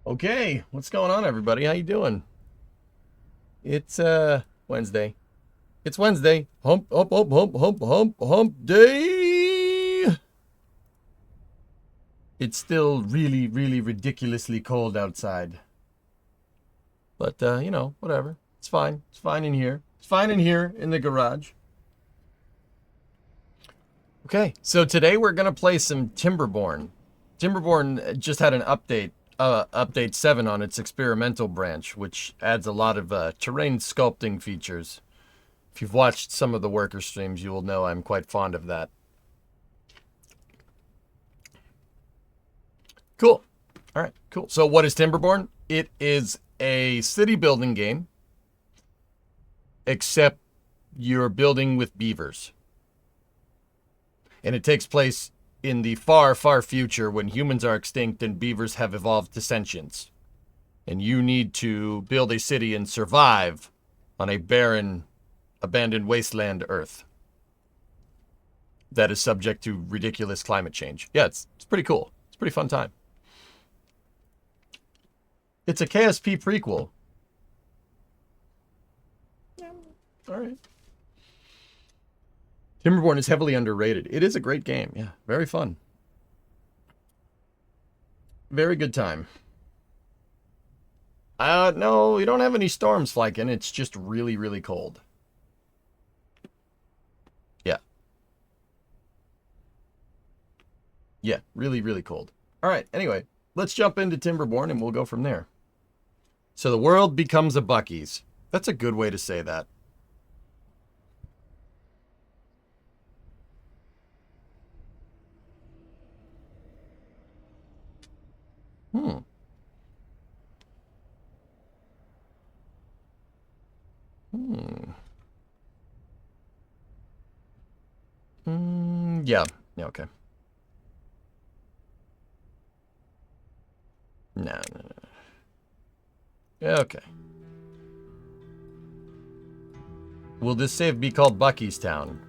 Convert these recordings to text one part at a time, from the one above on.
Okay, what's going on, everybody? How you doing? It's Wednesday. It's Wednesday. Hump day. It's still really, really ridiculously cold outside. But whatever. It's fine. It's fine in here. It's fine in here in the garage. Okay, so today we're gonna play some Timberborn. Timberborn just had an update 7 on its experimental branch, which adds a lot of terrain sculpting features. If you've watched some of the worker streams, you will know I'm quite fond of that. Cool. All right, cool. So what is Timberborn? It is a city building game, except you're building with beavers. And it takes place in the far, far future when humans are extinct and beavers have evolved to sentience. And you need to build a city and survive on a barren, abandoned wasteland Earth that is subject to ridiculous climate change. Yeah, it's pretty cool. It's a pretty fun time. It's a KSP prequel. Yeah, all right. Timberborn is heavily underrated. It is a great game. Yeah, very fun. Very good time. No, we don't have any storms flanking. It's just really, really cold. Yeah. Yeah, really, really cold. All right, anyway, let's jump into Timberborn and we'll go from there. So the world becomes a Buc-ee's. That's a good way to say that. Hmm. Hmm. Yeah. Yeah, okay. No, no, no. Yeah, okay. Will this save be called Buc-ee's Town?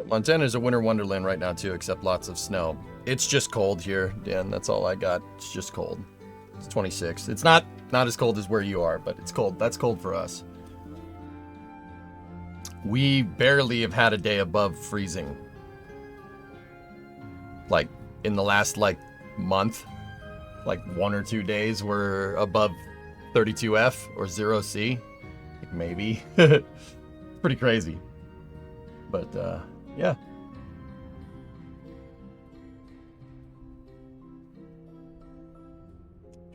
Montana's a winter wonderland right now, too, except lots of snow. It's just cold here, Dan. That's all I got. It's just cold. It's 26. It's not as cold as where you are, but it's cold. That's cold for us. We barely have had a day above freezing. Like, in the last, month, 1 or 2 days, we're above 32F or 0C. Maybe. Pretty crazy. But, yeah.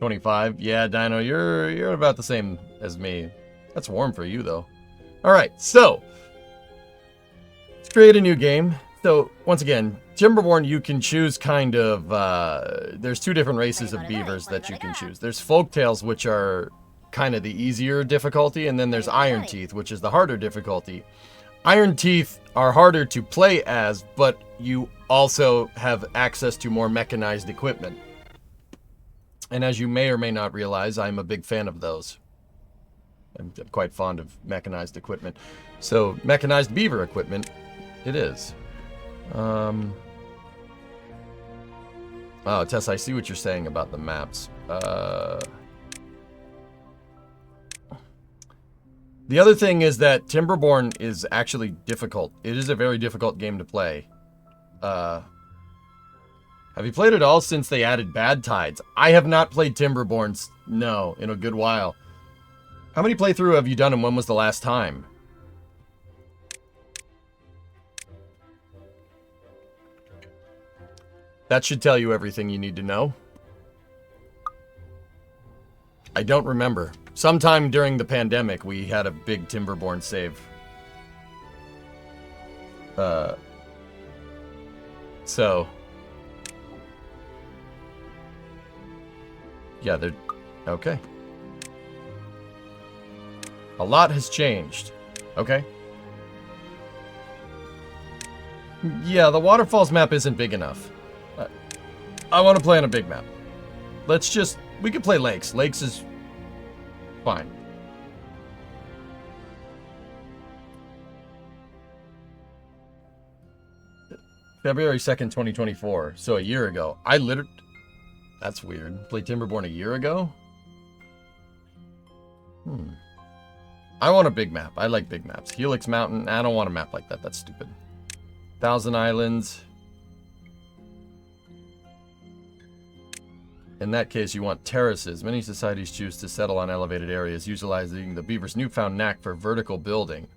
$25. Yeah, Dino, you're about the same as me. That's warm for you, though. All right, so let's create a new game. So once again, Timberborn, you can choose kind of. There's 2 different races of beavers that you can choose. There's Folktales, which are kind of the easier difficulty, and then there's Iron Teeth, which is the harder difficulty. Iron Teeth are harder to play as, but you also have access to more mechanized equipment. And as you may or may not realize, I'm a big fan of those. I'm quite fond of mechanized equipment. So, mechanized beaver equipment, it is. Oh, Tess, I see what you're saying about the maps. The other thing is that Timberborn is actually difficult. It is a very difficult game to play. Have you played it all since they added Bad Tides? I have not played Timberborn, no, in a good while. How many playthrough have you done and when was the last time? That should tell you everything you need to know. I don't remember. Sometime during the pandemic, we had a big Timberborn save. So... yeah, they're... okay. A lot has changed. Okay. Yeah, the waterfalls map isn't big enough. I want to play on a big map. Let's just... we could play lakes. Lakes is... fine. February 2nd, 2024. So a year ago. I literally... That's weird. Played Timberborn a year ago? I want a big map. I like big maps. Helix Mountain. I don't want a map like that. That's stupid. Thousand Islands. In that case, you want terraces. Many societies choose to settle on elevated areas, utilizing the Beavers' newfound knack for vertical building.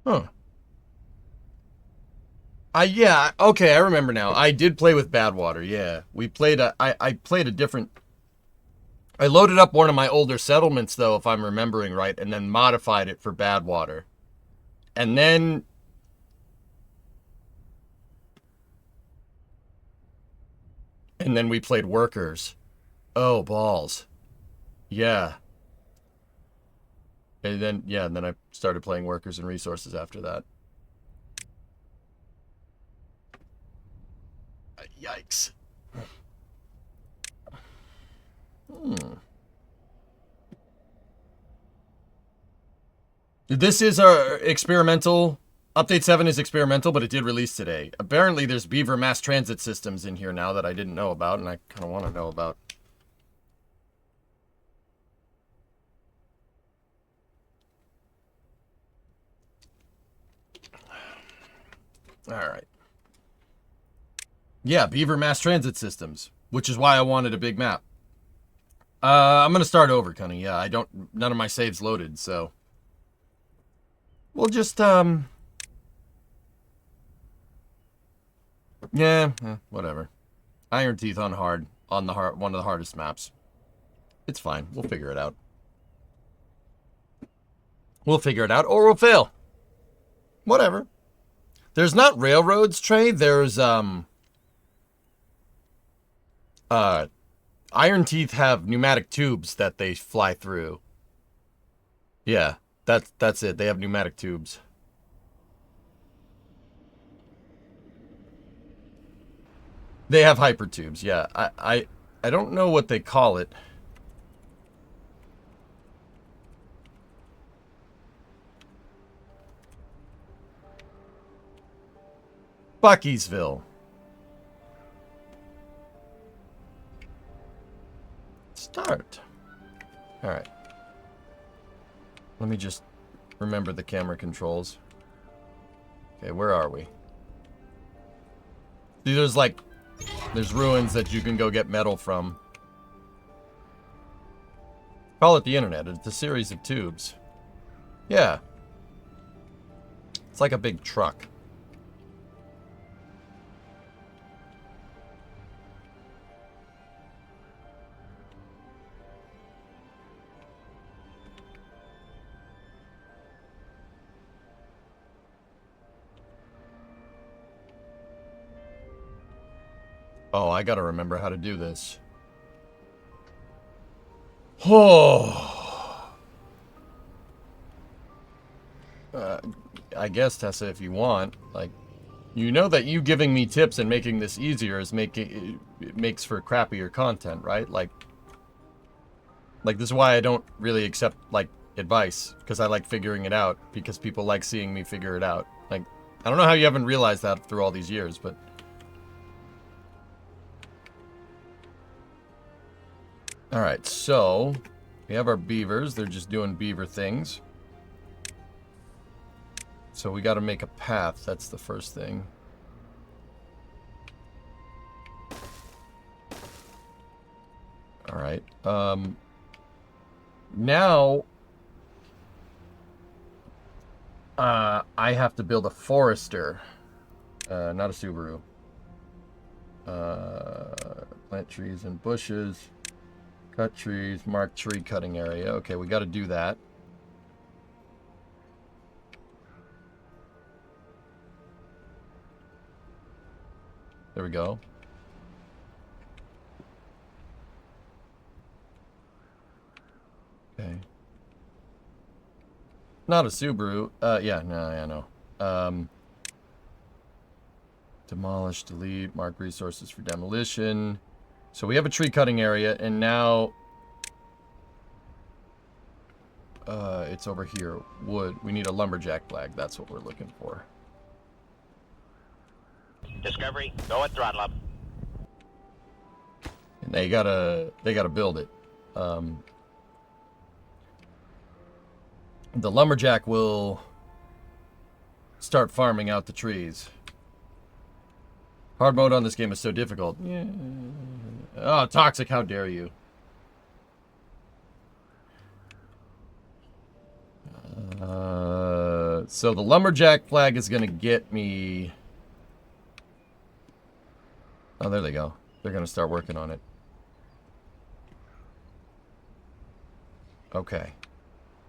Huh. Yeah, okay, I remember now. I did play with Badwater, yeah. We played I played a different... I loaded up one of my older settlements, though, if I'm remembering right, and then modified it for Badwater. And then... And then we played Workers. Oh, balls. Yeah. And then, yeah, and then I started playing Workers and Resources after that. Yikes. This is our experimental. Update 7 is experimental, but it did release today. Apparently, there's Beaver mass transit systems in here now that I didn't know about, and I kind of want to know about. All right. Yeah, Beaver mass transit systems, which is why I wanted a big map. I'm going to start over, Cunny. Yeah, none of my saves loaded, so. We'll just, yeah, whatever. Iron Teeth on hard, one of the hardest maps. It's fine. We'll figure it out. We'll figure it out, or we'll fail. Whatever. There's not railroads, Trey. There's, Iron Teeth have pneumatic tubes that they fly through. Yeah, that's it. They have pneumatic tubes. They have hyper tubes. Yeah, I don't know what they call it. Buckeysville. Start. All right. Let me just remember the camera controls. Okay, where are we? See, there's ruins that you can go get metal from. Call it the internet. It's a series of tubes. Yeah. It's like a big truck. Oh, I gotta remember how to do this. Oh. I guess, Tessa, if you want. Like, you know that you giving me tips and making this easier is it makes for crappier content, right? Like this is why I don't really accept, like, advice. Because I like figuring it out. Because people like seeing me figure it out. Like, I don't know how you haven't realized that through all these years, but... Alright, so we have our beavers. They're just doing beaver things. So we got to make a path. That's the first thing. Alright. Now I have to build a forester. Not a Subaru. Plant trees and bushes. Cut trees, mark tree cutting area. Okay, we got to do that. There we go. Okay. Not a Subaru. Yeah, no, I know. Demolish, delete, mark resources for demolition. So we have a tree cutting area, and now it's over here. Wood. We need a lumberjack flag. That's what we're looking for. Discovery, go at throttle up. And they gotta build it. The lumberjack will start farming out the trees. Hard mode on this game is so difficult. Yeah. Oh, Toxic, how dare you? So the lumberjack flag is gonna get me... Oh, there they go. They're gonna start working on it. Okay.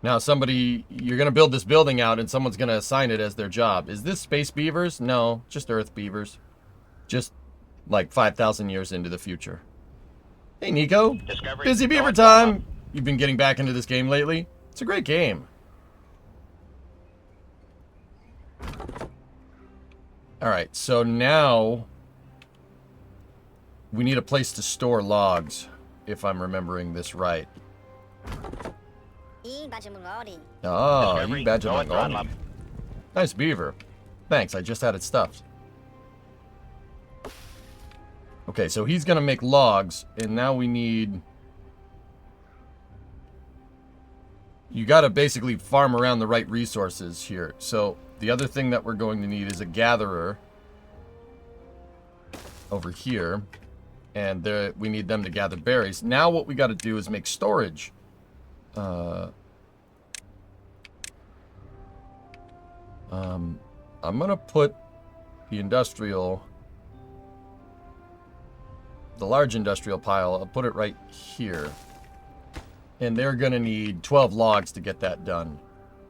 Now somebody... You're gonna build this building out and someone's gonna assign it as their job. Is this Space Beavers? No, just Earth Beavers. Just like 5,000 years into the future. Hey, Nico. Discovery, Busy Beaver time. You've been getting back into this game lately? It's a great game. Alright, so now we need a place to store logs, if I'm remembering this right. Oh, you badge of Nice beaver. Thanks, I just had it stuffed. Okay, so he's gonna make logs, and now we need... You gotta basically farm around the right resources here. So, the other thing that we're going to need is a gatherer over here. And there, we need them to gather berries. Now what we gotta do is make storage. I'm gonna put the industrial... The large industrial pile, I'll put it right here. And they're going to need 12 logs to get that done.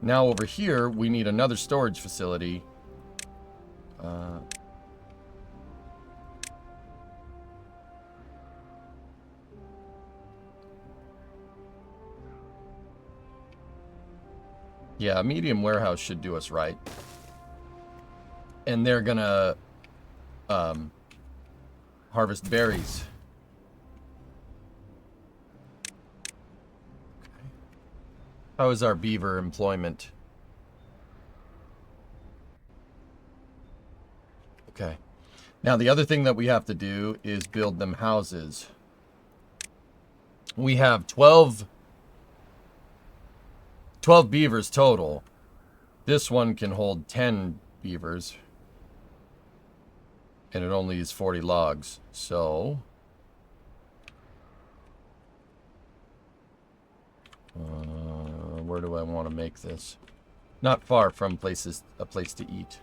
Now over here, we need another storage facility. Yeah, a medium warehouse should do us right. And they're going to... harvest berries. Okay. How is our beaver employment? Okay. Now the other thing that we have to do is build them houses. We have 12 beavers total. This one can hold 10 beavers. And it only is 40 logs, so... where do I want to make this? Not far from a place to eat.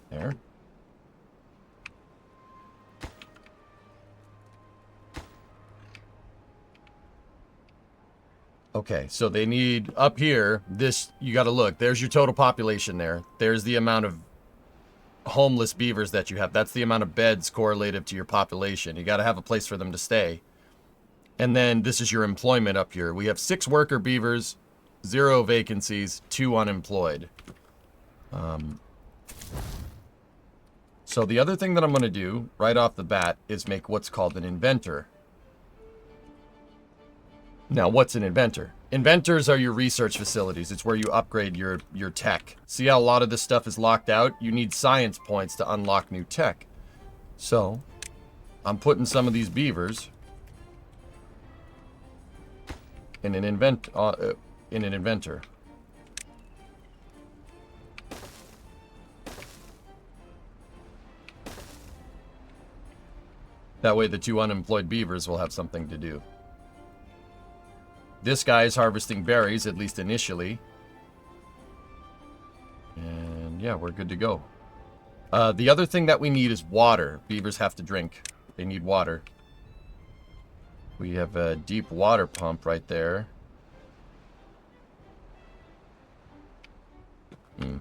There. Okay, so they need, up here, this, you gotta look, there's your total population there. There's the amount of homeless beavers that you have. That's the amount of beds correlative to your population. You gotta have a place for them to stay. And then this is your employment up here. We have 6 worker beavers, 0 vacancies, 2 unemployed. So the other thing that I'm gonna do, right off the bat, is make what's called an inventor. Now, what's an inventor? Inventors are your research facilities. It's where you upgrade your tech. See how a lot of this stuff is locked out? You need science points to unlock new tech. So, I'm putting some of these beavers in an inventor. That way the 2 unemployed beavers will have something to do. This guy is harvesting berries, at least initially. And yeah, we're good to go. The other thing that we need is water. Beavers have to drink. They need water. We have a deep water pump right there. Hmm.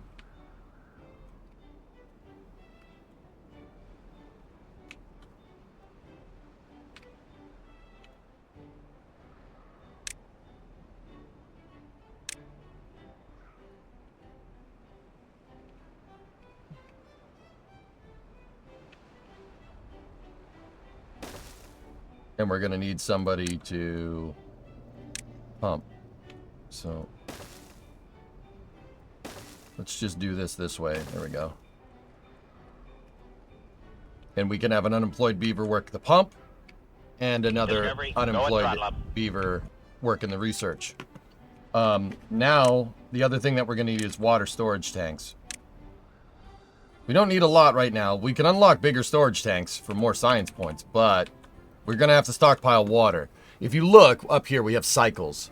And we're going to need somebody to pump. So let's just do this way. There we go. And we can have an unemployed beaver work the pump and another Discovery, unemployed beaver work in the research. Now, the other thing that we're going to need is water storage tanks. We don't need a lot right now. We can unlock bigger storage tanks for more science points, but we're going to have to stockpile water. If you look up here, we have cycles.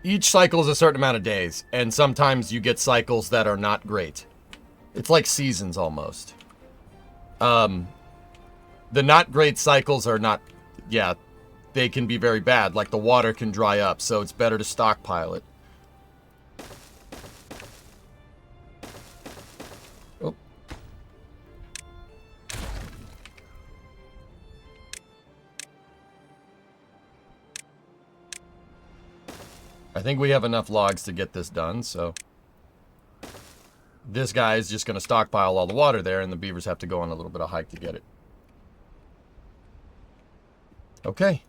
Each cycle is a certain amount of days, and sometimes you get cycles that are not great. It's like seasons almost. The not great cycles are not, yeah, they can be very bad. Like the water can dry up, so it's better to stockpile it. Oh. I think we have enough logs to get this done, so this guy is just going to stockpile all the water there, and the beavers have to go on a little bit of hike to get it. Okay,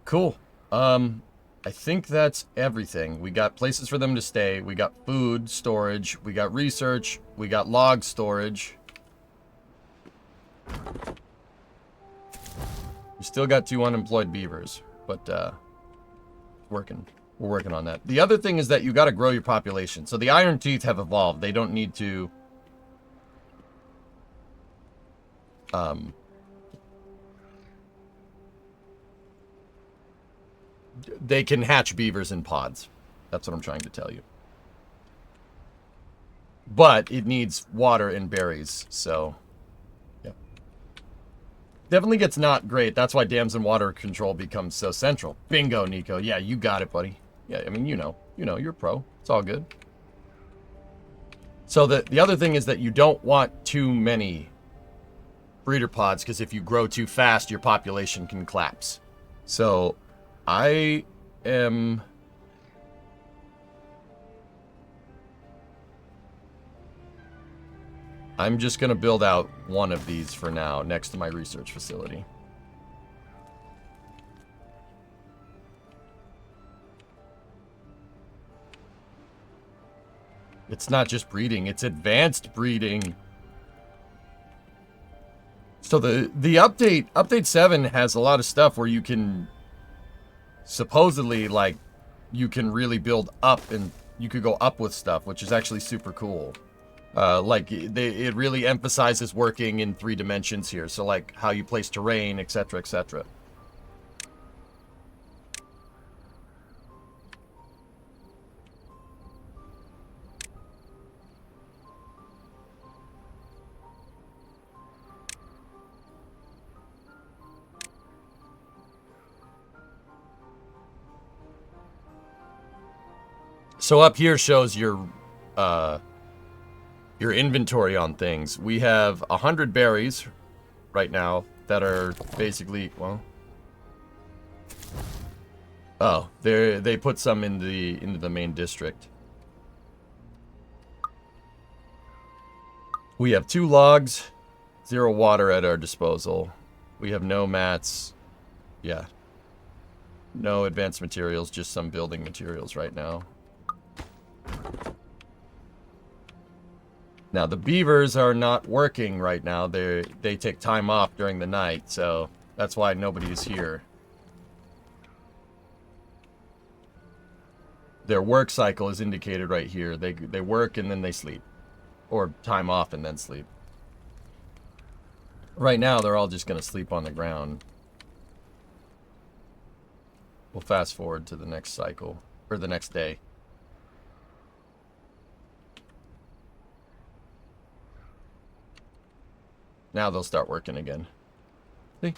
cool. I think that's everything. We got places for them to stay. We got food storage. We got research. We got log storage. We still got 2 unemployed beavers, but working. We're working on that. The other thing is that you got to grow your population. So the iron teeth have evolved. They don't need to they can hatch beavers in pods. That's what I'm trying to tell you. But it needs water and berries, so yeah. Definitely gets not great. That's why dams and water control becomes so central. Bingo, Nico. Yeah, you got it, buddy. Yeah, I mean, you know, you're pro. It's all good. So the other thing is that you don't want too many breeder pods, because if you grow too fast, your population can collapse. So I'm just going to build out one of these for now next to my research facility. It's not just breeding, it's advanced breeding. So the update 7 has a lot of stuff where you can supposedly, like, you can really build up and you could go up with stuff, which is actually super cool. Like, it really emphasizes working in 3 dimensions here. So, like, how you place terrain, etc., etc. So up here shows your inventory on things. We have 100 berries right now that are basically, well, oh, they put some into the main district. We have 2 logs, 0 water at our disposal. We have no mats. Yeah. No advanced materials, just some building materials right now. Now, the beavers are not working right now. They take time off during the night, so that's why nobody is here. Their work cycle is indicated right here. They work and then they sleep. Or time off and then sleep. Right now, they're all just going to sleep on the ground. We'll fast forward to the next cycle, or the next day. Now they'll start working again. See?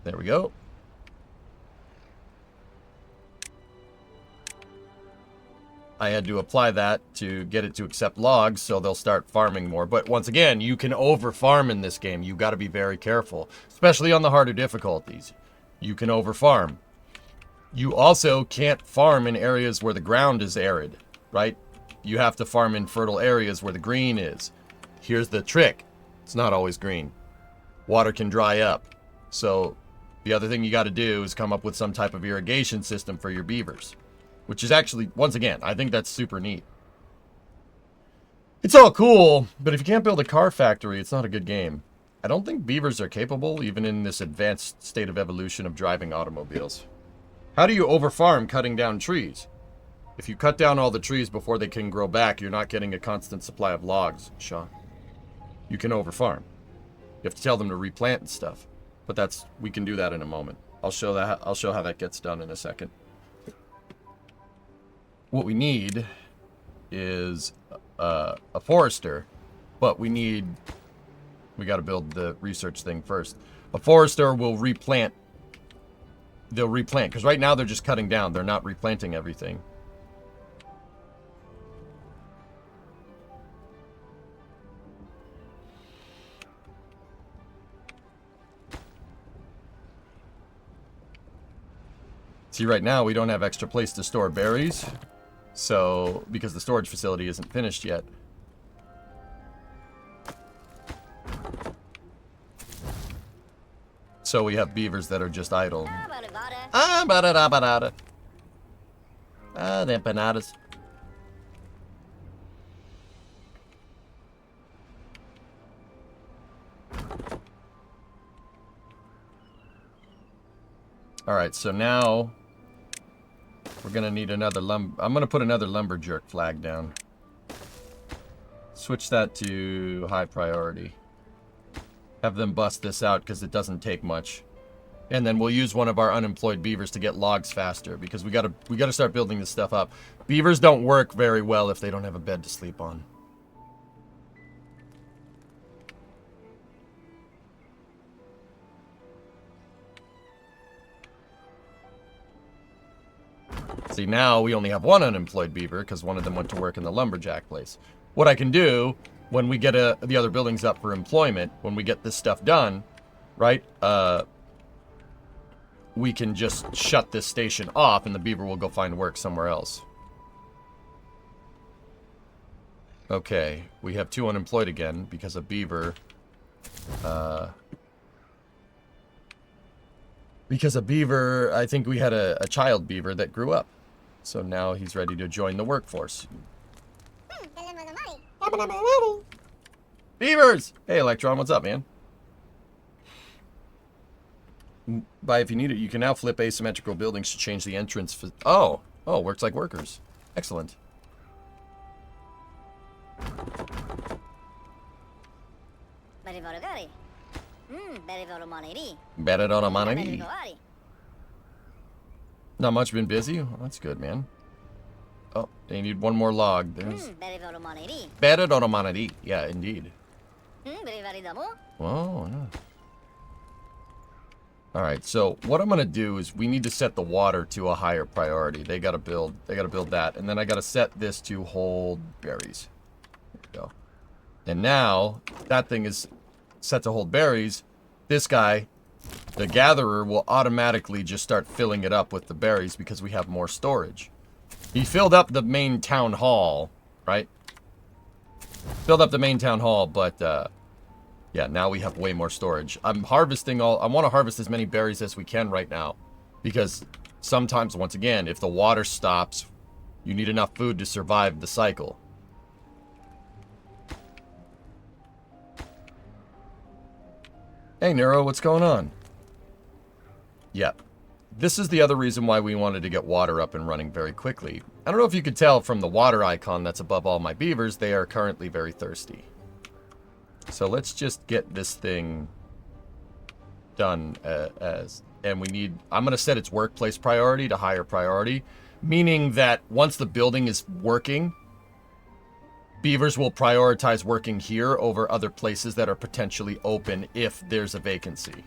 There we go. I had to apply that to get it to accept logs, so they'll start farming more. But once again, you can over-farm in this game. You got to be very careful, especially on the harder difficulties. You can over-farm. You also can't farm in areas where the ground is arid, right? You have to farm in fertile areas where the green is. Here's the trick. It's not always green. Water can dry up. So the other thing you got to do is come up with some type of irrigation system for your beavers. Which is actually, once again, I think that's super neat. It's all cool, but if you can't build a car factory, it's not a good game. I don't think beavers are capable, even in this advanced state of evolution, of driving automobiles. How do you over-farm cutting down trees? If you cut down all the trees before they can grow back, you're not getting a constant supply of logs, Sean. You can over-farm. You have to tell them to replant and stuff. But we can do that in a moment. I'll show how that gets done in a second. What we need is a forester, but we got to build the research thing first. A forester will replant. They'll replant, because right now they're just cutting down. They're not replanting everything. See, right now we don't have extra place to store berries. So, because the storage facility isn't finished yet. So we have beavers that are just idle. Ah, ba-da-da-ba-da-da. Ah, the empanadas. Alright, so now we're gonna need another I'm gonna put another lumberjack flag down. Switch that to high priority. Have them bust this out because it doesn't take much. And then we'll use one of our unemployed beavers to get logs faster, because we gotta start building this stuff up. Beavers don't work very well if they don't have a bed to sleep on. See, now we only have one unemployed beaver because one of them went to work in the lumberjack place. What I can do when we get the other buildings up for employment, when we get this stuff done, right, we can just shut this station off and the beaver will go find work somewhere else. Okay, we have 2 unemployed again because a beaver, I think we had a child beaver that grew up. So now he's ready to join the workforce. Beavers! Hey, Electron, what's up, man? By if you need it, you can now flip asymmetrical buildings to change the entrance. Oh, works like workers. Excellent. Not much, been busy? Well, that's good, man. Oh, they need one more log. There's... Yeah, indeed. Oh, yeah. Alright, so what I'm going to do is we need to set the water to a higher priority. They got to build that. And then I got to set this to hold berries. There we go. And now, that thing is set to hold berries. This guy, the gatherer, will automatically just start filling it up with the berries because we have more storage. He filled up the main town hall, right? Filled up the main town hall, but, yeah, now we have way more storage. I want to harvest as many berries as we can right now. Because sometimes, once again, if the water stops, you need enough food to survive the cycle. Hey, Nero, what's going on? Yep. This is the other reason why we wanted to get water up and running very quickly. I don't know if you could tell from the water icon that's above all my beavers, they are currently very thirsty. So let's just get this thing done and I'm going to set its workplace priority to higher priority, meaning that once the building is working, beavers will prioritize working here over other places that are potentially open if there's a vacancy.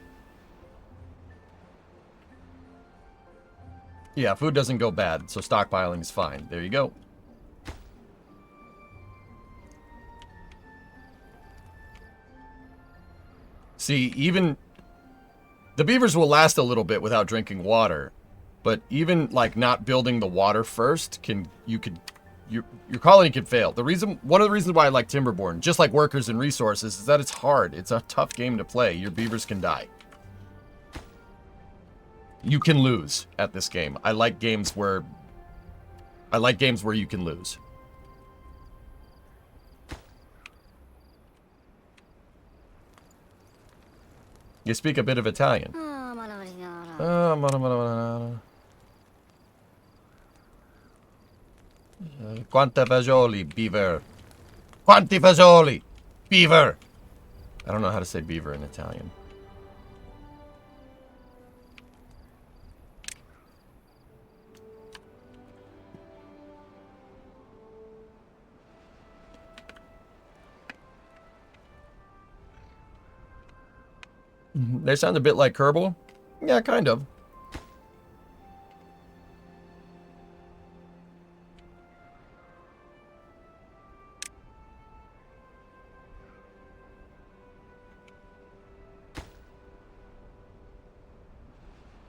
Yeah, food doesn't go bad, so stockpiling is fine. There you go. See, even the beavers will last a little bit without drinking water, but even like not building the water first your colony can fail. One of the reasons why I like Timberborn, just like workers and resources, is that it's hard. It's a tough game to play. Your beavers can die. You can lose at this game. I like games where you can lose. You speak a bit of Italian. Quanta fagioli, beaver. Quanti fagioli, beaver. I don't know how to say beaver in Italian. They sound a bit like Kerbal. Yeah, kind of.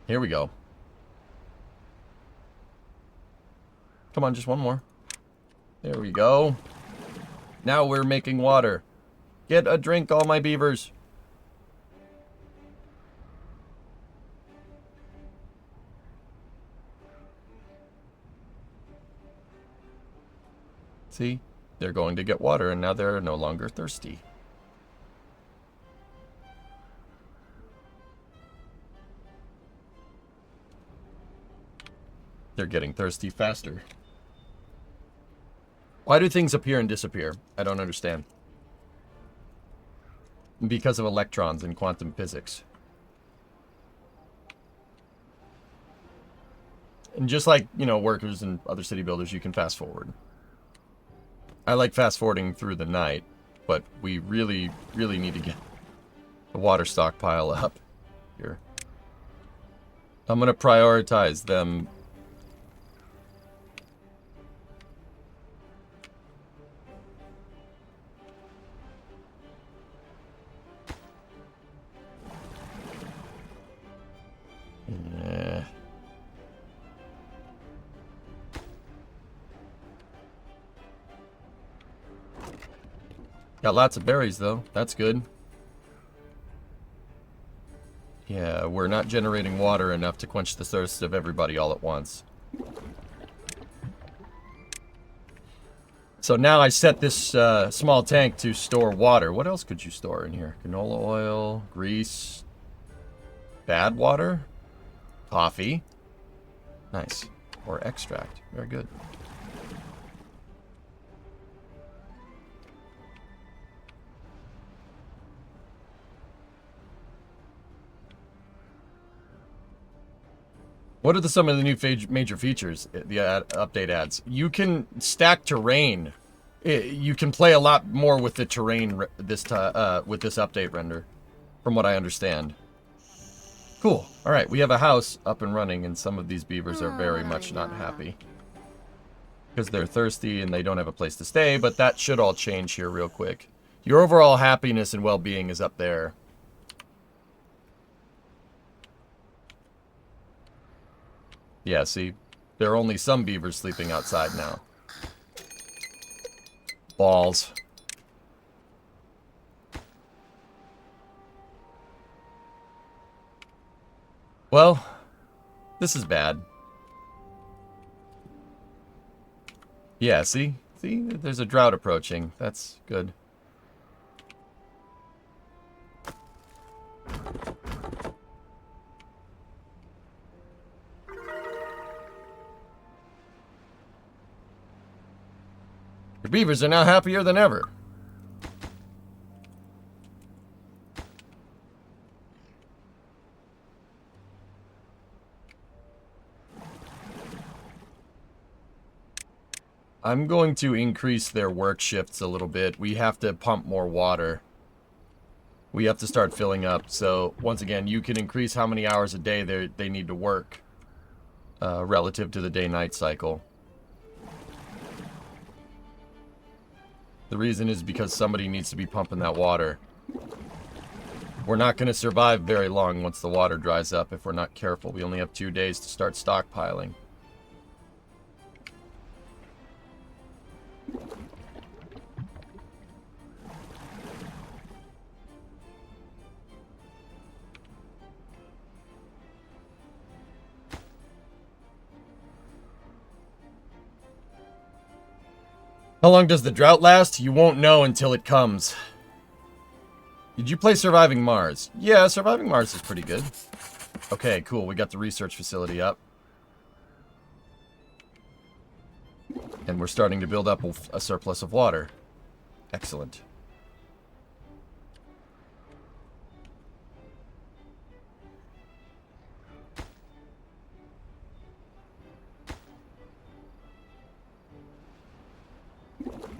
Here we go. Come on, just one more. There we go. Now we're making water. Get a drink, all my beavers. See? They're going to get water, and now they're no longer thirsty. They're getting thirsty faster. Why do things appear and disappear? I don't understand. Because of electrons in quantum physics. And just like, you know, workers and other city builders, you can fast forward. I like fast forwarding through the night, but we really, really need to get the water stockpile up here. I'm going to prioritize them. Yeah. Got lots of berries, though. That's good. Yeah, we're not generating water enough to quench the thirst of everybody all at once. So now I set this small tank to store water. What else could you store in here? Canola oil, grease, bad water, coffee. Nice. Or extract. Very good. What are some of the new major features the update adds? You can stack terrain. You can play a lot more with the terrain with this update render, from what I understand. Cool. All right, we have a house up and running, and some of these beavers are very much not happy because they're thirsty and they don't have a place to stay. But that should all change here real quick. Your overall happiness and well-being is up there. Yeah, see, there are only some beavers sleeping outside now. Balls. Well, this is bad. Yeah, see? See, there's a drought approaching. That's good. Your beavers are now happier than ever. I'm going to increase their work shifts a little bit. We have to pump more water. We have to start filling up. So, once again, you can increase how many hours a day they need to work relative to the day-night cycle. The reason is because somebody needs to be pumping that water. We're not going to survive very long once the water dries up if we're not careful. We only have 2 days to start stockpiling. How long does the drought last? You won't know until it comes. Did you play Surviving Mars? Yeah, Surviving Mars is pretty good. Okay, cool. We got the research facility up. And we're starting to build up a surplus of water. Excellent.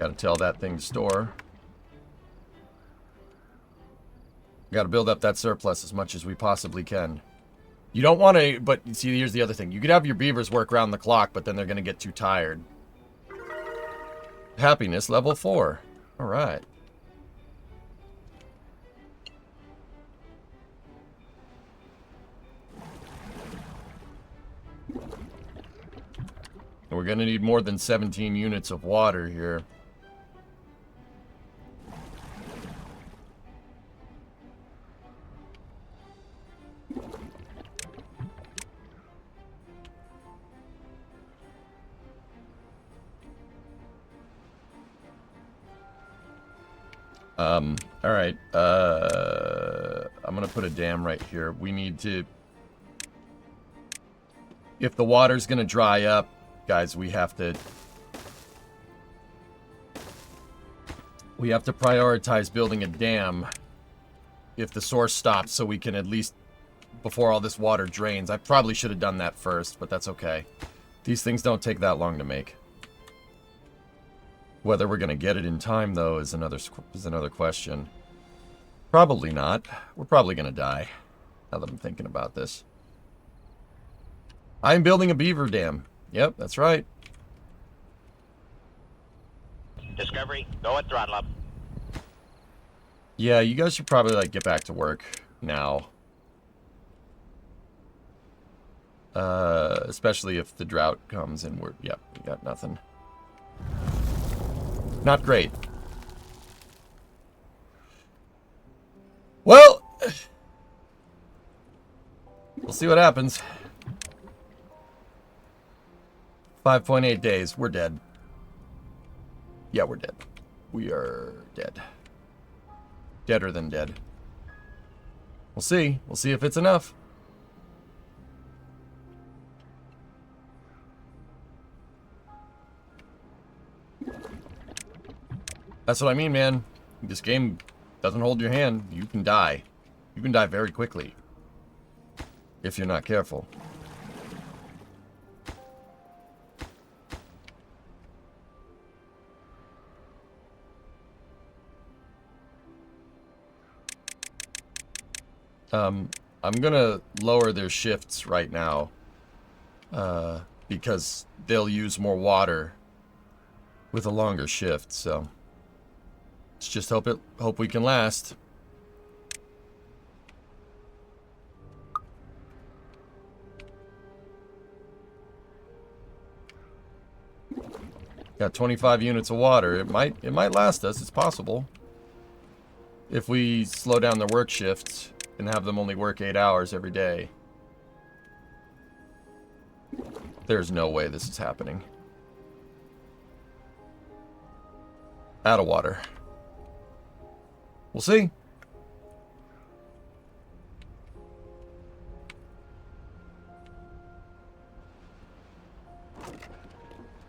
Gotta tell that thing to store. Gotta build up that surplus as much as we possibly can. You don't want to, but see, here's the other thing. You could have your beavers work around the clock, but then they're gonna get too tired. Happiness level 4. Alright. We're gonna need more than 17 units of water here. Alright, I'm gonna put a dam right here. We need to... If the water's gonna dry up, guys, we have to prioritize building a dam if the source stops so we can at least, before all this water drains. I probably should have done that first, but that's okay. These things don't take that long to make. Whether we're going to get it in time, though, is another question. Probably not. We're probably going to die, now that I'm thinking about this. I'm building a beaver dam. Yep, that's right. Discovery, go at throttle up. Yeah, you guys should probably, like, get back to work now. Especially if the drought comes and we're... Yep, we got nothing. Not great. Well, we'll see what happens. 5.8 days. We're dead. Yeah, we're dead. We are dead. Deader than dead. We'll see. We'll see if it's enough. That's what I mean, man. This game doesn't hold your hand. You can die. You can die very quickly. If you're not careful. I'm gonna lower their shifts right now. Because they'll use more water with a longer shift, so... Let's just hope we can last. Got 25 units of water. It might last us. It's possible. If we slow down their work shifts and have them only work 8 hours every day. There's no way this is happening. Out of water. We'll see.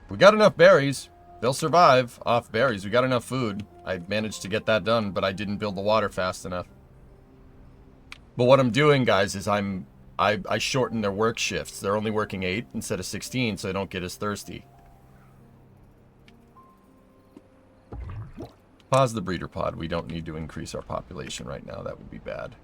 We got enough berries. They'll survive off berries. We got enough food. I managed to get that done, but I didn't build the water fast enough. But what I'm doing, guys, is I shorten their work shifts. They're only working 8 instead of 16, so they don't get as thirsty. Pause the breeder pod. We don't need to increase our population right now. That would be bad.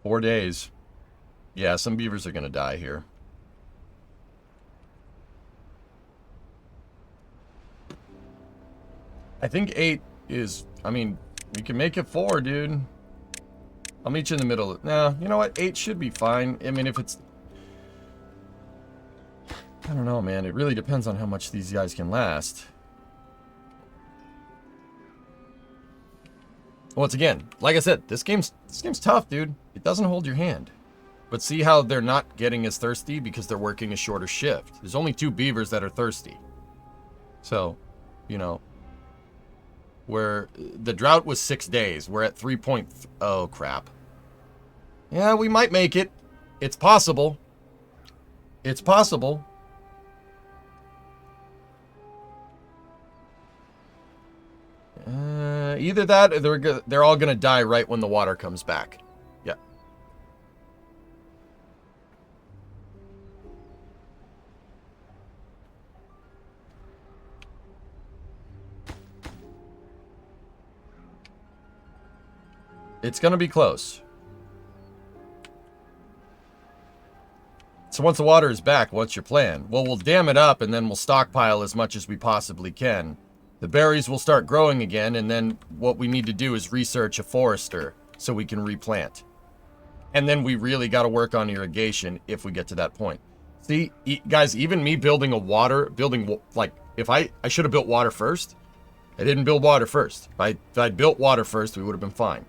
Four days. Yeah, some beavers are going to die here. I think 8 is... I mean, we can make it 4, dude. I'll meet you in the middle. Nah, you know what? 8 should be fine. I mean, if it's... I don't know, man. It really depends on how much these guys can last. Once again, like I said, this game's tough, dude. It doesn't hold your hand. But see how they're not getting as thirsty because they're working a shorter shift. There's only 2 beavers that are thirsty. So, you know, where the drought was 6 days. We're at 3 point... Oh, crap. Yeah, we might make it. It's possible. It's possible. Either that or they're all going to die right when the water comes back. Yeah. It's going to be close. So once the water is back, what's your plan? Well, we'll dam it up and then we'll stockpile as much as we possibly can. The berries will start growing again, and then what we need to do is research a forester so we can replant. And then we really got to work on irrigation if we get to that point. See, guys, even me building like, if I should have built water first. I didn't build water first. If I'd built water first, we would have been fine.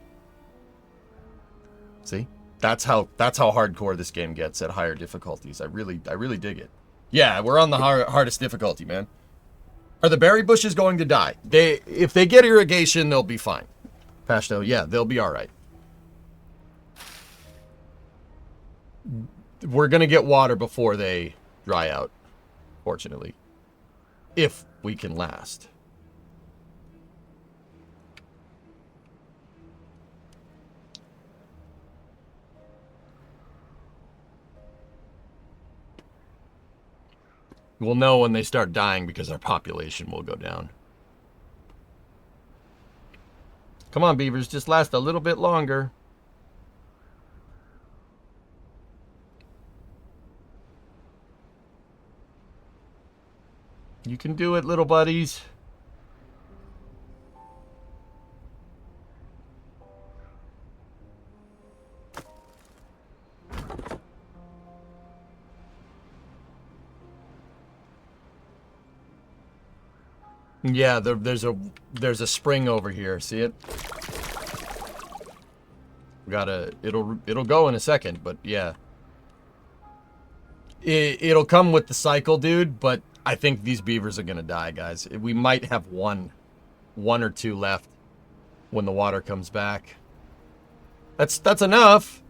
See? That's how hardcore this game gets at higher difficulties. I really dig it. Yeah, we're on the hardest difficulty, man. Are the berry bushes going to die? If they get irrigation, they'll be fine. Pashto, yeah, they'll be all right. We're going to get water before they dry out, fortunately. If we can last. We'll know when they start dying because our population will go down. Come on, beavers, just last a little bit longer. You can do it, little buddies. Yeah, there's a spring over here. See it? It'll go in a second, but yeah. It'll come with the cycle, dude, but I think these beavers are gonna die, guys. We might have one or two left when the water comes back. That's enough.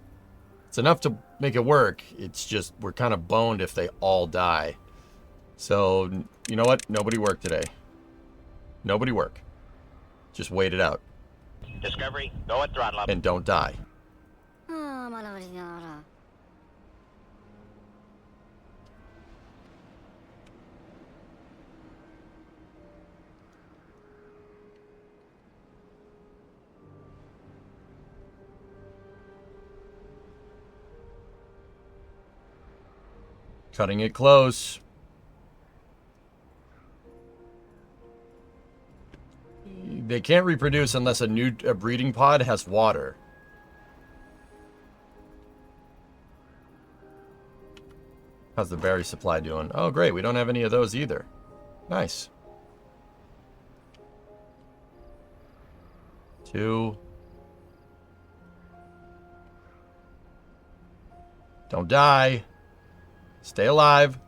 It's enough to make it work. It's just we're kind of boned if they all die. So, you know what? Nobody work today. Nobody work. Just wait it out. Discovery, go at throttle up. And don't die. Cutting it close. They can't reproduce unless a breeding pod has water. How's the berry supply doing? Oh, great. We don't have any of those either. Nice. 2. Don't die. Stay alive.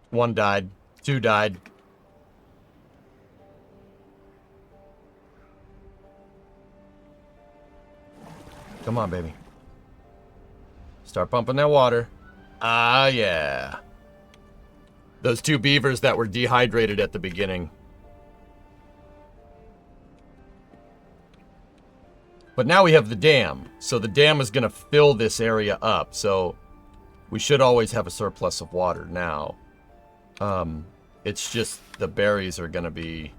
One died. 2 died. Come on, baby. Start pumping that water. Ah, yeah. Those 2 beavers that were dehydrated at the beginning. But now we have the dam. So the dam is going to fill this area up. So We should always have a surplus of water now. It's just the berries are going to be...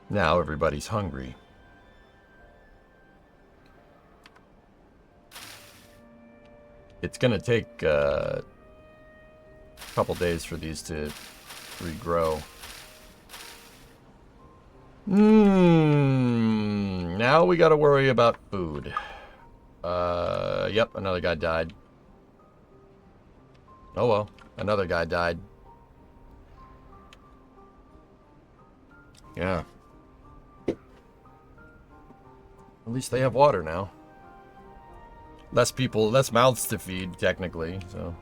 Now everybody's hungry. It's going to take a couple days for these to regrow. Now we got to worry about food. Yep, another guy died. Oh well, another guy died. Yeah. At least they have water now. Less people, less mouths to feed, technically, so.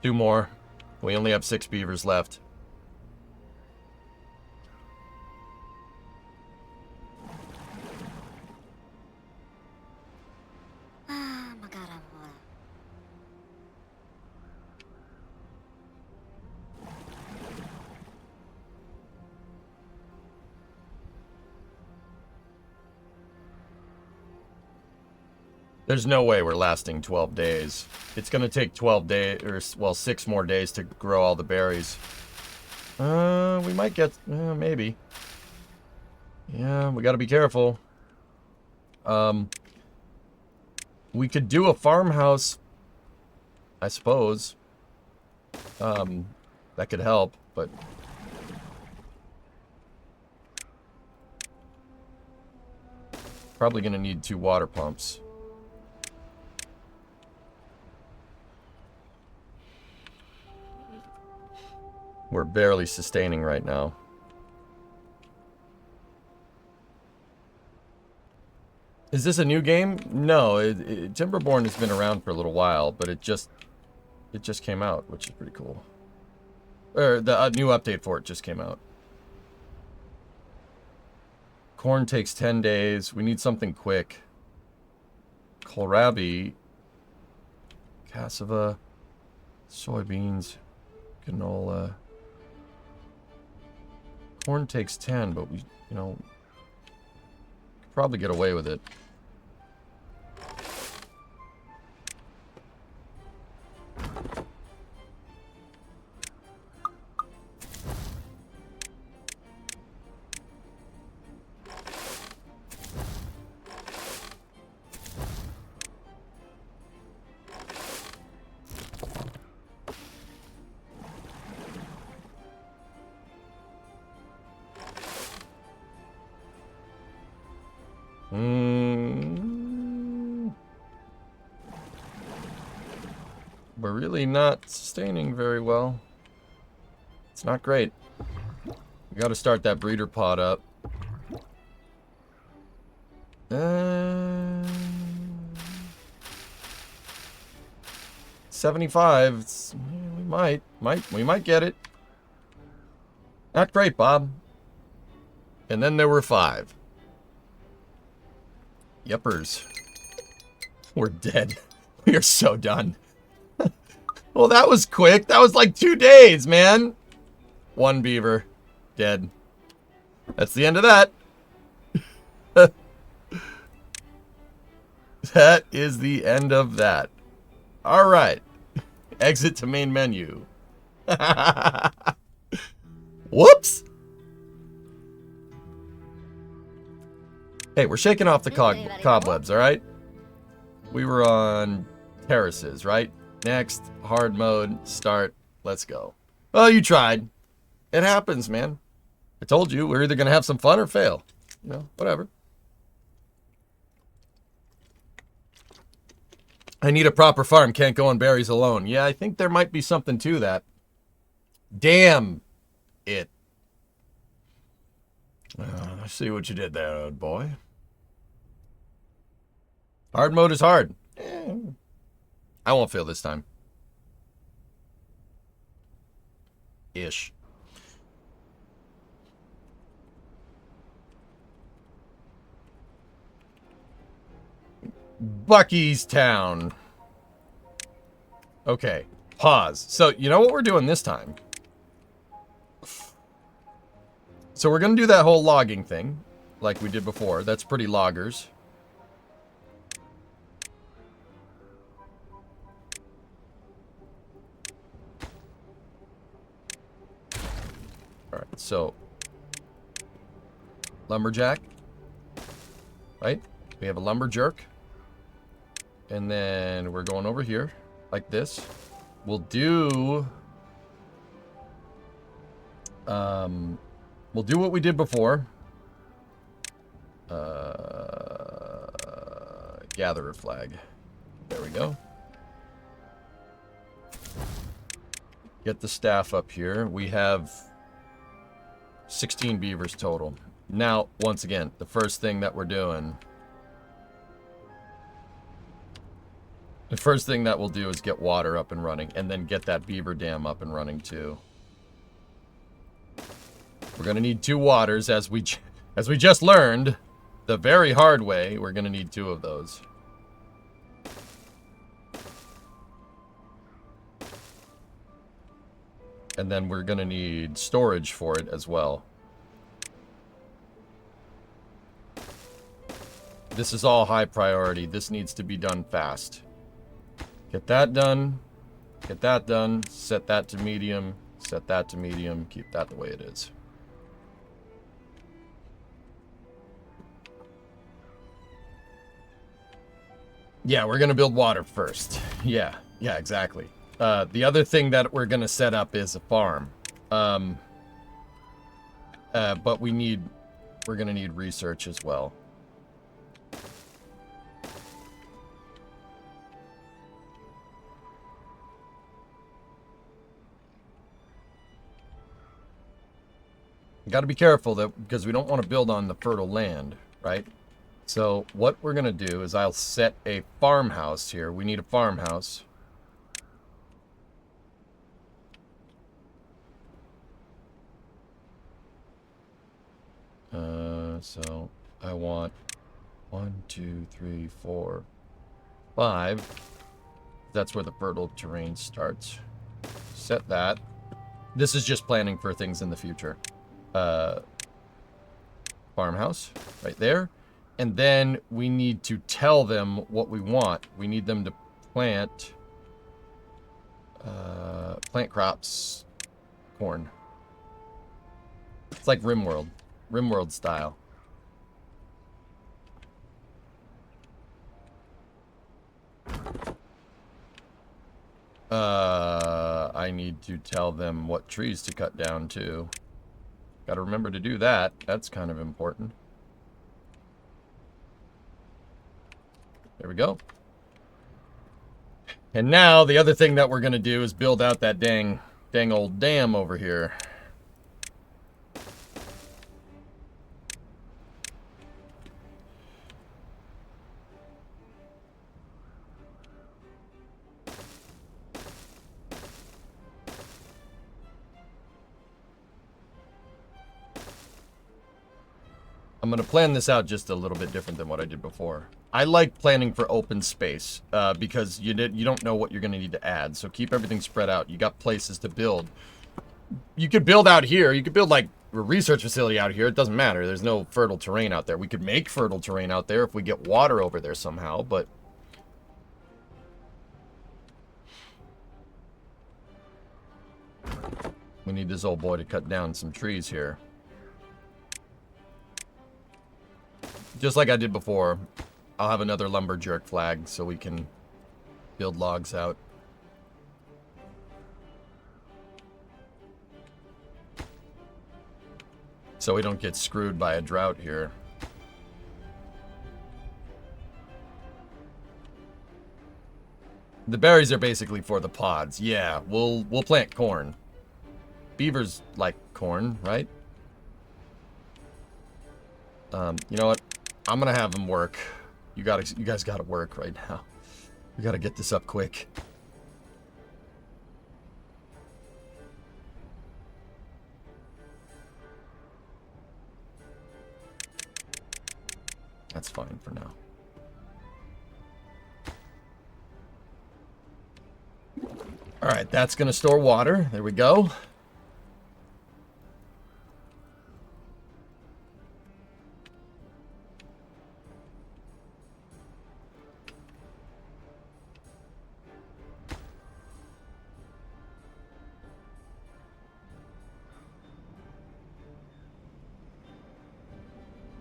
Two more. We only have 6 beavers left. There's no way we're lasting 12 days. It's gonna take 12 days, or, well, 6 more days to grow all the berries. We might get, maybe. Yeah, we gotta be careful. We could do a farmhouse, I suppose. That could help, but... Probably gonna need 2 water pumps. We're barely sustaining right now. Is this a new game? No, Timberborn has been around for a little while, but it just came out, which is pretty cool. Or the new update for it just came out. Corn takes 10 days. We need something quick. Kohlrabi, cassava, soybeans, canola. Corn takes 10, but we, you know, could probably get away with it. We're really not sustaining very well. It's not great. We got to start that breeder pod up. 75. We might get it. Not great, Bob. And then there were 5. Yuppers. We're dead. We are so done. Well, that was quick. That was like 2 days, man. 1 beaver. Dead. That's the end of that. That is the end of that. All right. Exit to main menu. Whoops. Hey, we're shaking off the cobwebs, all right? We were on terraces, right? Next, hard mode, start, let's go. Well, you tried. It happens, man. I told you, we're either going to have some fun or fail. You know, whatever. I need a proper farm, can't go on berries alone. Yeah, I think there might be something to that. Damn it. I see what you did there, old boy. Hard mode is hard. I won't fail this time. Ish. Bucky's Town. Okay, pause. So, you know what we're doing this time? So we're going to do that whole logging thing, like we did before. That's pretty loggers. Alright, so... lumberjack. Right? We have a lumberjerk. And then we're going over here, like this. We'll do... we'll do what we did before. Gatherer flag. There we go. Get the staff up here. We have 16 beavers total. Now, once again, the first thing that we're doing... the first thing that we'll do is get water up and running, and then get that beaver dam up and running too. We're gonna need 2 waters, as we just learned, the very hard way. We're gonna need 2 of those. And then we're gonna need storage for it as well. This is all high priority. This needs to be done fast. Get that done. Get that done. Set that to medium. Set that to medium. Keep that the way it is. Yeah, we're going to build water first. Yeah, exactly. The other thing that we're going to set up is a farm. But we're going to need research as well. Got to be careful that because we don't want to build on the fertile land, right? So what we're going to do is I'll set a farmhouse here. We need a farmhouse. So I want 1, 2, 3, 4, 5. That's where the fertile terrain starts. Set that. This is just planning for things in the future. Farmhouse right there. And then we need to tell them what we want. We need them to plant crops, corn. It's like Rimworld style. I need to tell them what trees to cut down too. Gotta remember to do that. That's kind of important. There we go. And now the other thing that we're gonna do is build out that dang old dam over here. I'm going to plan this out just a little bit different than what I did before. I like planning for open space because you don't know what you're going to need to add. So keep everything spread out. You got places to build. You could build out here. You could build like a research facility out here. It doesn't matter. There's no fertile terrain out there. We could make fertile terrain out there if we get water over there somehow, but... we need this old boy to cut down some trees here. Just like I did before, I'll have another lumberjerk flag so we can build logs out. So we don't get screwed by a drought here. The berries are basically for the pods. Yeah, we'll plant corn. Beavers like corn, right? You know what? I'm gonna have them work. You guys gotta work right now. We gotta get this up quick. That's fine for now. All right, that's going to store water. There we go.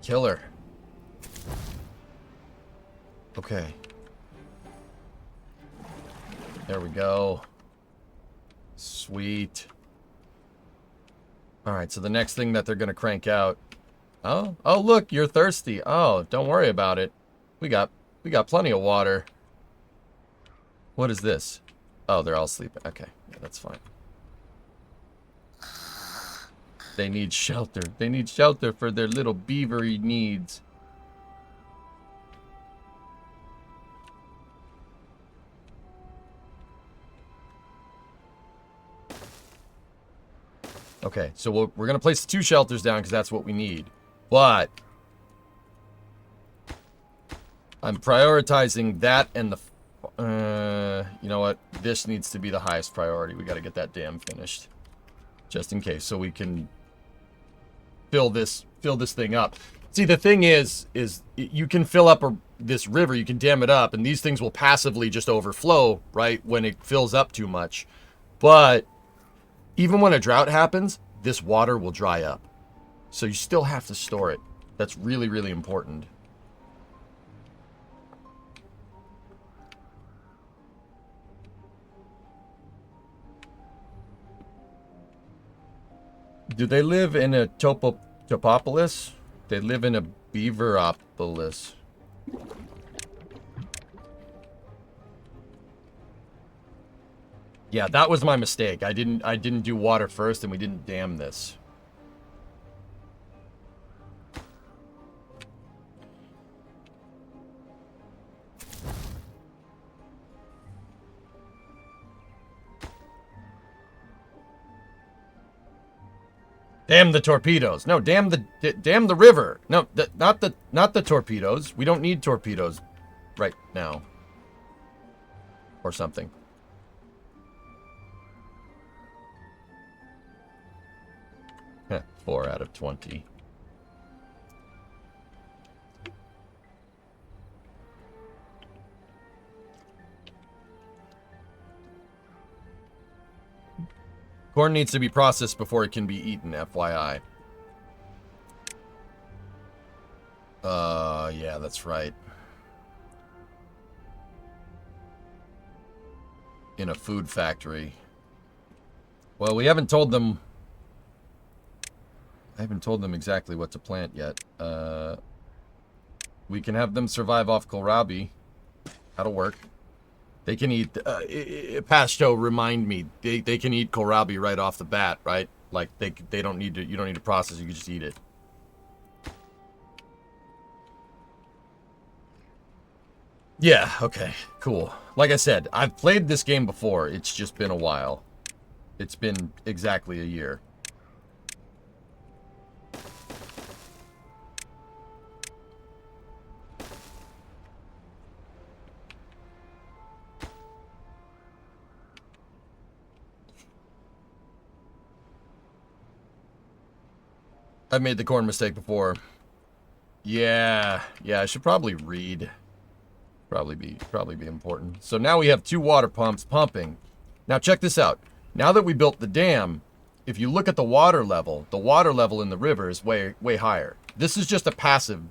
Killer. Okay. There we go. Sweet. All right, so the next thing that they're going to crank out. Oh, look, you're thirsty. Oh, don't worry about it. We got plenty of water. What is this? Oh, they're all sleeping. Okay, yeah, that's fine. They need shelter. They need shelter for their little beavery needs. Okay, so we're going to place 2 shelters down because that's what we need. But I'm prioritizing that and the... you know what? This needs to be the highest priority. We got to get that dam finished. Just in case, so we can fill this thing up. See, the thing is you can fill up this river, you can dam it up, and these things will passively just overflow, right, when it fills up too much. But even when a drought happens, this water will dry up. So you still have to store it. That's really, really important. Do they live in a topopolis? They live in a beaveropolis. Yeah, that was my mistake. I didn't do water first, and we didn't dam this. Damn the torpedoes. No, damn the river. No, not the torpedoes. We don't need torpedoes right now. Or something. Heh, 4 out of 20. Corn needs to be processed before it can be eaten, FYI. Yeah, that's right. In a food factory. Well, we haven't told them... I haven't told them exactly what to plant yet. We can have them survive off kohlrabi. That'll work. They can eat... Pasto, remind me. They can eat kohlrabi right off the bat, right? Like, they don't need to... You don't need to process, you can just eat it. Yeah, okay, cool. Like I said, I've played this game before. It's just been a while. It's been exactly a year. I've made the corn mistake before. Yeah, I should probably read. Probably be important. So now we have 2 water pumps pumping. Now check this out. Now that we built the dam, if you look at the water level in the river is way higher. This is just a passive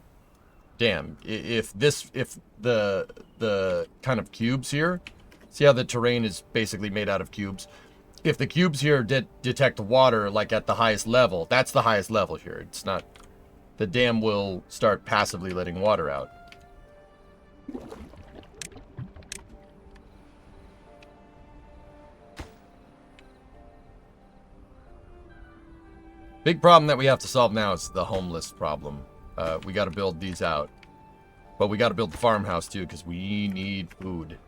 dam. If the kind of cubes here, see how the terrain is basically made out of cubes. If the cubes here detect water like at the highest level, that's the highest level here. It's not... The dam will start passively letting water out. Big problem that we have to solve now is the homeless problem. We got to build these out. But we got to build the farmhouse too, because we need food.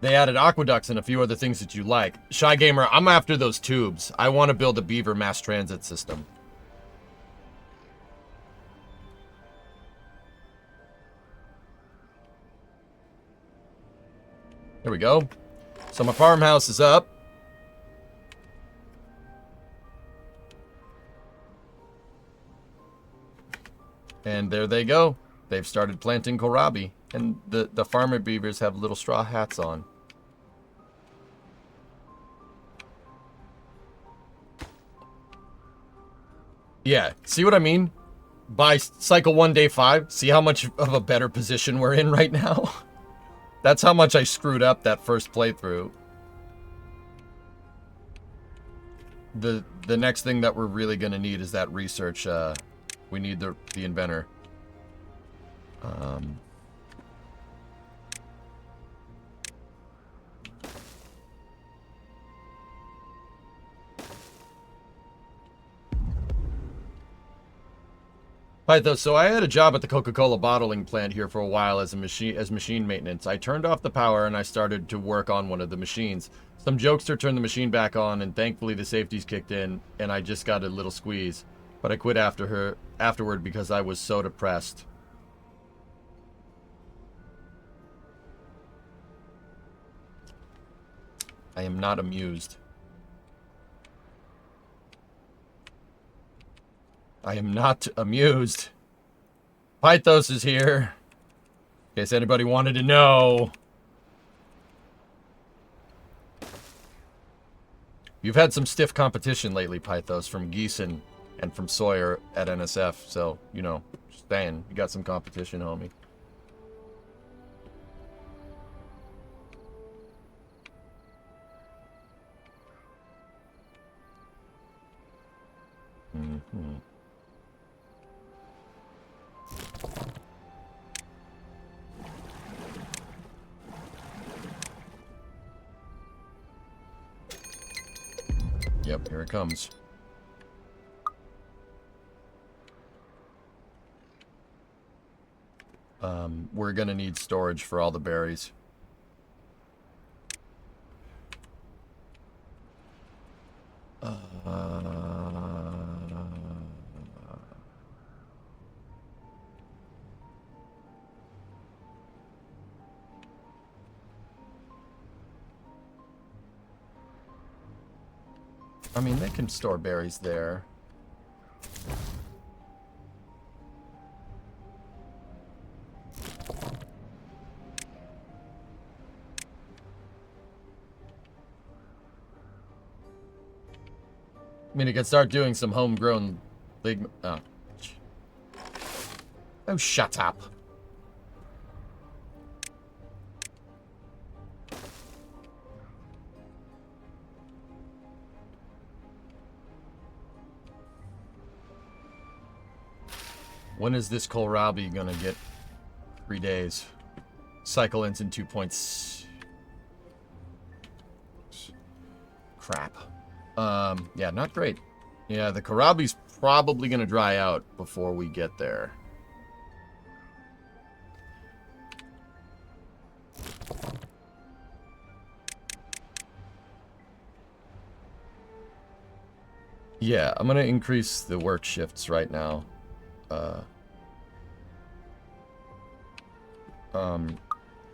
They added aqueducts and a few other things that you like. Shy Gamer, I'm after those tubes. I want to build a beaver mass transit system. There we go. So my farmhouse is up. And there they go. They've started planting kohlrabi. And the farmer beavers have little straw hats on. Yeah, see what I mean? By cycle 1, day 5, see how much of a better position we're in right now? That's how much I screwed up that first playthrough. The next thing that we're really going to need is that research. We need the inventor. Pythos, so I had a job at the Coca-Cola bottling plant here for a while as machine maintenance. I turned off the power and I started to work on one of the machines. Some jokester turned the machine back on and thankfully the safeties kicked in and I just got a little squeeze. But I quit afterward because I was so depressed. I am not amused. I am not amused. Pythos is here. In case anybody wanted to know. You've had some stiff competition lately, Pythos, from Geeson and from Sawyer at NSF. So, you know, just saying, you got some competition, homie. Mm-hmm. Yep, here it comes. We're gonna need storage for all the berries. I mean, they can store berries there. I mean, it could start doing some homegrown big... Oh. Oh, shut up. When is this kohlrabi gonna get 3 days? Cycle ends in 2 points. Crap. Yeah, not great. Yeah, the kohlrabi's probably gonna dry out before we get there. Yeah, I'm gonna increase the work shifts right now.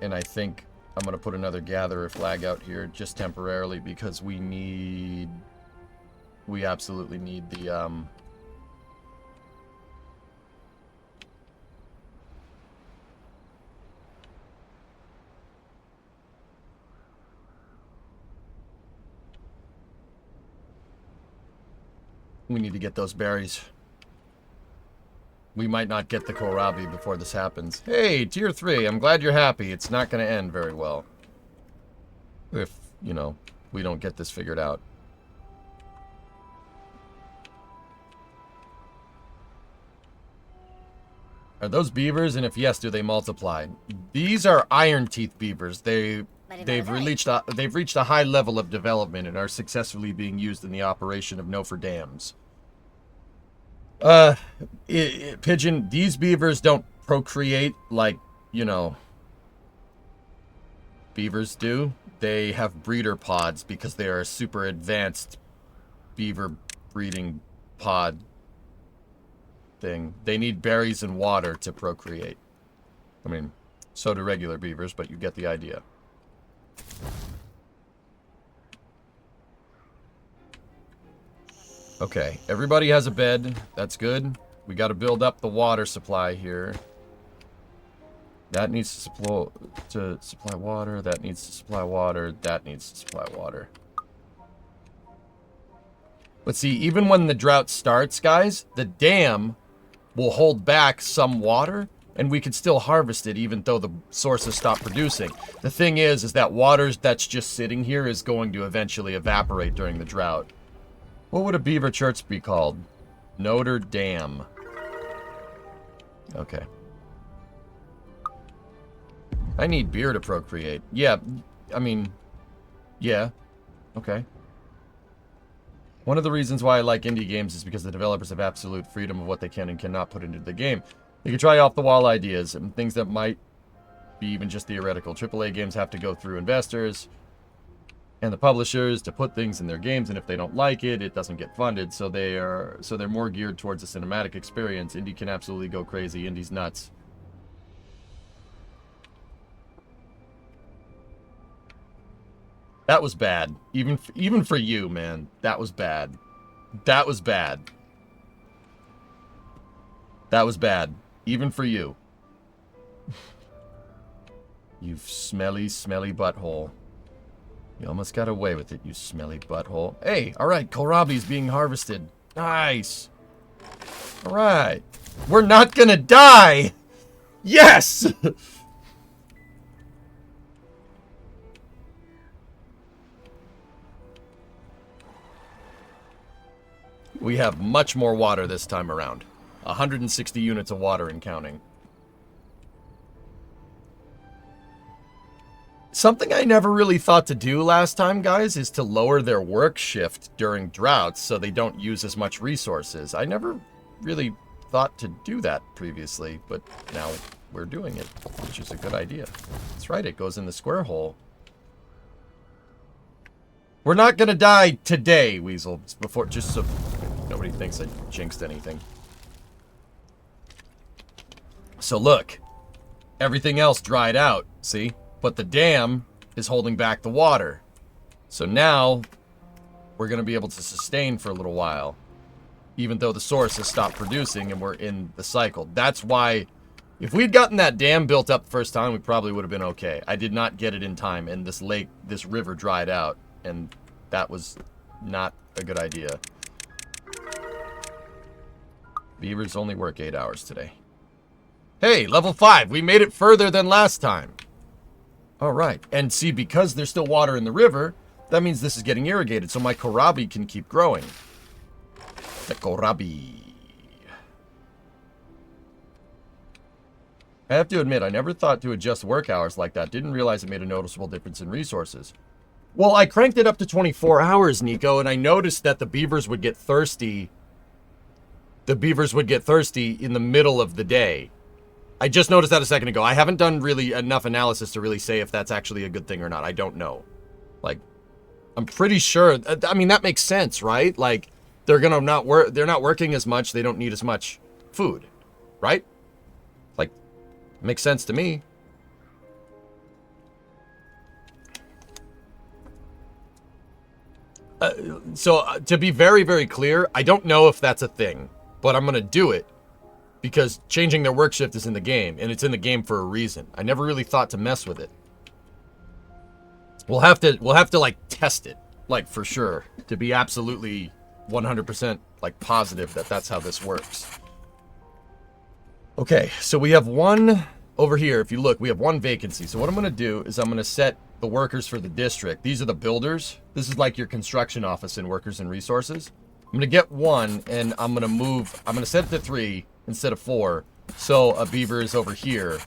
And I think I'm gonna put another gatherer flag out here just temporarily because we absolutely need the we need to get those berries. We might not get the kohlrabi before this happens. Hey, tier 3, I'm glad you're happy. It's not going to end very well. If, you know, we don't get this figured out. Are those beavers? And if yes, do they multiply? These are iron teeth beavers. They've reached a high level of development and are successfully being used in the operation of Nofer dams. Pigeon, these beavers don't procreate like, you know, beavers do. They have breeder pods because they are a super advanced beaver breeding pod thing. They need berries and water to procreate. I mean, so do regular beavers, but you get the idea. Okay, everybody has a bed. That's good. We got to build up the water supply here. That needs to supply water. That needs to supply water. That needs to supply water. But see, even when the drought starts, guys, the dam will hold back some water, and we can still harvest it even though the sources stop producing. The thing is that water that's just sitting here is going to eventually evaporate during the drought. What would a beaver church be called? Notre Dame. Okay. I need beer to procreate. Yeah, I mean, yeah. Okay. One of the reasons why I like indie games is because the developers have absolute freedom of what they can and cannot put into the game. They can try off-the-wall ideas and things that might be even just theoretical. AAA games have to go through investors and the publishers to put things in their games, and if they don't like it, it doesn't get funded. So they're more geared towards a cinematic experience. Indie can absolutely go crazy. Indie's nuts. That was bad. Even for you, man. That was bad. That was bad. That was bad. Even for you. You smelly, smelly butthole. You almost got away with it, you smelly butthole. Hey, alright, kohlrabi's being harvested. Nice. Alright. We're not gonna die! Yes! We have much more water this time around. 160 units of water and counting. Something I never really thought to do last time, guys, is to lower their work shift during droughts so they don't use as much resources. I never really thought to do that previously, but now we're doing it, which is a good idea. That's right, it goes in the square hole. We're not gonna die today, Weasel, before, just so nobody thinks I jinxed anything. So look, everything else dried out, see? But the dam is holding back the water. So now, we're going to be able to sustain for a little while. Even though the source has stopped producing and we're in the cycle. That's why, if we'd gotten that dam built up the first time, we probably would have been okay. I did not get it in time, and this lake, this river dried out. And that was not a good idea. Beavers only work 8 hours today. Hey, level 5! We made it further than last time! Alright, and see, because there's still water in the river, that means this is getting irrigated, so my kohlrabi can keep growing. The kohlrabi. I have to admit, I never thought to adjust work hours like that. Didn't realize it made a noticeable difference in resources. Well, I cranked it up to 24 hours, Nico, and I noticed that the beavers would get thirsty. The beavers would get thirsty in the middle of the day. I just noticed that a second ago. I haven't done really enough analysis to really say if that's actually a good thing or not. I don't know. Like, I'm pretty sure. I mean, that makes sense, right? Like, they're gonna not work. They're not working as much. They don't need as much food, right? Like, makes sense to me. So to be very, very clear, I don't know if that's a thing, but I'm gonna do it. Because changing their work shift is in the game, and it's in the game for a reason. I never really thought to mess with it. We'll have to like test it, like for sure, to be absolutely 100% like positive that that's how this works. Okay, so we have one over here. If you look, we have one vacancy. So what I'm gonna do is I'm gonna set the workers for the district. These are the builders. This is like your construction office in workers and resources. I'm gonna get one, and I'm gonna set it to 3 instead of 4, so a beaver is over here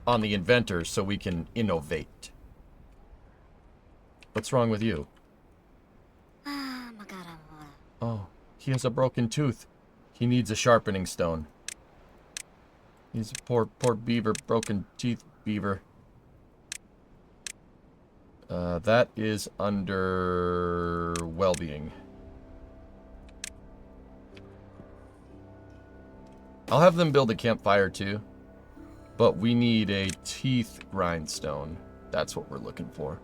on the inventor so we can innovate. What's wrong with you? Oh, he has a broken tooth. He needs a sharpening stone. He's a poor beaver, broken teeth beaver. That is under well-being. I'll have them build a campfire too. But we need a teeth grindstone. That's what we're looking for.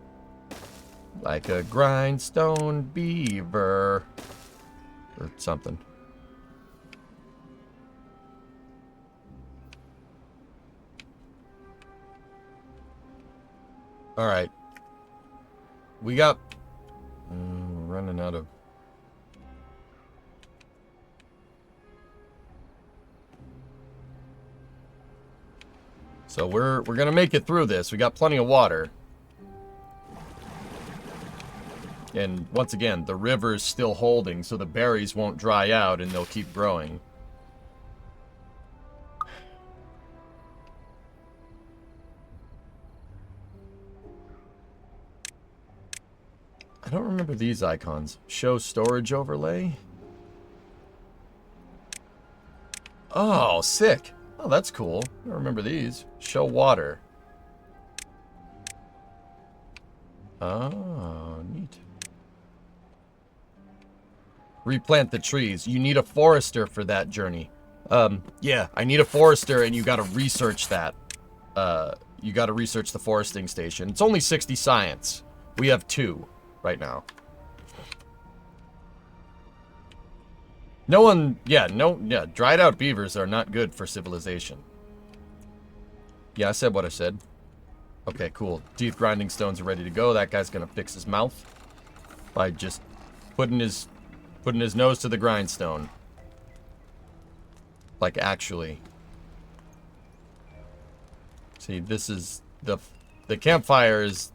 Like a grindstone beaver. Or something. Alright. We got... we're running out of... So we're gonna make it through this. We got plenty of water. And once again, the river is still holding, so the berries won't dry out and they'll keep growing. I don't remember these icons. Show storage overlay. Oh, sick. Oh, that's cool. I remember these. Show water. Oh, neat. Replant the trees. You need a forester for that journey. Yeah, I need a forester, and you gotta research that. You gotta research the foresting station. It's only 60 science. We have 2 right now. Dried out beavers are not good for civilization. Yeah, I said what I said. Okay, cool. Teeth grinding stones are ready to go. That guy's gonna fix his mouth by just putting his nose to the grindstone. Like, actually. See, this is the campfire is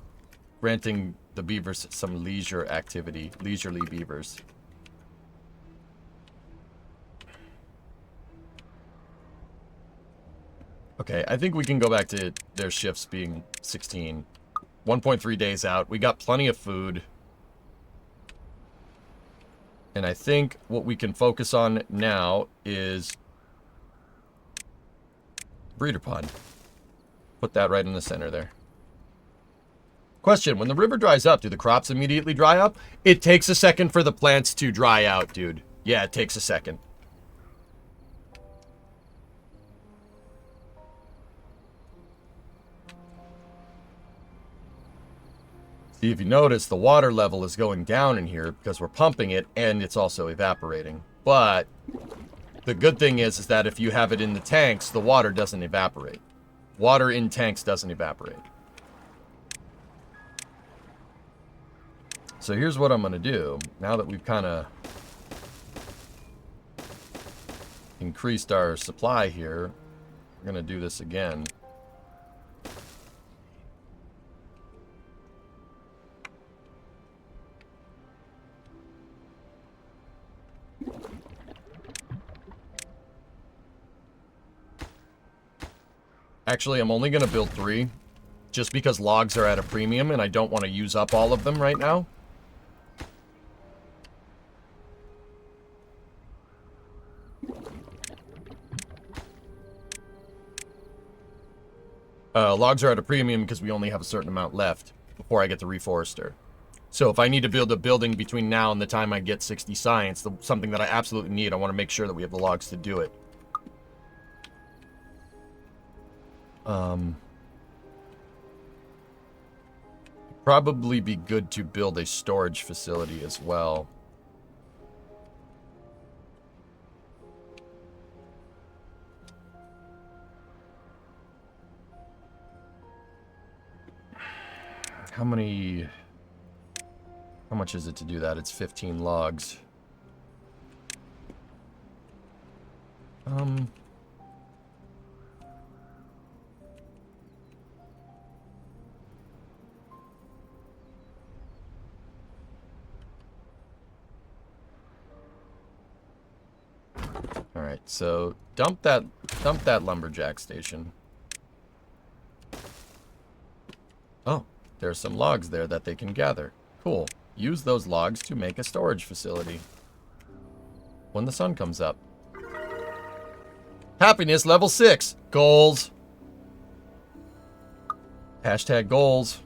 granting the beavers some leisure activity. Leisurely beavers. Okay, I think we can go back to their shifts being 16. 1.3 days out. We got plenty of food. And I think what we can focus on now is breeder pond. Put that right in the center there. Question, when the river dries up, do the crops immediately dry up? It takes a second for the plants to dry out, dude. Yeah, it takes a second. See, if you notice, the water level is going down in here because we're pumping it and it's also evaporating. But the good thing is that if you have it in the tanks, the water doesn't evaporate. Water in tanks doesn't evaporate. So here's what I'm going to do. Now that we've kind of increased our supply here, we're going to do this again. Actually, I'm only going to build 3, just because logs are at a premium, and I don't want to use up all of them right now. Logs are at a premium because we only have a certain amount left before I get the reforester. So if I need to build a building between now and the time I get 60 science, something that I absolutely need, I want to make sure that we have the logs to do it. Probably be good to build a storage facility as well. How much is it to do that? It's 15 logs. All right, so dump that lumberjack station. Oh, there's some logs there that they can gather. Cool. Use those logs to make a storage facility when the sun comes up. Happiness level 6. Goals. Hashtag goals.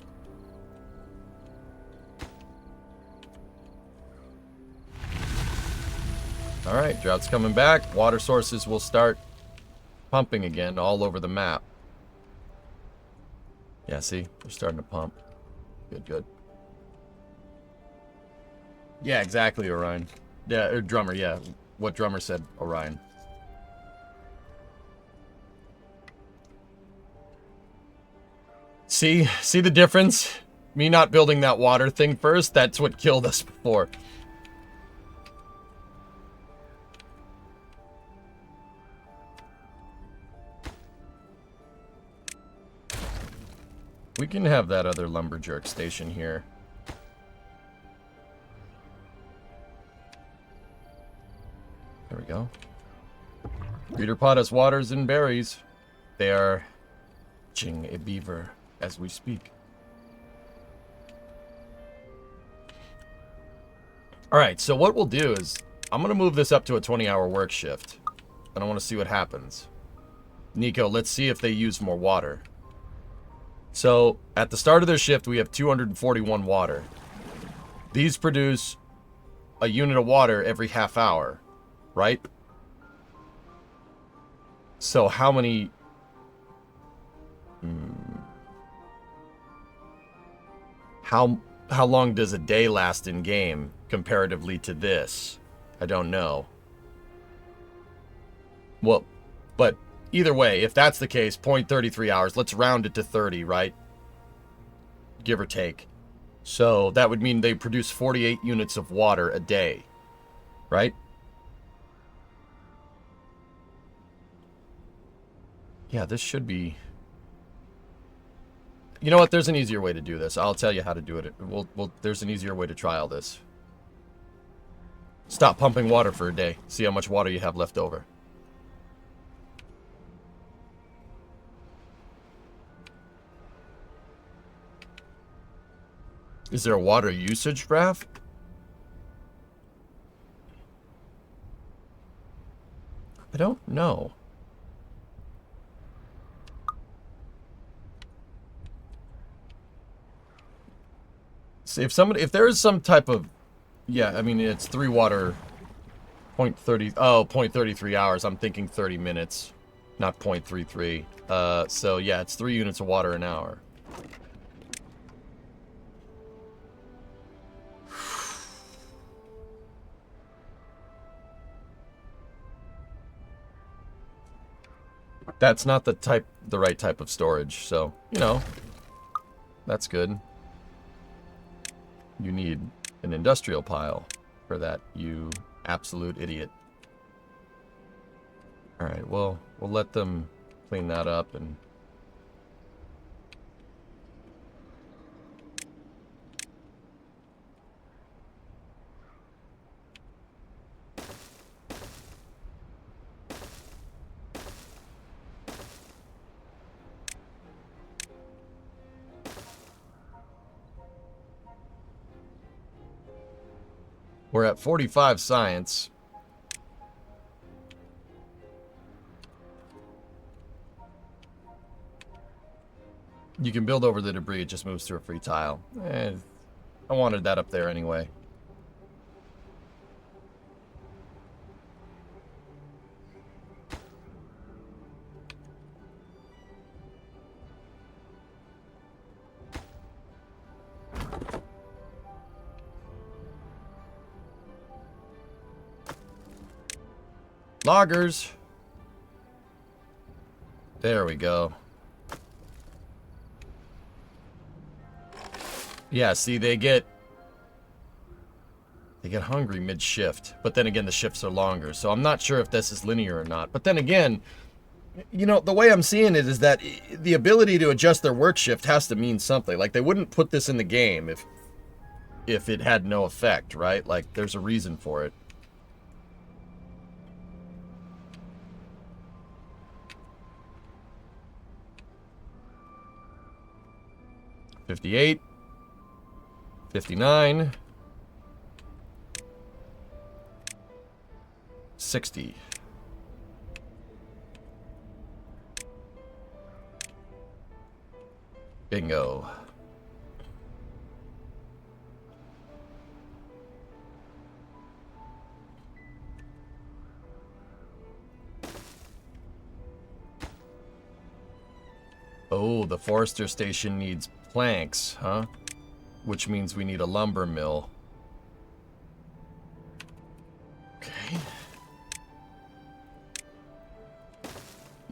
Alright, drought's coming back. Water sources will start pumping again all over the map. Yeah, see? They're starting to pump. Good, good. Yeah, exactly, Orion. Yeah, or Drummer, yeah. What Drummer said, Orion. See the difference? Me not building that water thing first, that's what killed us before. We can have that other lumberjack station here. There we go. Reader pot has waters and berries. They are catching a beaver as we speak. Alright, so what we'll do is, I'm going to move this up to a 20-hour work shift. And I want to see what happens. Nico, let's see if they use more water. So, at the start of their shift, we have 241 water. These produce a unit of water every half hour, right? So, how many... How long does a day last in game comparatively to this? I don't know. Well, but either way, if that's the case, 0.33 hours, let's round it to 30, right? Give or take. So that would mean they produce 48 units of water a day, right? Yeah, this should be... You know what? There's an easier way to do this. I'll tell you how to do it. There's an easier way to trial this. Stop pumping water for a day. See how much water you have left over. Is there a water usage graph? I don't know. See, if there is some type of, yeah, I mean, it's 3 water, 0.33 hours. I'm thinking 30 minutes, not 0.33. So yeah, it's 3 units of water an hour. That's not the right type of storage, so, you know, that's good. You need an industrial pile for that, you absolute idiot. Alright, well, we'll let them clean that up and... We're at 45 science. You can build over the debris, it just moves through a free tile. I wanted that up there anyway. Loggers. There we go. Yeah, see, they get hungry mid-shift, but then again the shifts are longer, so I'm not sure if this is linear or not. But then again, you know, the way I'm seeing it is that the ability to adjust their work shift has to mean something. Like, they wouldn't put this in the game if it had no effect, right? Like, there's a reason for it. $58, $59, $60. Bingo. Oh, the forester station needs planks, huh? Which means we need a lumber mill.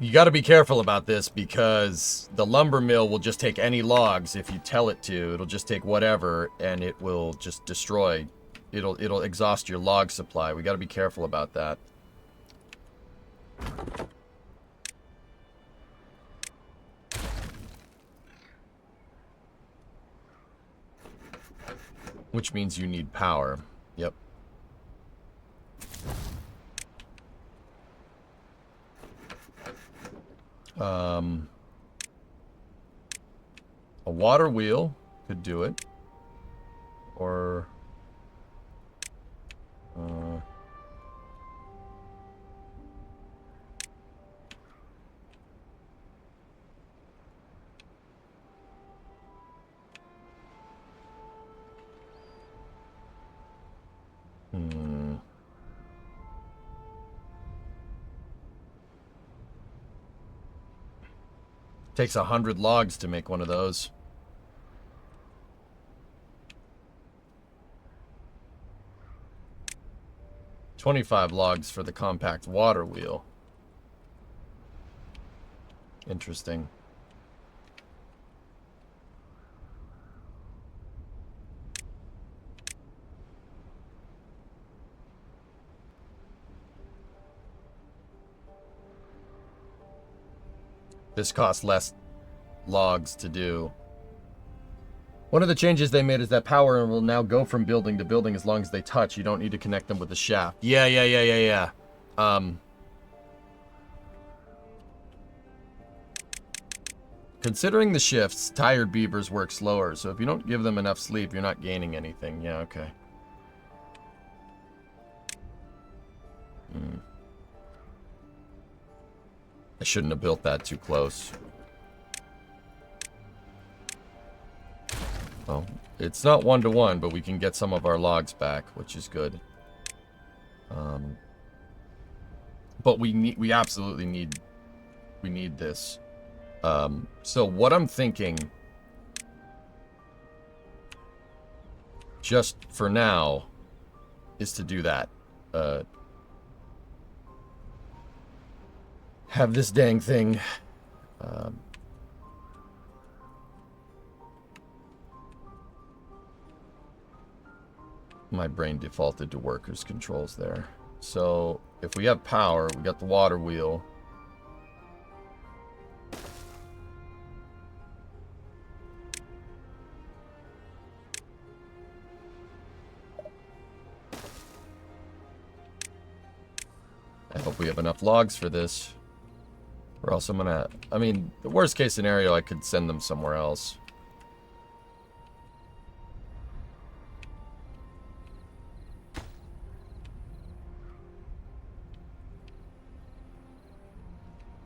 You got to be careful about this because the lumber mill will just take any logs if you tell it to. It'll just take whatever and it will just destroy. It'll exhaust your log supply. We got to be careful about that. Which means you need power. Yep. A water wheel could do it. Or... Takes 100 logs to make one of those. $25 logs for the compact water wheel. Interesting. This costs less logs to do. One of the changes they made is that power will now go from building to building as long as they touch. You don't need to connect them with the shaft. Yeah. Considering the shifts, tired beavers work slower, so if you don't give them enough sleep, you're not gaining anything. Yeah, okay. I shouldn't have built that too close. Well, it's not 1-to-1, but we can get some of our logs back, which is good. But we absolutely need this. So what I'm thinking, just for now, is to do that. Have this dang thing. My brain defaulted to workers controls there. So if we have power, we got the water wheel. I hope we have enough logs for this. Or else I'm gonna... I mean, the worst case scenario, I could send them somewhere else.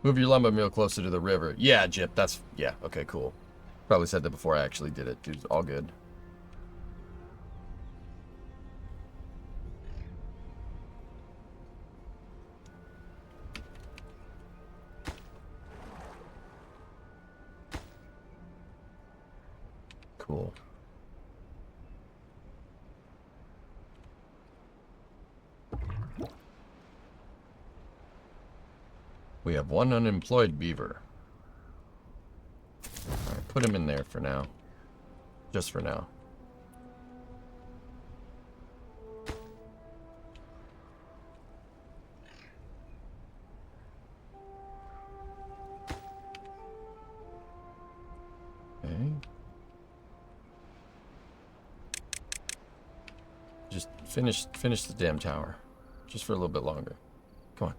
Move your lumber mill closer to the river. Yeah, Jip, that's... Yeah, okay, cool. Probably said that before I actually did it. Dude, all good. Cool. We have one unemployed beaver. Alright, put him in there for now. Just for now. Okay. Just finish the damn tower. Just for a little bit longer. Come on.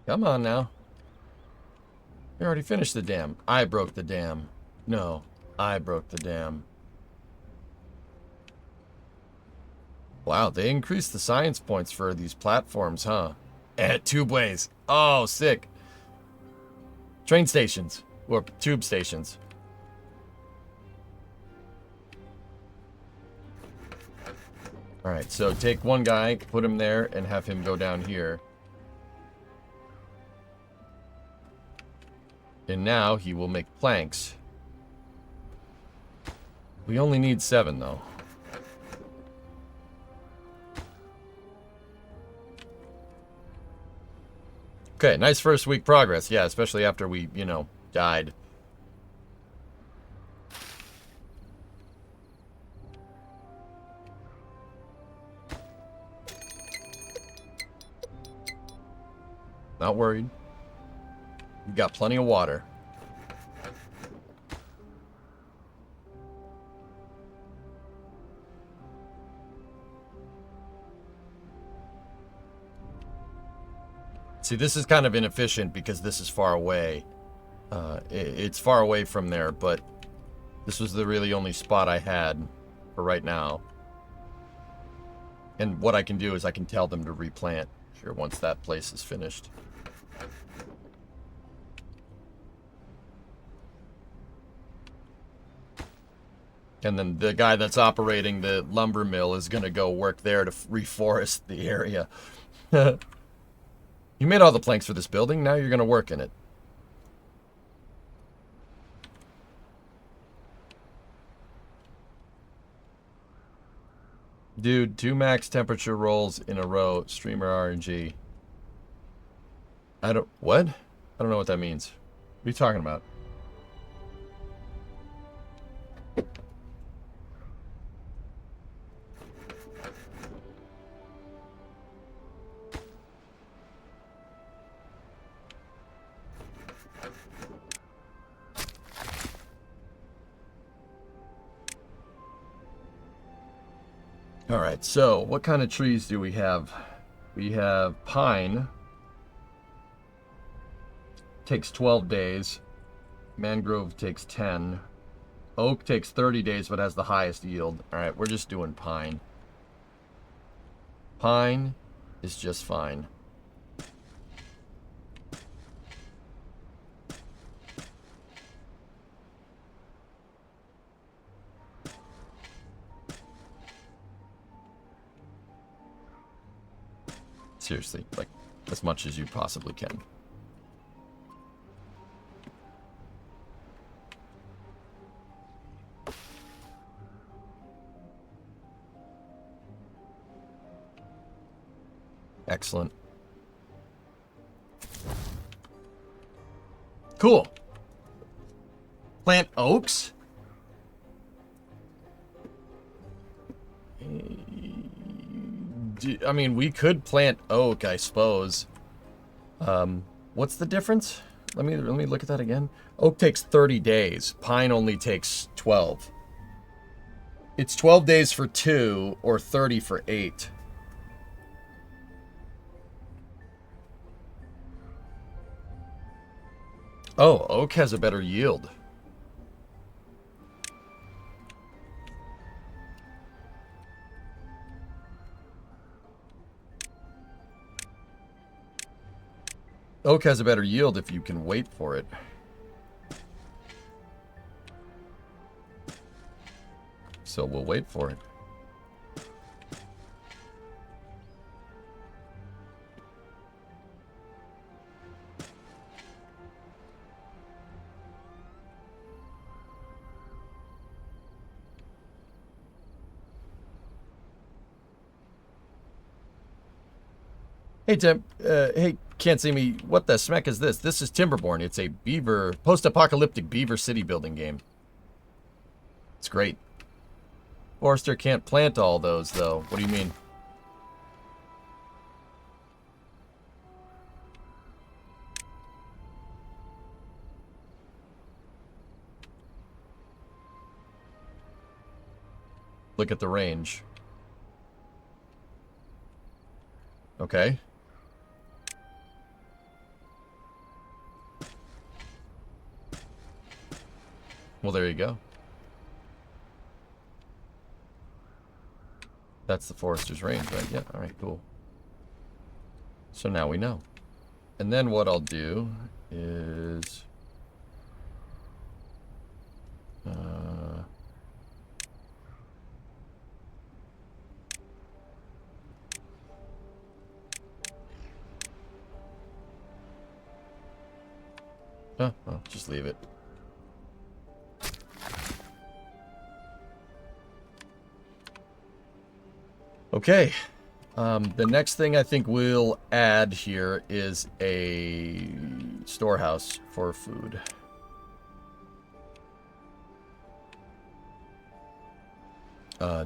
Come on now. We already finished the dam. I broke the dam. No, I broke the dam. Wow, they increased the science points for these platforms, huh? And tube ways. Oh, sick. Train stations. Or tube stations. Alright, so take one guy, put him there, and have him go down here. And now he will make planks. We only need 7, though. Okay, nice first week progress. Yeah, especially after we, you know, died. Not worried. We've got plenty of water. See, this is kind of inefficient because this is far away. It's far away from there, but this was the really only spot I had for right now. And what I can do is I can tell them to replant here once that place is finished. And then the guy that's operating the lumber mill is going to go work there to reforest the area. You made all the planks for this building, now you're going to work in it. Dude, 2 max temperature rolls in a row, streamer RNG. What? I don't know what that means. What are you talking about? Alright, so what kind of trees do we have? We have pine. Takes 12 days. Mangrove takes 10. Oak takes 30 days but has the highest yield. Alright, we're just doing pine. Pine is just fine. Seriously, like, as much as you possibly can. Excellent. Cool. Plant oaks? I mean, we could plant oak, I suppose. What's the difference? Let me look at that again. Oak takes 30 days. Pine only takes 12. It's 12 days for 2 or 30 for 8. Oh, oak has a better yield. Oak has a better yield if you can wait for it. So we'll wait for it. Hey, Tim. Hey, can't see me. What the smack is this? This is Timberborn. It's a beaver, post-apocalyptic beaver city building game. It's great. Forester can't plant all those, though. What do you mean? Look at the range. Okay. Well, there you go. That's the forester's range, right? Yeah, alright, cool. So now we know. And then what I'll do is Oh, well, just leave it. Okay. The next thing I think we'll add here is a storehouse for food.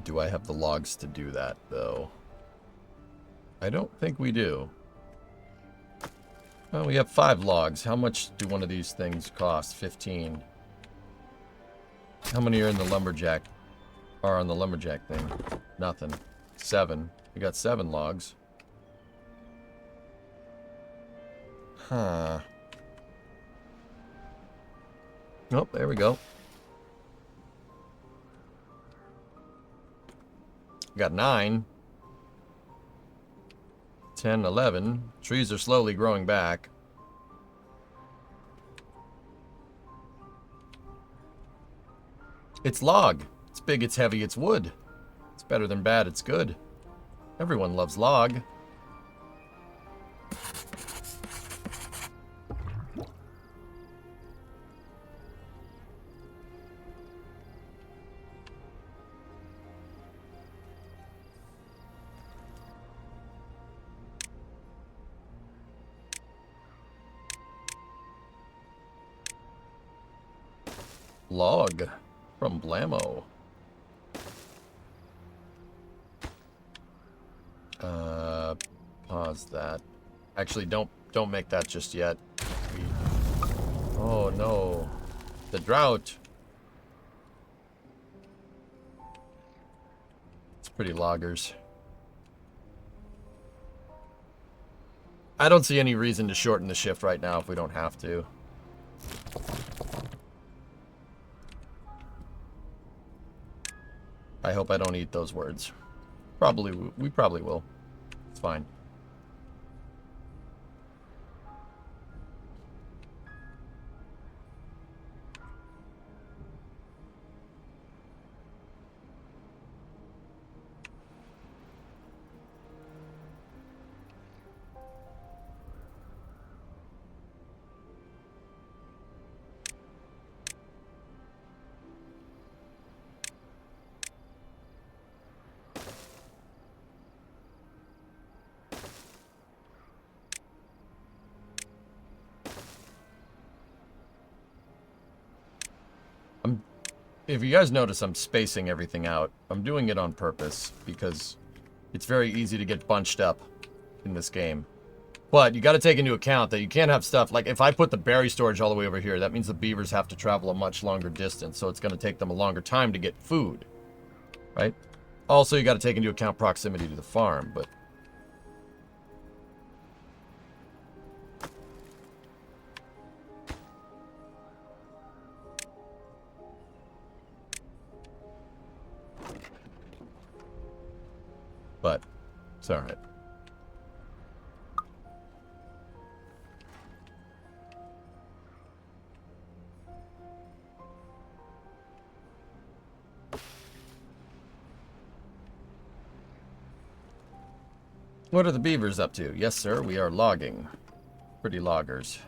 Do I have the logs to do that, though? I don't think we do. Well, we have 5 logs. How much do one of these things cost? 15. How many are in the lumberjack? Are on the lumberjack thing? Nothing. 7. We got 7 logs. Huh. Oh, there we go. Got 9. 10, 11. Trees are slowly growing back. It's log. It's big, it's heavy, it's wood. It's better than bad, it's good. Everyone loves log. Log from Blammo. Pause that. Actually, don't make that just yet. Oh no, the drought. It's pretty loggers. I don't see any reason to shorten the shift right now if we don't have to. I hope I don't eat those words. We probably will. It's fine. If you guys notice, I'm spacing everything out. I'm doing it on purpose because it's very easy to get bunched up in this game. But you got to take into account that you can't have stuff like if I put the berry storage all the way over here, that means the beavers have to travel a much longer distance, so it's going to take them a longer time to get food, right? Also, you got to take into account proximity to the farm, but it's all right. What are the beavers up to? Yes, sir, we are logging. Pretty loggers.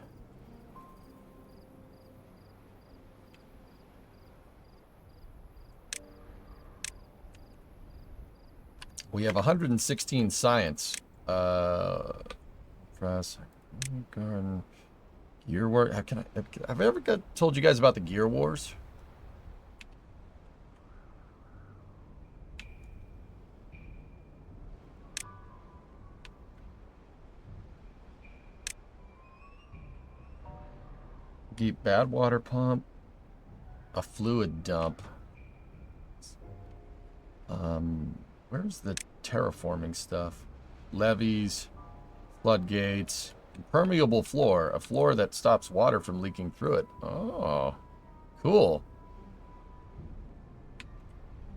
We have 116 science. Press, garden, gear war. Have I ever told you guys about the gear wars? Deep bad water pump, a fluid dump. Where's the terraforming stuff? Levees, floodgates, impermeable floor, a floor that stops water from leaking through it. Oh, cool.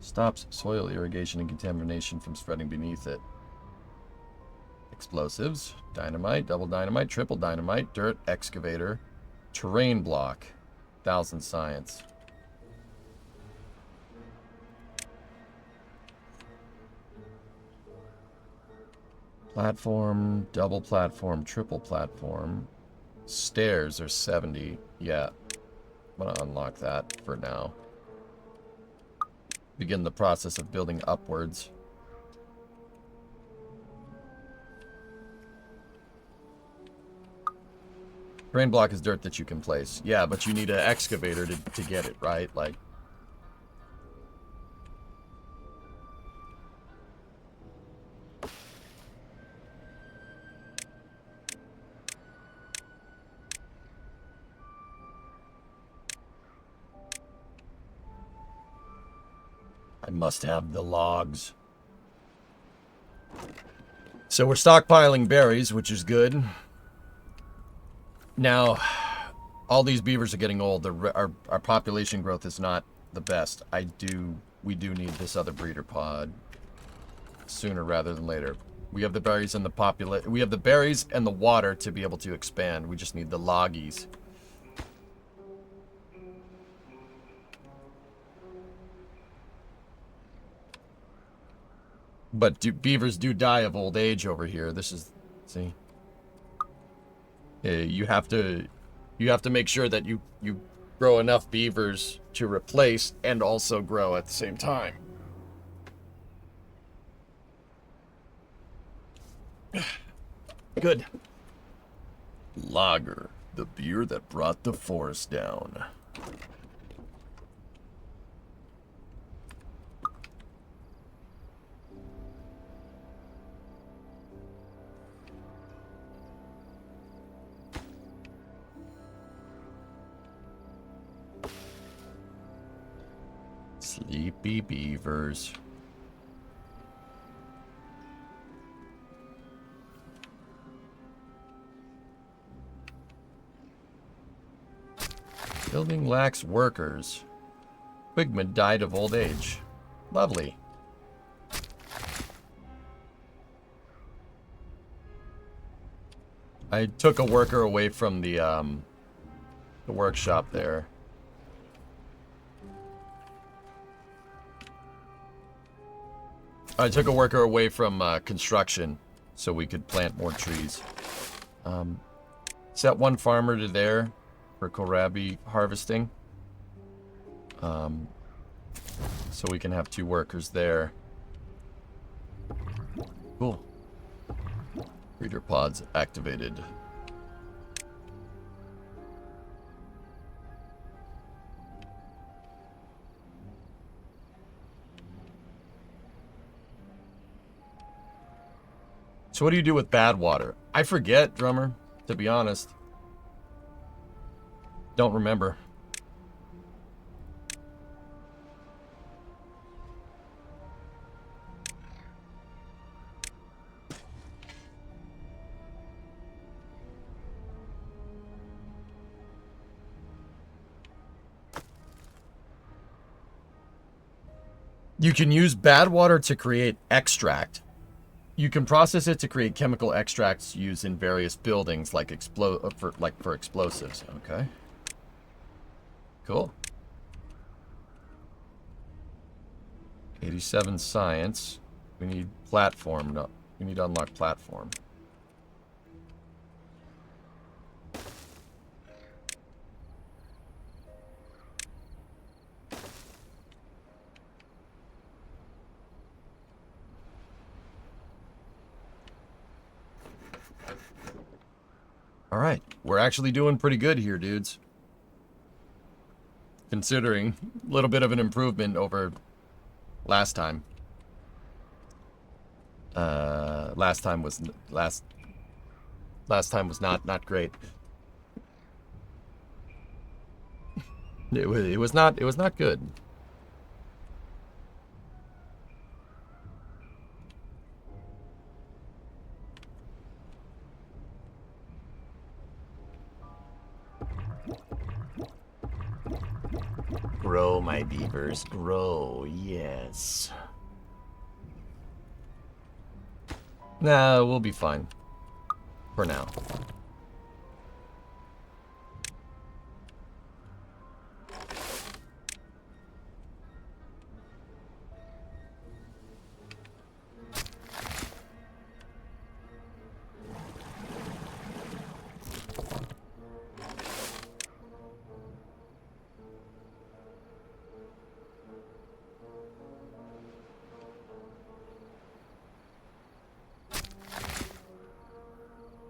Stops soil irrigation and contamination from spreading beneath it. Explosives, dynamite, double dynamite, triple dynamite, dirt excavator, terrain block, 1000 science. Platform, double platform, triple platform, Stairs are 70. Yeah. I'm going to unlock that for now. Begin the process of building upwards. Terrain block is dirt that you can place. Yeah, but you need an excavator to get it, right? Like... I must have the logs. So we're stockpiling berries, which is good. Now, all these beavers are getting old. Our population growth is not the best. We do need this other breeder pod sooner rather than later. We have the berries and we have the berries and the water to be able to expand. We just need the loggies. But beavers do die of old age over here. This is, see, you have to make sure that you grow enough beavers to replace and also grow at the same time. Good. Lager, the beer that brought the forest down. Sleepy beavers. Building lacks workers. Quigman died of old age. Lovely. I took a worker away from the workshop there. I took a worker away from construction so we could plant more trees. Set one farmer to there for kohlrabi harvesting. So we can have 2 workers there. Cool. Breeder pods activated. So what do you do with bad water? I forget, drummer, to be honest. Don't remember. You can use bad water to create extract. You can process it to create chemical extracts used in various buildings, like for explosives. Okay. Cool. 87 science. We need platform. No, we need to unlock platform. All right, we're actually doing pretty good here, dudes. Considering a little bit of an improvement over last time. Last time was not great. It was not good. Grow, my beavers, grow, yes. Nah, we'll be fine. For now.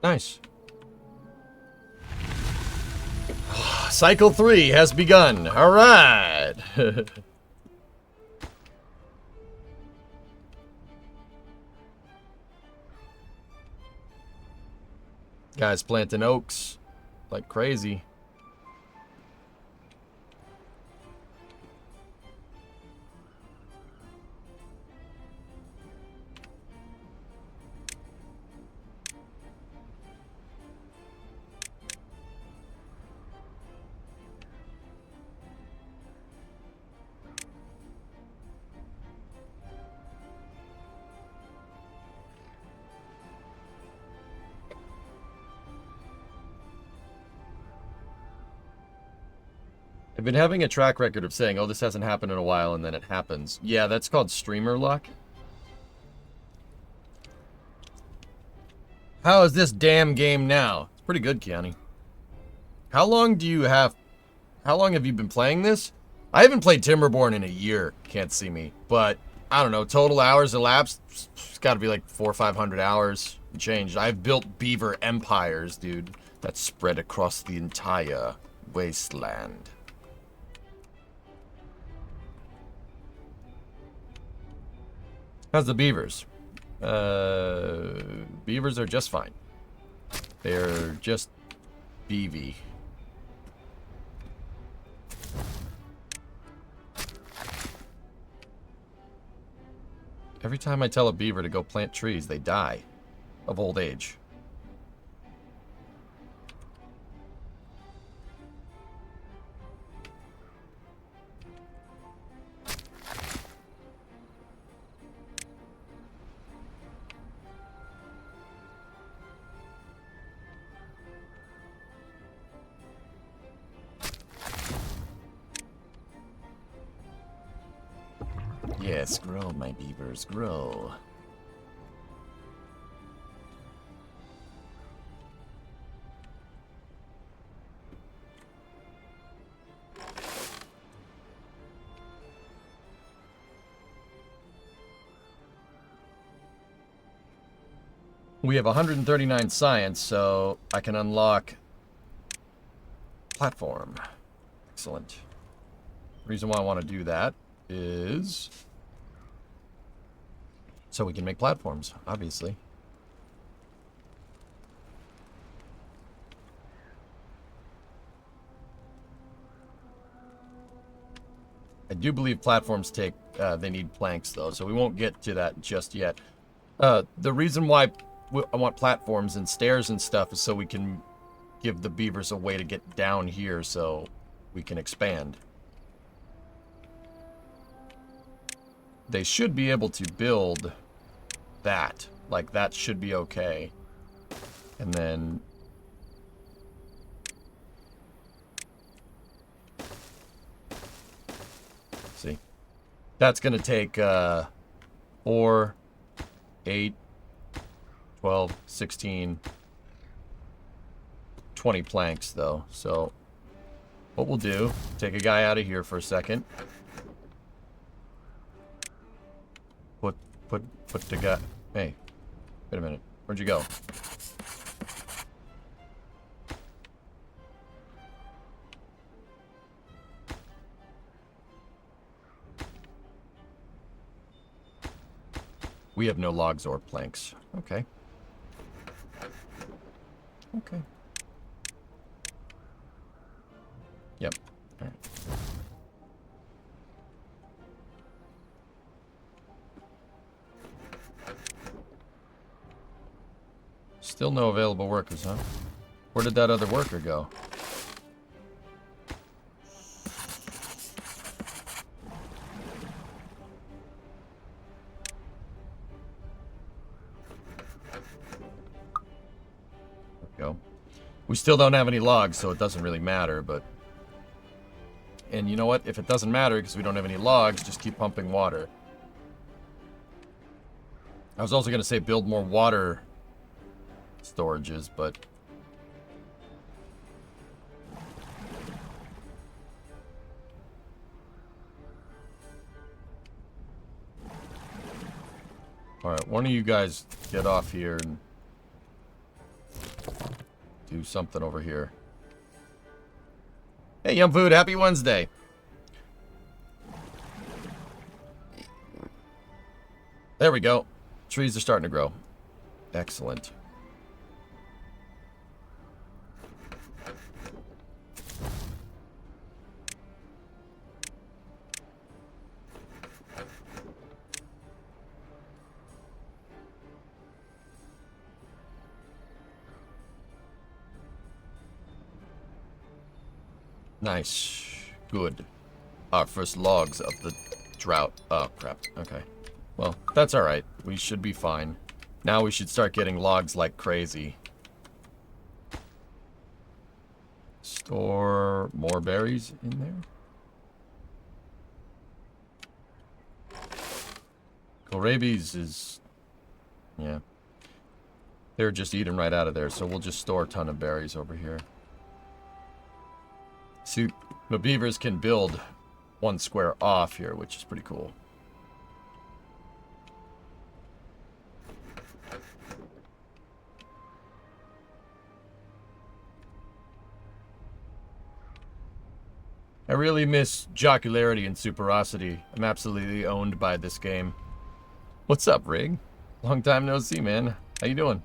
Nice. Cycle 3 has begun. All right. Guys planting oaks like crazy. I've been having a track record of saying, oh, this hasn't happened in a while, and then it happens. Yeah, that's called streamer luck. How is this damn game now? It's pretty good, Keanu. How long have you been playing this? I haven't played Timberborn in a year. Can't see me. But, I don't know, total hours elapsed? It's got to be like 400 or 500 hours changed. I've built beaver empires, dude. That spread across the entire wasteland. How's the beavers? Beavers are just fine. They're just beavy. Every time I tell a beaver to go plant trees, they die of old age. Yes, grow, my beavers, grow. We have 139 science, so I can unlock platform. Excellent. The reason why I want to do that is so we can make platforms, obviously. I do believe platforms take, they need planks though, so we won't get to that just yet. The reason why I want platforms and stairs and stuff is so we can give the beavers a way to get down here so we can expand. They should be able to build that. Like, that should be okay. And then... see. That's going to take 4, 8, 12, 16, 20 planks, though. So, what we'll do, take a guy out of here for a second. Put the guy... hey, wait a minute. Where'd you go? We have no logs or planks. Okay. Okay. Yep. All right. Still no available workers, huh? Where did that other worker go? There we go. We still don't have any logs, so it doesn't really matter, but... and you know what? If it doesn't matter because we don't have any logs, just keep pumping water. I was also going to say build more water storages, but all right, one of you guys get off here and do something over here. Hey, Yum Food, happy Wednesday. There we go. Trees are starting to grow. Excellent. Nice. Good. Our first logs of the drought. Oh, crap. Okay. Well, that's alright. We should be fine. Now we should start getting logs like crazy. Store more berries in there. Kohlrabies is... yeah. They're just eating right out of there, so we'll just store a ton of berries over here. See, the beavers can build one square off here, which is pretty cool. I really miss jocularity and superosity. I'm absolutely owned by this game. What's up, Rig? Long time no see, man. How you doing?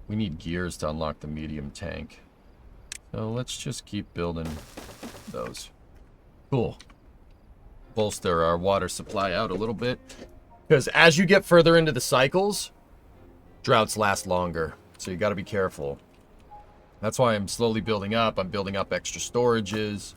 We need gears to unlock the medium tank. So let's just keep building those. Cool. Bolster our water supply out a little bit. Because as you get further into the cycles, droughts last longer. So you got to be careful. That's why I'm slowly building up. I'm building up extra storages.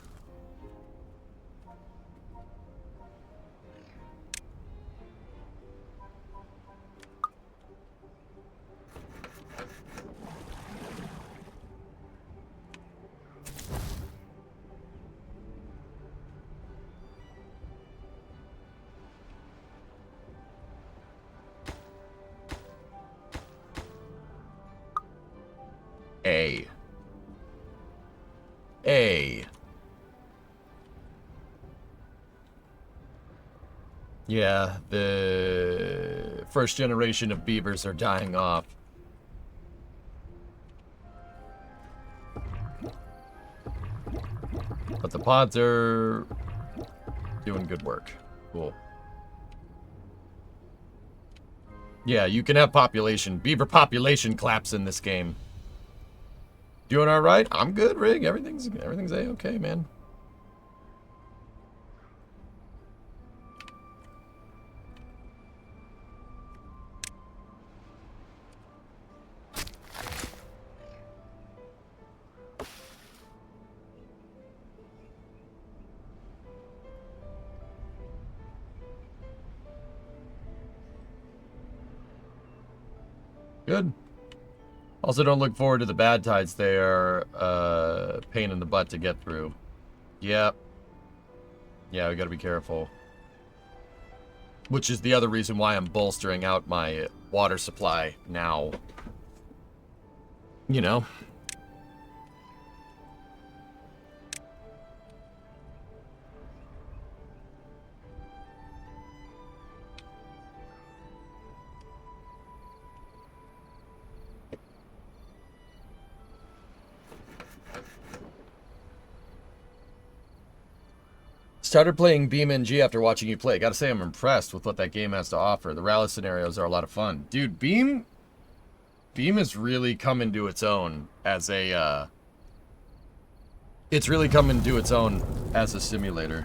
Yeah, the first generation of beavers are dying off. But the pods are doing good work. Cool. Yeah, you can have beaver population claps in this game. Doing all right? I'm good, Rig. Everything's A-okay, man. Good. Also, don't look forward to the bad tides. They are pain in the butt to get through. Yep. Yeah, we gotta be careful. Which is the other reason why I'm bolstering out my water supply now. You know. Started playing BeamNG after watching you play. Gotta say, I'm impressed with what that game has to offer. The rally scenarios are a lot of fun. Dude, Beam is really coming to its own as a, it's really coming to its own as a simulator.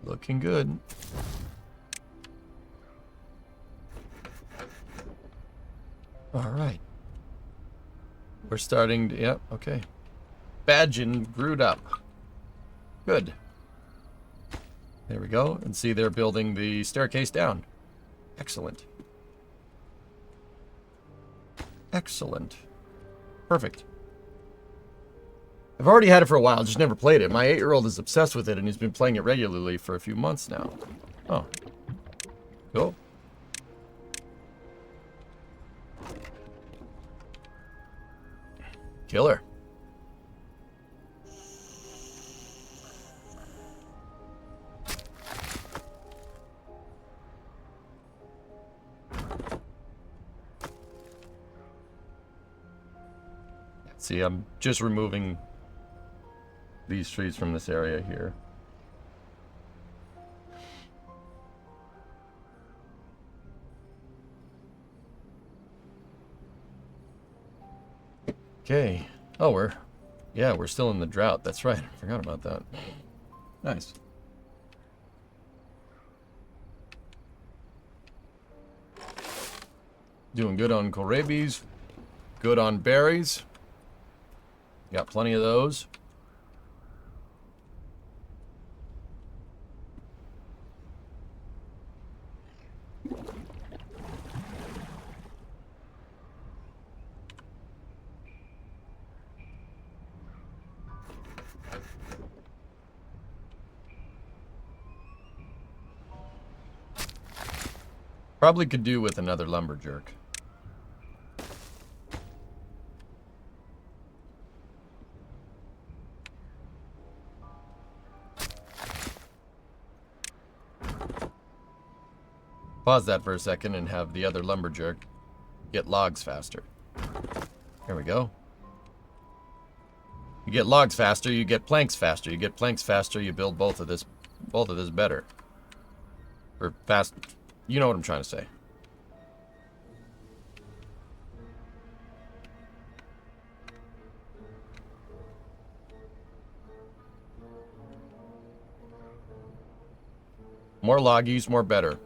Looking good. All right. We're starting to, yep, okay. Badgin brewed up. Good. There we go. And see, they're building the staircase down. Excellent. Excellent. Perfect. I've already had it for a while, just never played it. My 8-year-old is obsessed with it, and he's been playing it regularly for a few months now. Oh. Cool. Killer. See, I'm just removing these trees from this area here. Okay. Oh, we're still in the drought. That's right. I forgot about that. Nice. Doing good on kohlrabies. Good on berries. Got plenty of those. Probably could do with another lumberjerk. Pause that for a second and have the other lumberjerk get logs faster. There we go. You get logs faster, you get planks faster. You get planks faster, you build both of this better. Or fast. You know what I'm trying to say. More loggies, more better.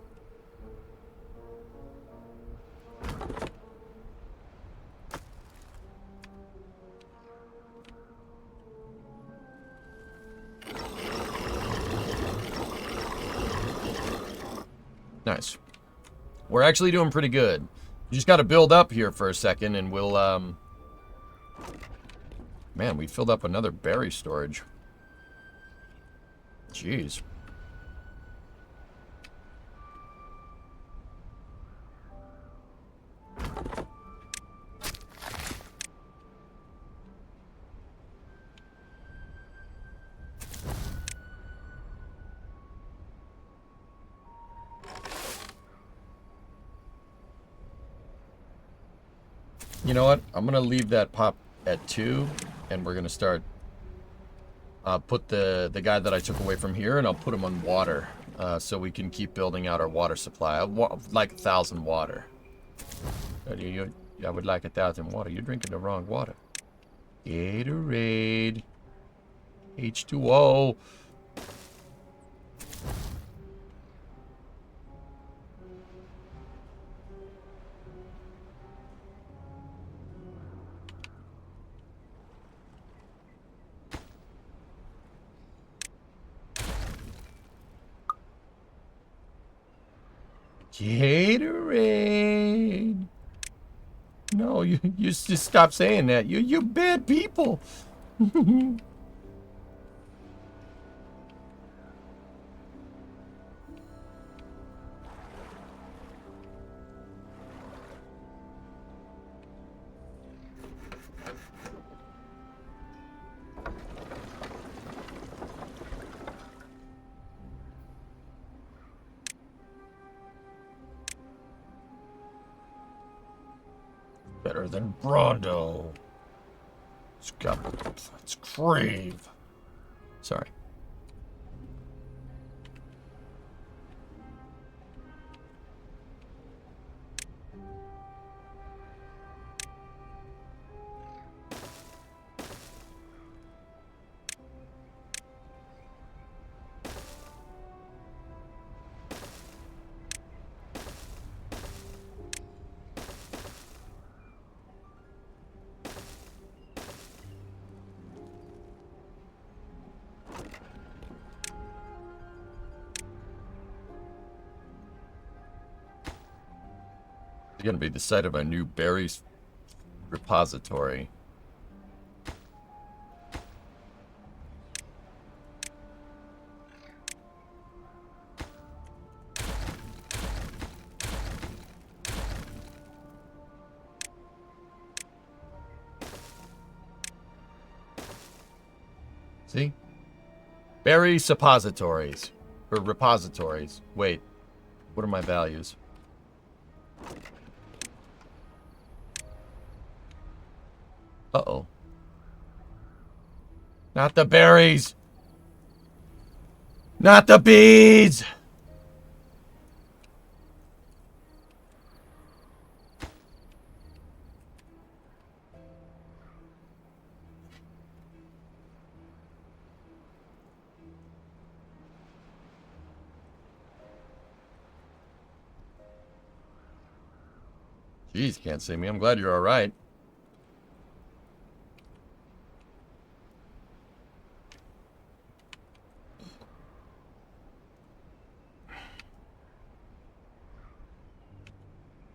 Nice. We're actually doing pretty good. You just got to build up here for a second and we'll, Man, we filled up another berry storage. Jeez. You know what? I'm gonna leave that pop at 2, and we're gonna start. Put the guy that I took away from here, and I'll put him on water, so we can keep building out our water supply. I want like 1,000 water. I would like 1,000 water. You're drinking the wrong water. Gatorade. H2O. Gatorade. No, you just stop saying that. You bad people. Better than Brondo. It's Crave. Sorry. Gonna be the site of a new berries repository. See? Berry suppositories. Or repositories. Wait. What are my values? Uh-oh. Not the berries! Not the bees! Jeez, can't see me. I'm glad you're alright.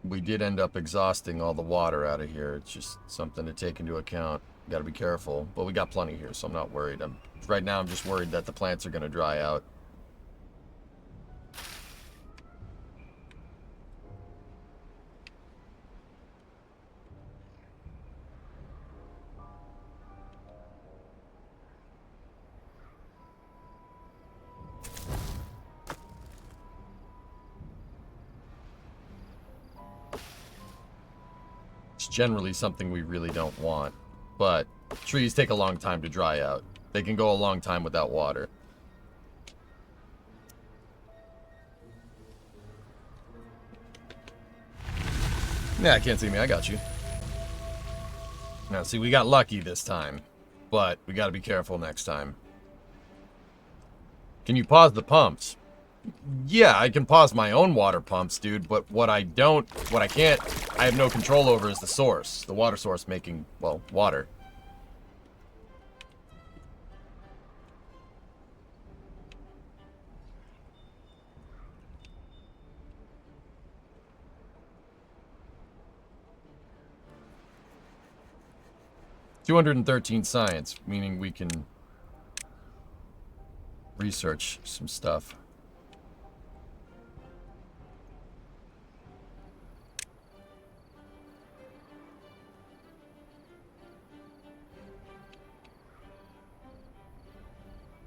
We did end up exhausting all the water out of here. It's just something to take into account. Gotta be careful. But we got plenty here, so I'm not worried. Right now, I'm just worried that the plants are gonna dry out. It's generally something we really don't want, but trees take a long time to dry out. They can go a long time without water. Yeah, I can't see me. I got you. Now, see, we got lucky this time, but we got to be careful next time. Can you pause the pumps? Yeah, I can pause my own water pumps, dude, but what I have no control over is the source. The water source making, well, water. $213 science, meaning we can research some stuff.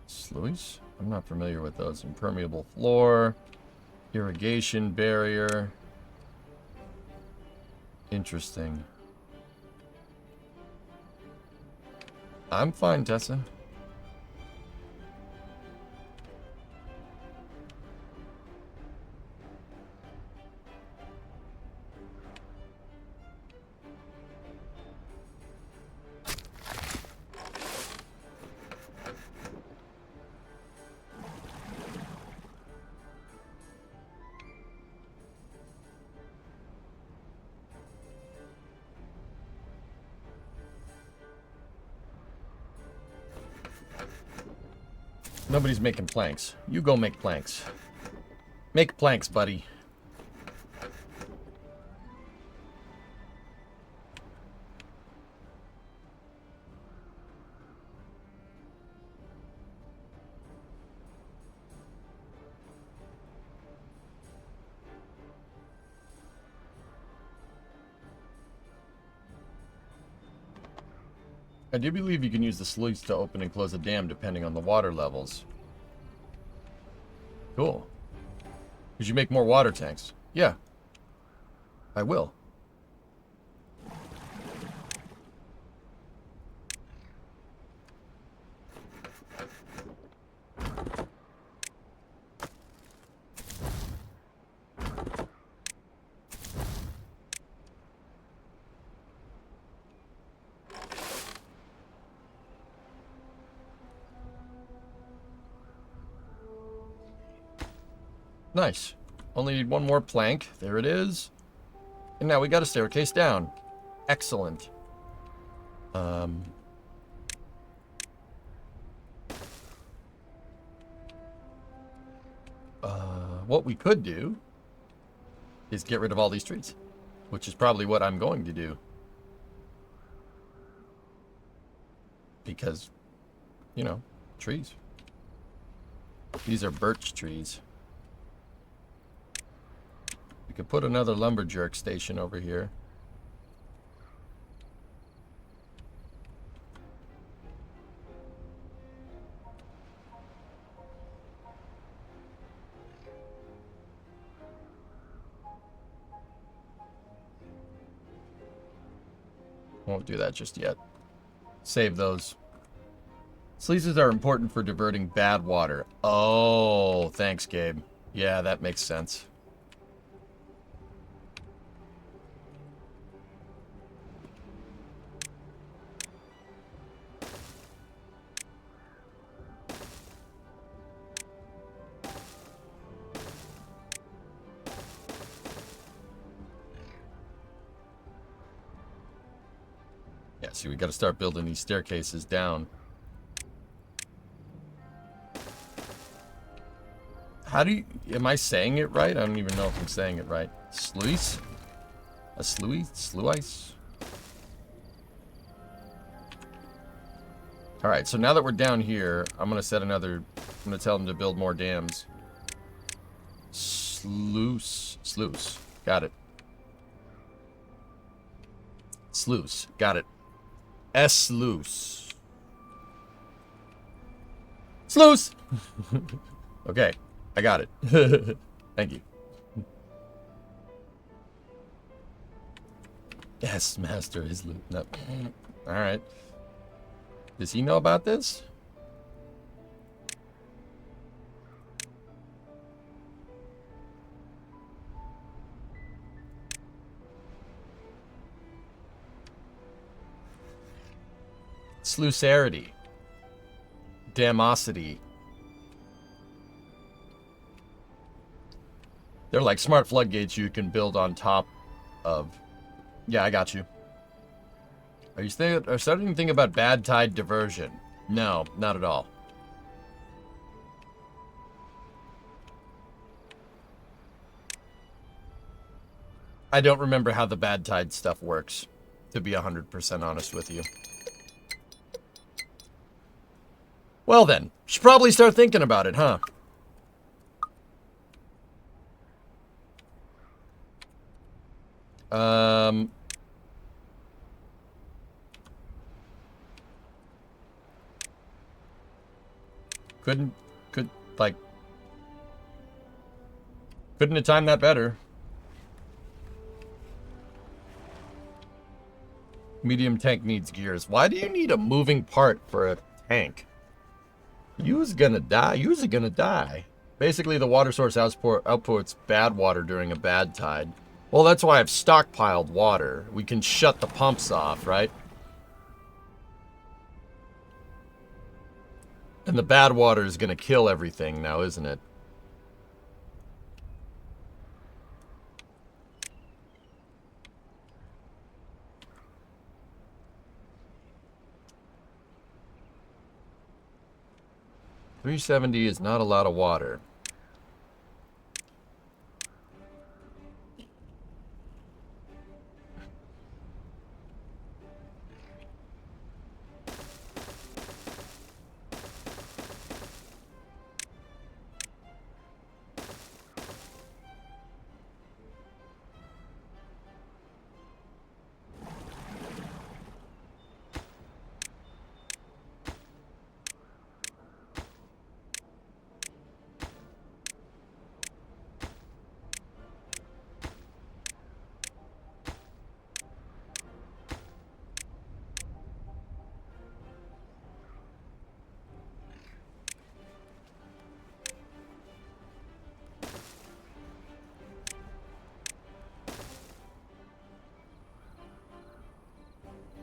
Sluice? I'm not familiar with those. Impermeable floor, irrigation barrier. Interesting. I'm fine, Tessa. Nobody's making planks. You go make planks. Make planks, buddy. I do believe you can use the sluice to open and close a dam depending on the water levels. Cool. Could you make more water tanks? Yeah. I will. Nice. Only need one more plank. There it is. And now we got a staircase down. Excellent. What we could do is get rid of all these trees. which is probably what I'm going to do. Because, you know, trees. These are birch trees. We could put another lumberjack station over here. Won't do that just yet. Save those. Sluices are important for diverting bad water. Oh, thanks, Gabe. Yeah, that makes sense. Yeah, see, we got to start building these staircases down. How do you... Am I saying it right? I don't even know if I'm saying it right. Sluice? A sluice? Sluice? Alright, so now that we're down here, I'm going to set another... I'm going to tell them to build more dams. Sluice. Sluice. Got it. Sluice. Got it. S-sluice. Sluice! Okay, I got it. Thank you. Yes, master is... No. Alright. Does he know about this? Sluicerity. Damosity. They're like smart floodgates you can build on top of. Yeah, I got you. Are you starting to think about bad tide diversion? No, not at all. I don't remember how the bad tide stuff works, to be 100% honest with you. Well then, should probably start thinking about it, huh? Couldn't have timed that better. Medium tank needs gears. Why do you need a moving part for a tank? You's gonna die. You's gonna die. Basically, the water source outputs bad water during a bad tide. Well, that's why I've stockpiled water. We can shut the pumps off, right? And the bad water is gonna kill everything now, isn't it? $370 is not a lot of water.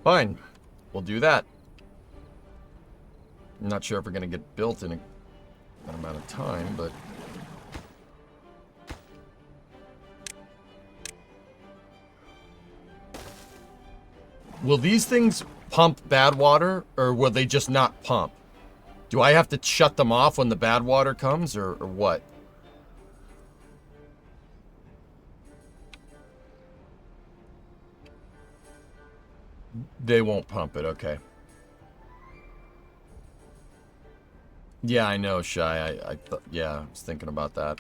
Fine. We'll do that. I'm not sure if we're going to get built in an amount of time, but... Will these things pump bad water, or will they just not pump? Do I have to shut them off when the bad water comes, or what? They won't pump it, okay. Yeah, I know, Shy. Yeah, I was thinking about that.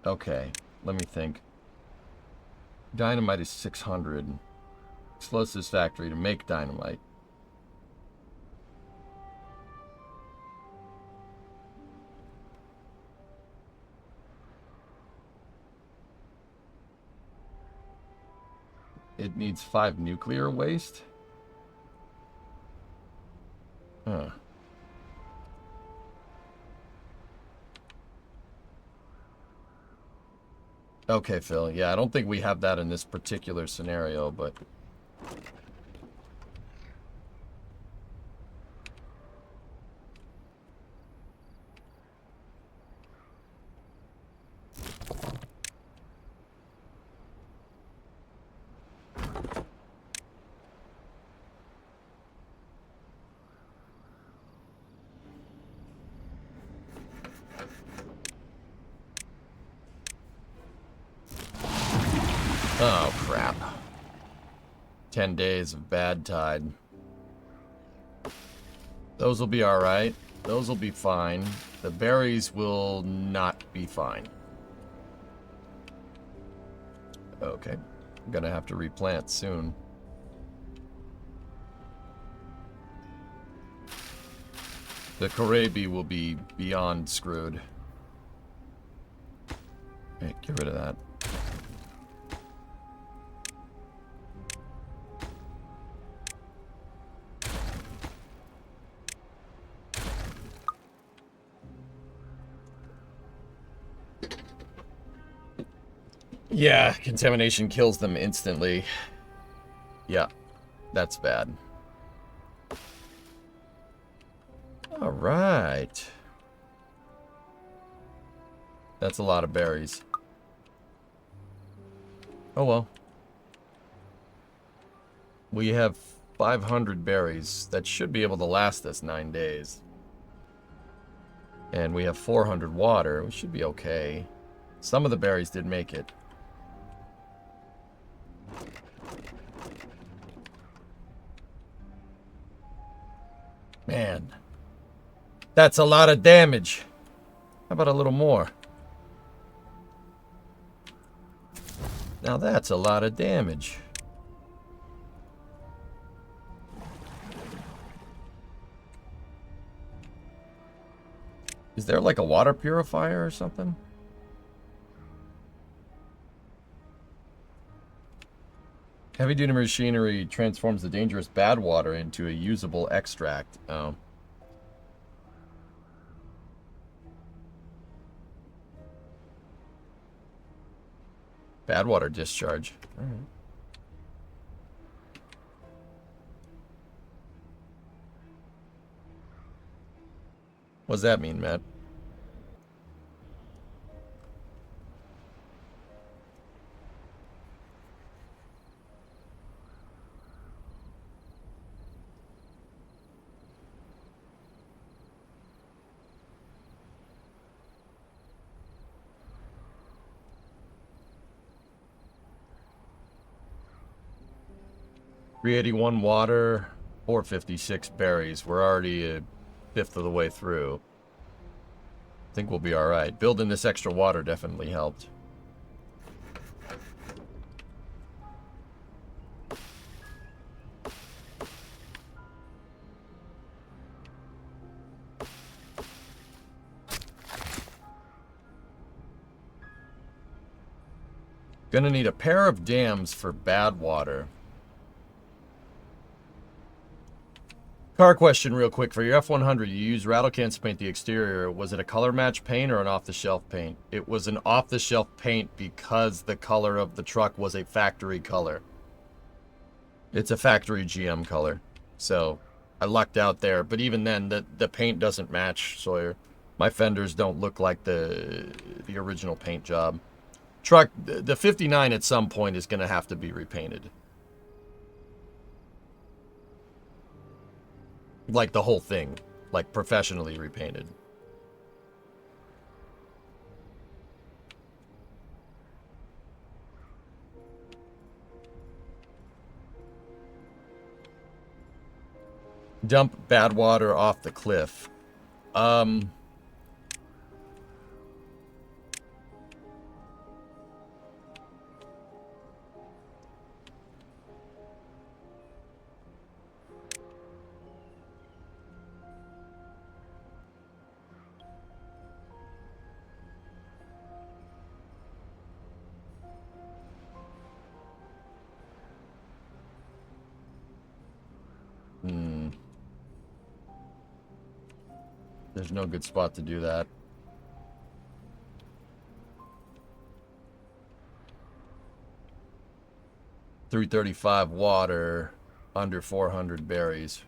Okay, let me think. Dynamite is 600. Explosives factory to make dynamite. It needs 5 nuclear waste? Huh. Okay, Phil. Yeah, I don't think we have that in this particular scenario, but... Oh, crap. 10 days of bad tide. Those will be alright. Those will be fine. The berries will not be fine. Okay. I'm gonna have to replant soon. The Korebi will be beyond screwed. Okay, get rid of that. Yeah, contamination kills them instantly. Yeah, that's bad. All right. That's a lot of berries. Oh well. We have 500 berries. That should be able to last us 9 days. And we have 400 water. We should be okay. Some of the berries did make it. Man. That's a lot of damage. How about a little more? Now that's a lot of damage. Is there like a water purifier or something? Heavy-duty machinery transforms the dangerous bad water into a usable extract. Oh. Bad water discharge. All right. What does that mean, Matt? $381 water, 456 berries. We're already a fifth of the way through. I think we'll be alright. Building this extra water definitely helped. Gonna need a pair of dams for bad water. Car question real quick. For your F100, you use rattle cans to paint the exterior. Was it a color match paint or an off-the-shelf paint? It was an off-the-shelf paint because the color of the truck was a factory color. It's a factory GM color. So I lucked out there. But even then, the paint doesn't match, Sawyer. My fenders don't look like the original paint job. Truck, the 59 at some point is going to have to be repainted. Like the whole thing. Like professionally repainted. Dump bad water off the cliff. There's no good spot to do that. $335 water, under 400 berries.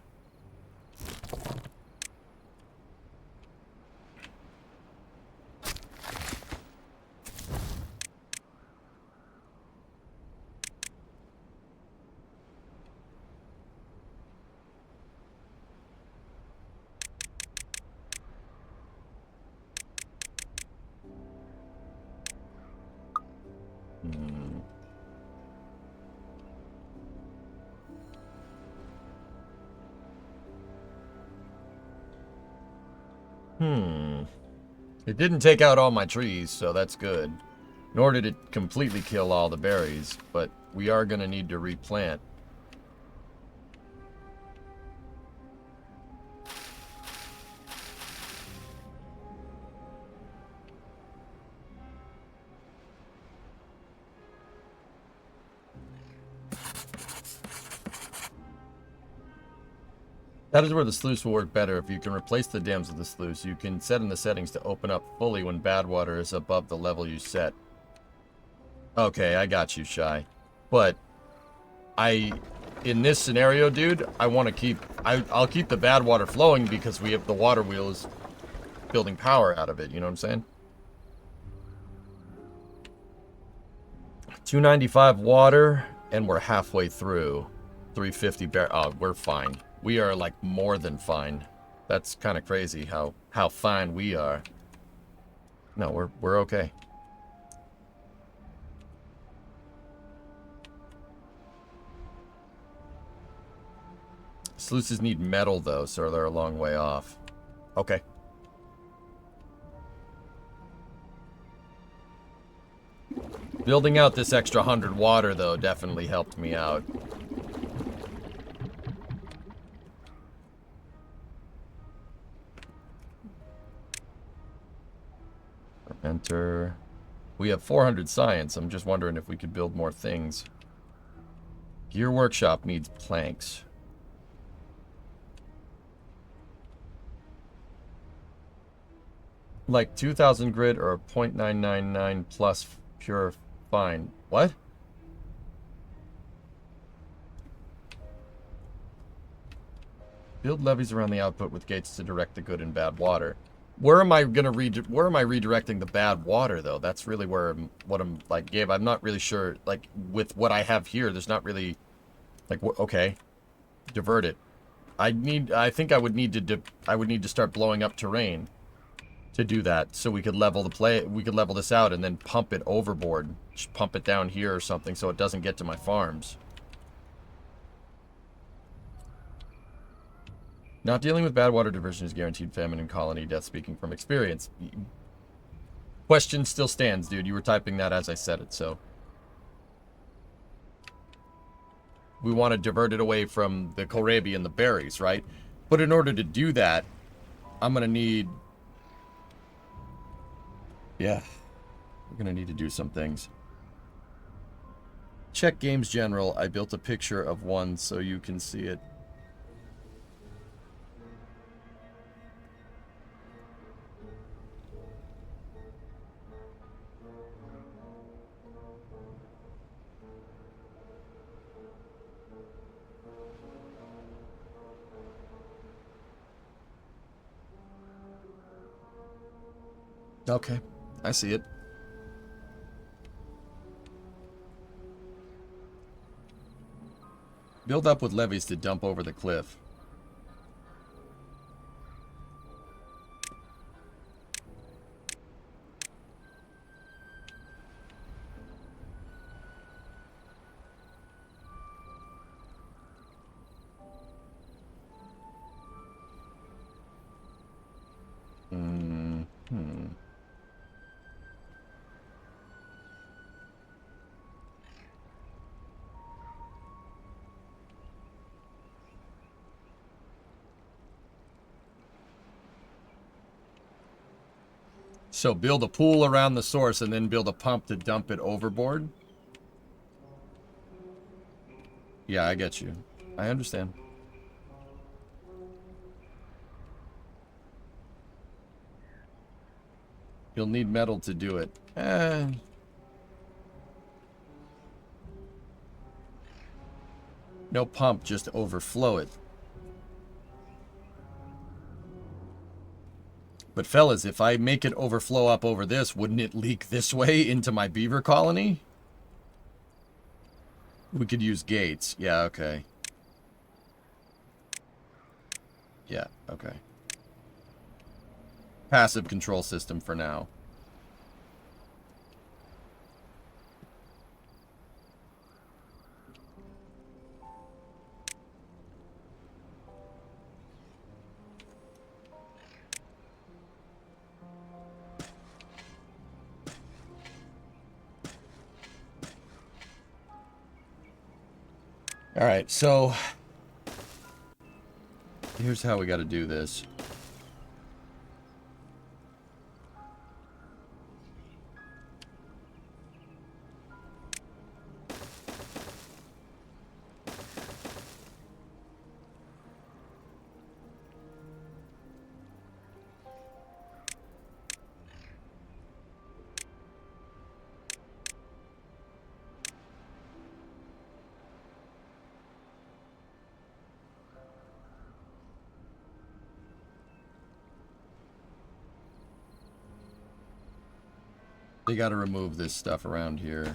It didn't take out all my trees, so that's good. Nor did it completely kill all the berries, but we are going to need to replant. That is where the sluice will work better. If you can replace the dams with the sluice, you can set in the settings to open up fully when bad water is above the level you set. Okay, I got you, Shy. But in this scenario, dude, I want to keep, I'll keep the bad water flowing because we have the water wheels building power out of it. You know what I'm saying? 295 water, and we're halfway through. 350 bear. Oh, we're fine. We are like more than fine. That's kind of crazy how fine we are. No, we're okay. Sluices need metal though, so they're a long way off. Okay. Building out this extra 100 water though definitely helped me out. Enter. We have 400 science. I'm just wondering if we could build more things. Gear workshop needs planks. Like 2,000 grit or 0.999 plus pure fine. What? Build levees around the output with gates to direct the good and bad water. Where am I redirecting the bad water though? That's really where what I'm like, Gabe. I'm not really sure. Like with what I have here, there's not really like okay, divert it. I think I would need to start blowing up terrain to do that, so we could level this out and then pump it overboard, just pump it down here or something, so it doesn't get to my farms. Not dealing with bad water diversion is guaranteed famine and colony death, speaking from experience. Question still stands, dude. You were typing that as I said it, so. We want to divert it away from the kohlrabi and the berries, right? But in order to do that, I'm going to need... Yeah. We're going to need to do some things. Check Games General. I built a picture of one so you can see it. Okay, I see it. Build up with levees to dump over the cliff. So build a pool around the source and then build a pump to dump it overboard? Yeah, I get you. I understand. You'll need metal to do it. No pump, just overflow it. But fellas, if I make it overflow up over this, wouldn't it leak this way into my beaver colony? We could use gates. Yeah, okay. Yeah, okay. Passive control system for now. All right, so here's how we got to do this. They got to remove this stuff around here.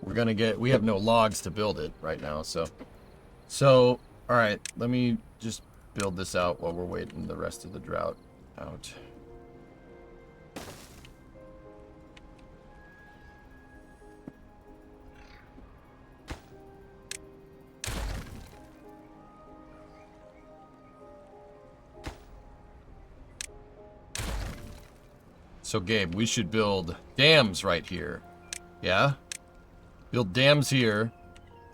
We're gonna get, we have no logs to build it right now, so all right, let me just build this out while we're waiting the rest of the drought out. So Gabe, we should build dams right here. Yeah? Build dams here,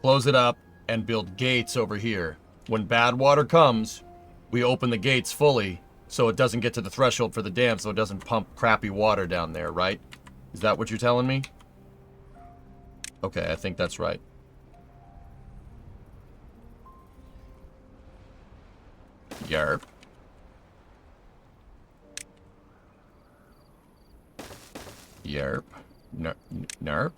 close it up, and build gates over here. When bad water comes, we open the gates fully so it doesn't get to the threshold for the dam, so it doesn't pump crappy water down there, right? Is that what you're telling me? Okay, I think that's right. Yarp. Yarp. Narp.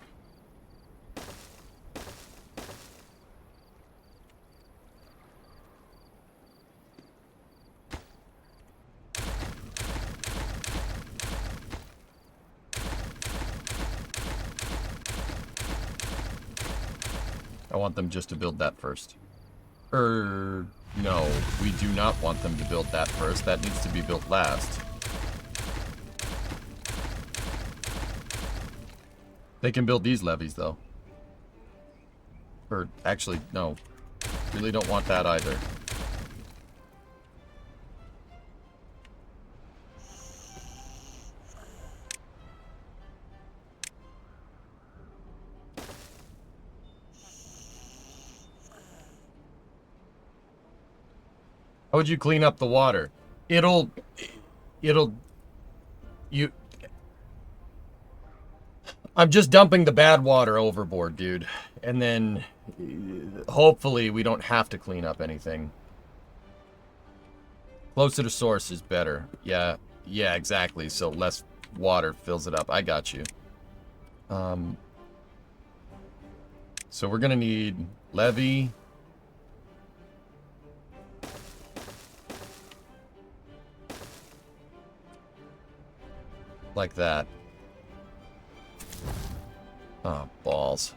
I want them just to build that first. No, we do not want them to build that first. That needs to be built last. They can build these levees, though. Or, actually, no. Really don't want that either. How would you clean up the water? It'll, it'll, you, I'm just dumping the bad water overboard, dude. And then, hopefully we don't have to clean up anything. Close to the source is better. Yeah, yeah, exactly. So less water fills it up. I got you. So we're gonna need levee. Like that. Oh, balls.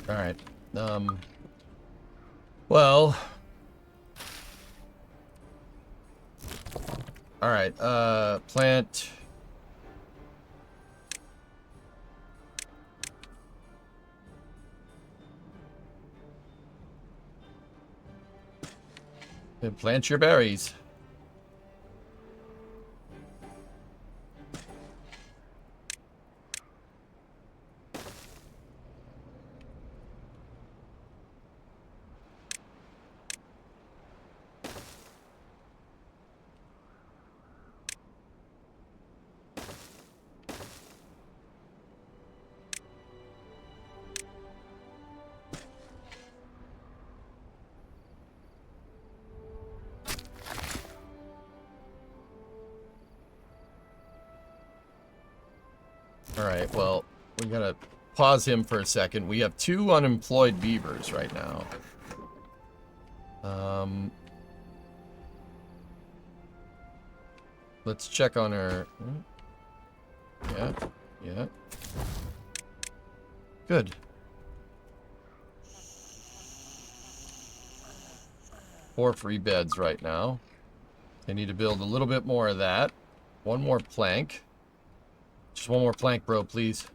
All right. Well. All right. Plant. And plant your berries. All right, well, we gotta pause him for a second. We have 2 unemployed beavers right now. Let's check on our... Yeah, yeah. Good. 4 free beds right now. They need to build a little bit more of that. 1 more plank. Just 1 more plank, bro, please.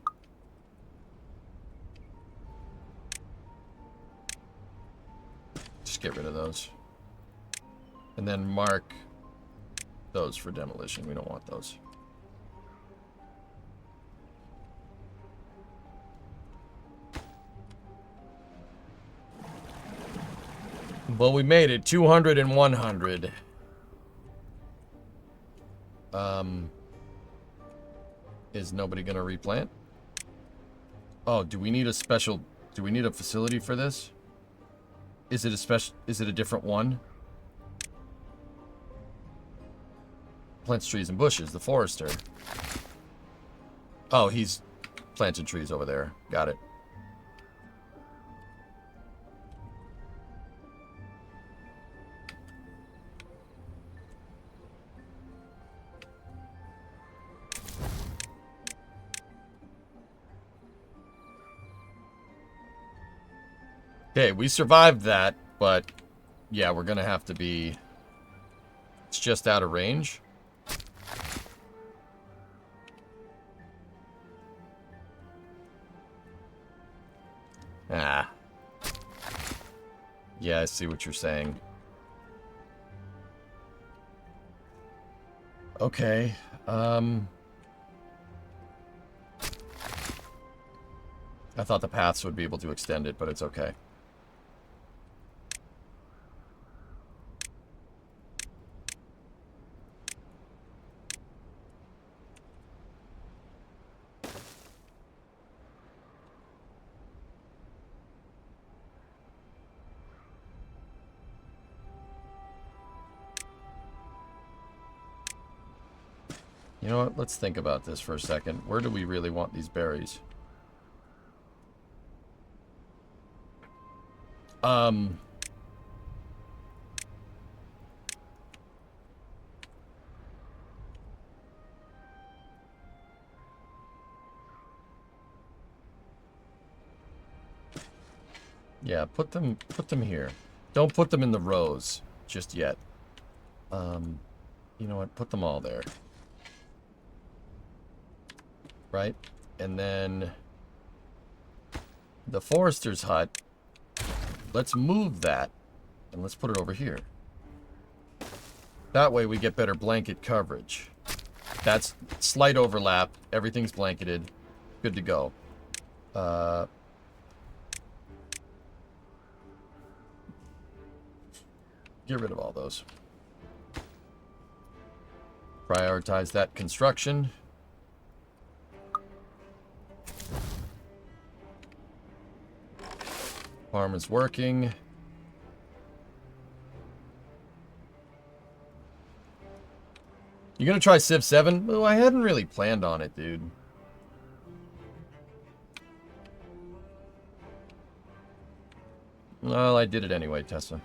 Just get rid of those. And then mark those for demolition. We don't want those. Well, we made it. 200 and 100. Is nobody gonna replant? Oh, do we need a special... Do we need a facility for this? Is it a special... Is it a different one? Plants trees and bushes, the forester. Oh, he's planted trees over there. Got it. Okay, we survived that, but yeah, we're gonna have to be... It's just out of range. Ah. Yeah, I see what you're saying. Okay, I thought the paths would be able to extend it, but it's okay. You know what? Let's think about this for a second. Where do we really want these berries? Yeah, put them here. Don't put them in the rows just yet. You know what? Put them all there. Right? And then the forester's hut, let's move that and let's put it over here. That way we get better blanket coverage. That's slight overlap. Everything's blanketed. Good to go. Get rid of all those. Prioritize that construction. Farm is working. You gonna try Civ 7? Well, I hadn't really planned on it, dude. Well, I did it anyway, Tessa.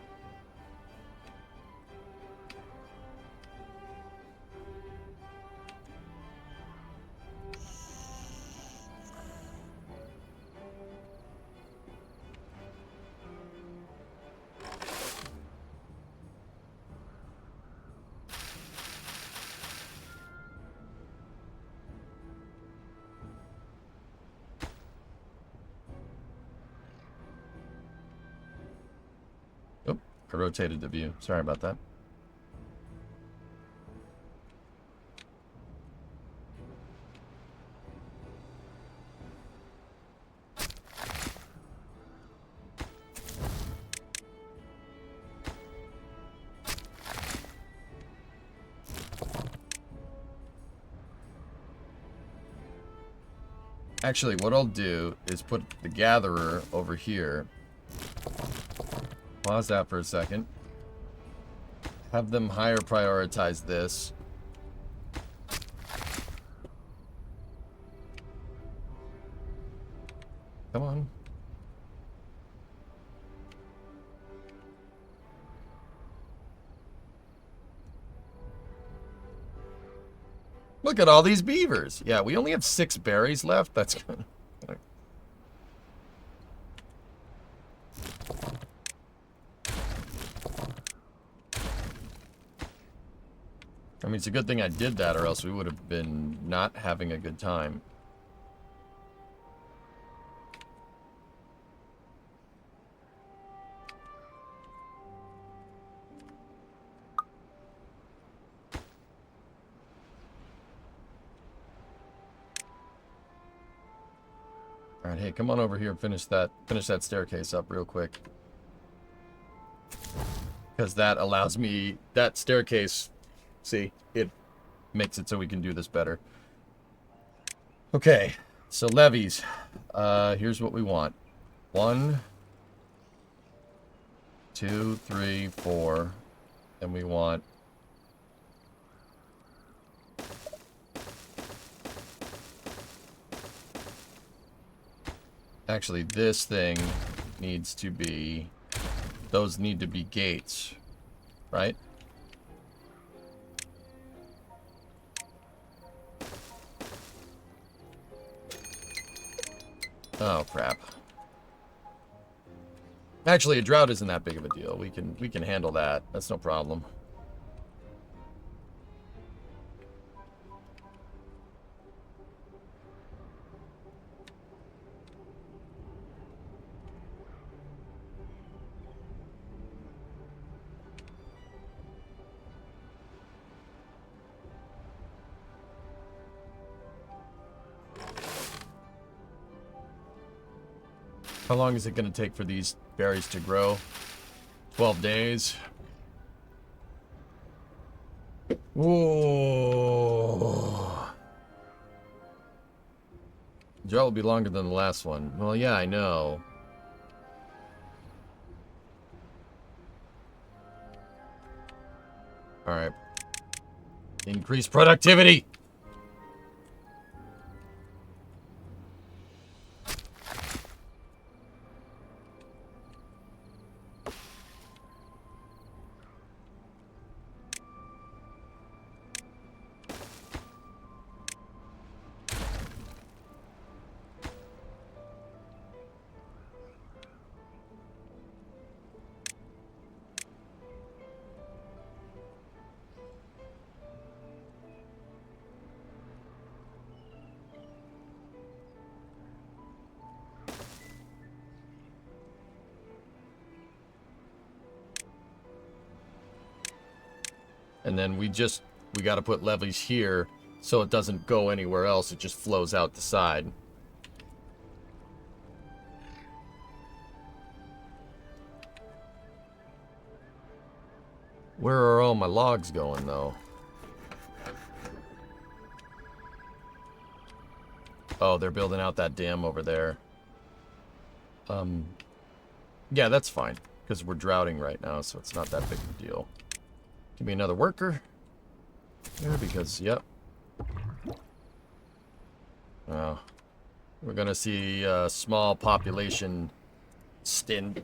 I rotated the view. Sorry about that. Actually, what I'll do is put the gatherer over here. Pause that for a second. Have them higher prioritize this. Come on. Look at all these beavers. Yeah, we only have 6 berries left. That's good. I mean, it's a good thing I did that, or else we would have been not having a good time. All right, hey, come on over here and finish that staircase up real quick. Because that allows me, that staircase, see, it makes it so we can do this better. Okay, so levies. Here's what we want. 1, 2, 3, 4. And we want... Actually, this thing needs to be... Those need to be gates, right? Oh, crap. Actually, a drought isn't that big of a deal. We can handle that. That's no problem. How long is it going to take for these berries to grow? 12 days. Whoa. Drought will be longer than the last one. Well, yeah, I know. Alright. Increase productivity! And then we got to put levees here so it doesn't go anywhere else. It just flows out the side. Where are all my logs going, though? Oh, they're building out that dam over there. Yeah, that's fine, because we're droughting right now, so it's not that big of a deal. Give me another worker. Yeah, because, yep. Oh. We're gonna see a small population stunting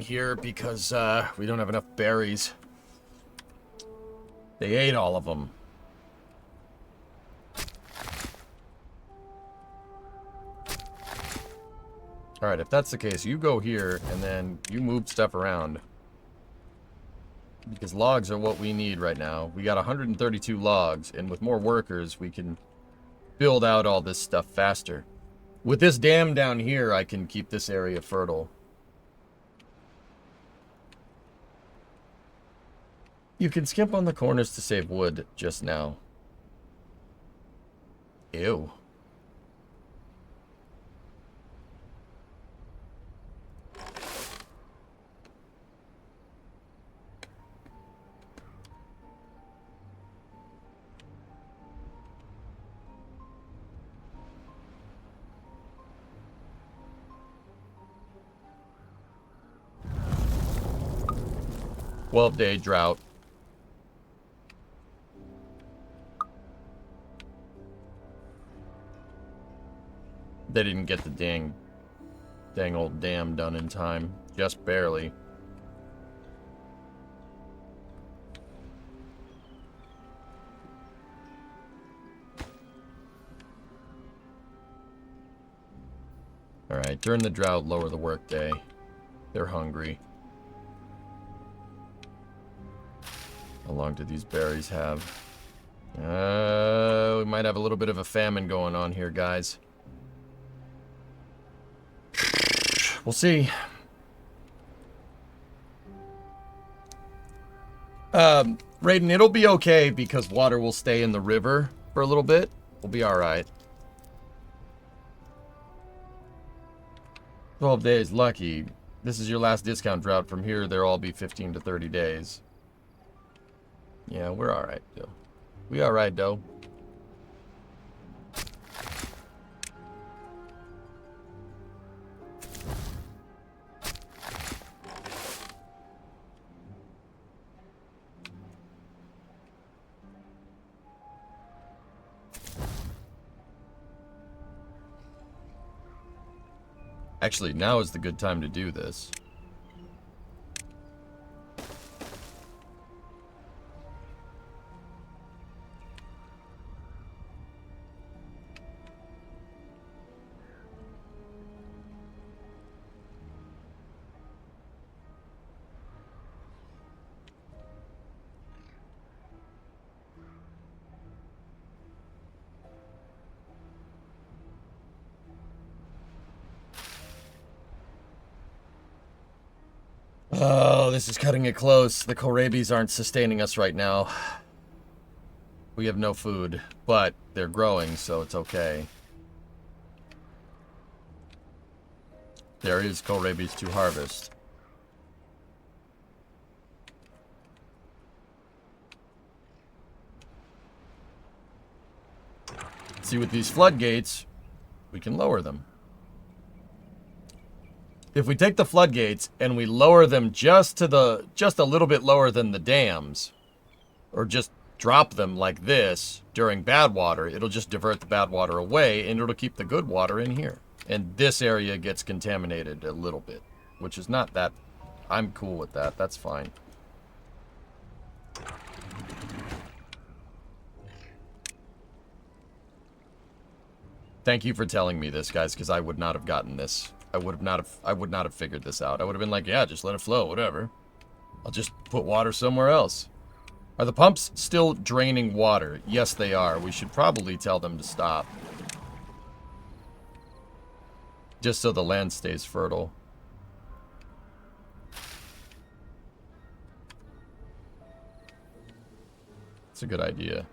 here because we don't have enough berries. They ate all of them. Alright, if that's the case, you go here, and then you move stuff around. Because logs are what we need right now. We got 132 logs, and with more workers, we can build out all this stuff faster. With this dam down here, I can keep this area fertile. You can skip on the corners to save wood just now. Ew. Day drought. They didn't get the dang old dam done in time. Just barely. Alright, during the drought, lower the workday. They're hungry. How long do these berries have? We might have a little bit of a famine going on here, guys. We'll see. Raiden, it'll be okay because water will stay in the river for a little bit. We'll be alright. 12 days, lucky. This is your last discount drought. From here, there'll all be 15 to 30 days. Yeah, we're alright, though. We alright, though. Actually, now is the good time to do this. Oh, this is cutting it close. The kohlrabies aren't sustaining us right now. We have no food, but they're growing, so it's okay. There is kohlrabies to harvest. See, with these floodgates, we can lower them. If we take the floodgates and we lower them just a little bit lower than the dams, or just drop them like this during bad water, it'll just divert the bad water away and it'll keep the good water in here. And this area gets contaminated a little bit, which is not that... I'm cool with that. That's fine. Thank you for telling me this, guys, because I would not have gotten this. I would not have figured this out. I would have been like, yeah, just let it flow, whatever. I'll just put water somewhere else. Are the pumps still draining water? Yes, they are. We should probably tell them to stop. Just so the land stays fertile. It's a good idea.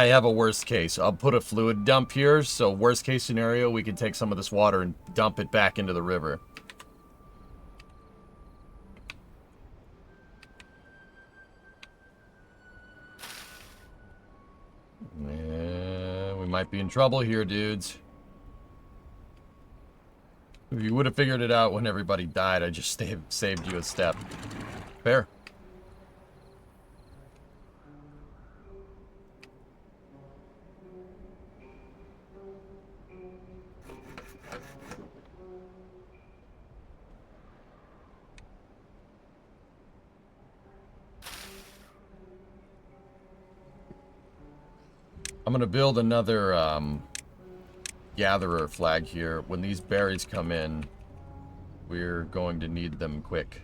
I have a worst case. I'll put a fluid dump here, so worst case scenario, we can take some of this water and dump it back into the river. Yeah, we might be in trouble here, dudes. If you would have figured it out when everybody died, I just saved you a step. Fair. I'm gonna build another gatherer flag here. When these berries come in, we're going to need them quick.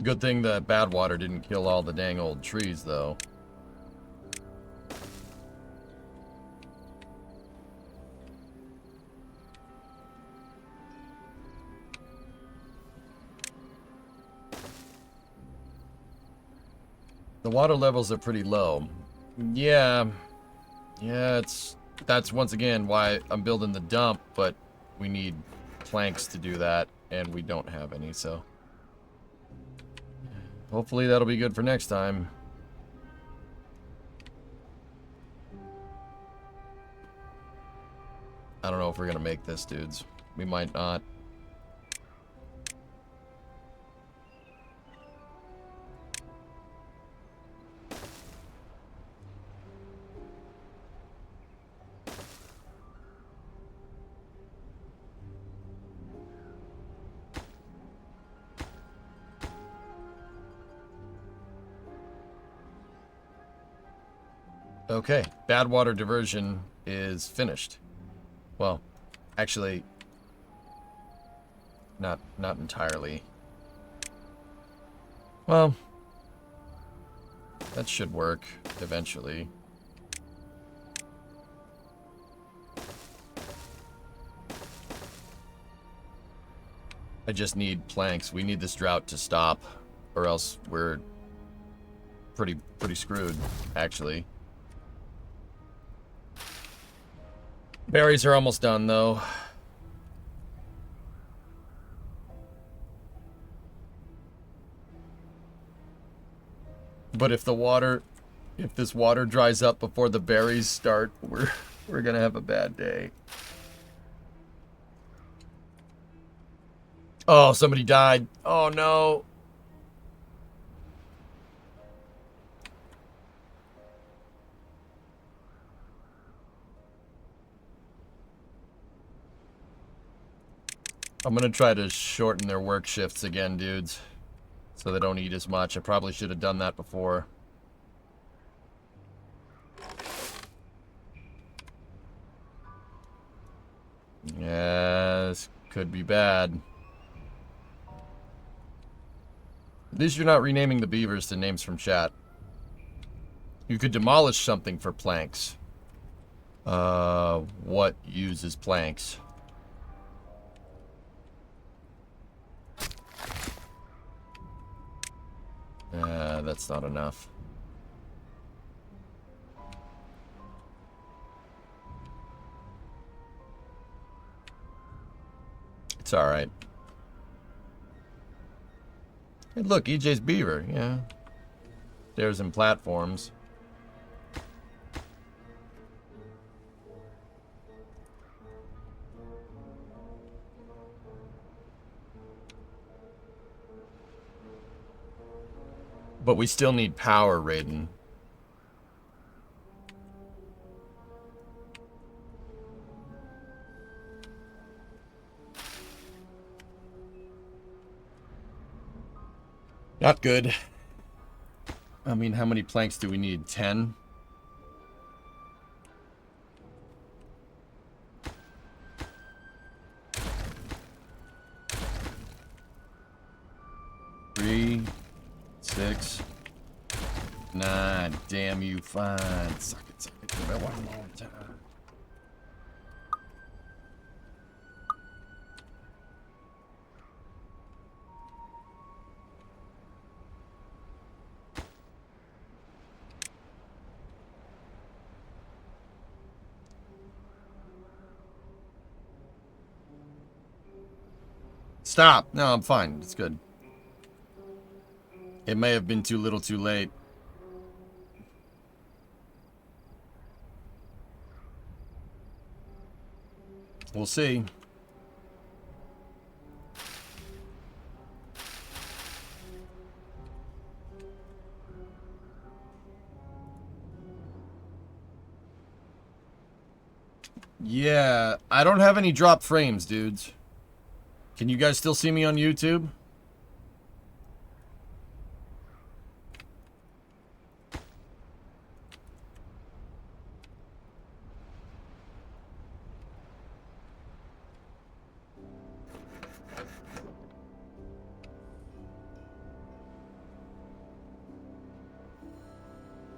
Good thing that bad water didn't kill all the dang old trees, though. The water levels are pretty low. Yeah, that's once again why I'm building the dump, but we need planks to do that, and we don't have any, so... Hopefully that'll be good for next time. I don't know if we're gonna make this, dudes. We might not. Okay, bad water diversion is finished. Well, actually, not entirely. Well, that should work eventually. I just need planks. We need this drought to stop, or else we're pretty screwed, actually. Berries are almost done, though. But if this water dries up before the berries start, we're gonna have a bad day. Oh, somebody died. Oh no. I'm gonna try to shorten their work shifts again, dudes. So they don't eat as much. I probably should have done that before. Yeah, this could be bad. At least you're not renaming the beavers to names from chat. You could demolish something for planks. What uses planks? That's not enough. It's alright. Hey, look, EJ's beaver, yeah. Stairs and platforms. But we still need power, Raiden. Not good. I mean, how many planks do we need? 10? Three, 6, 9. Damn you, fine. Suck it, suck it. I want more time. Stop. No, I'm fine. It's good. It may have been too little too late. We'll see. Yeah, I don't have any drop frames, dudes. Can you guys still see me on YouTube?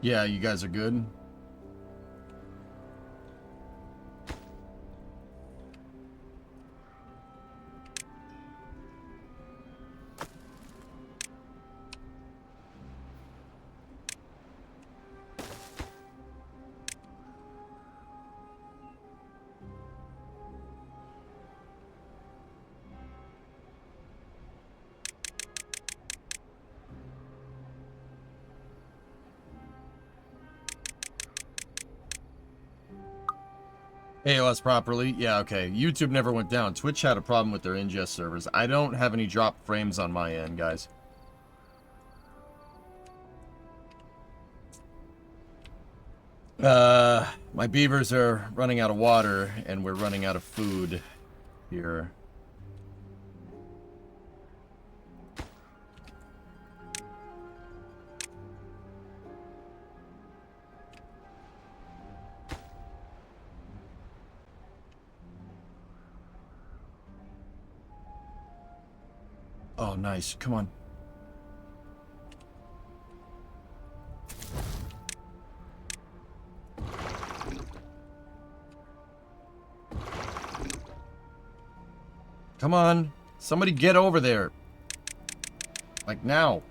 Yeah, you guys are good. AOS properly? Yeah, okay. YouTube never went down. Twitch had a problem with their ingest servers. I don't have any drop frames on my end, guys. My beavers are running out of water, and we're running out of food here. Oh, nice. Come on. Come on. Somebody get over there. Like now.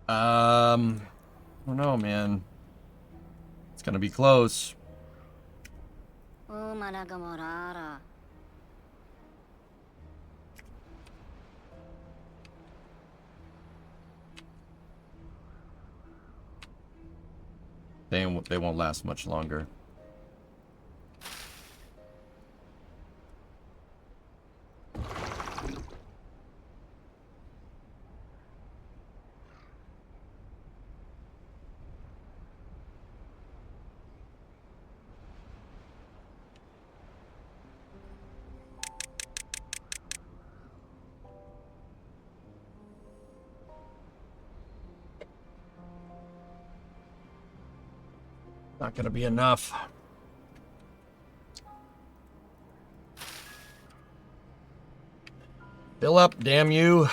I don't know, man. It's gonna be close. They won't last much longer. Not gonna be enough. Fill up, damn you.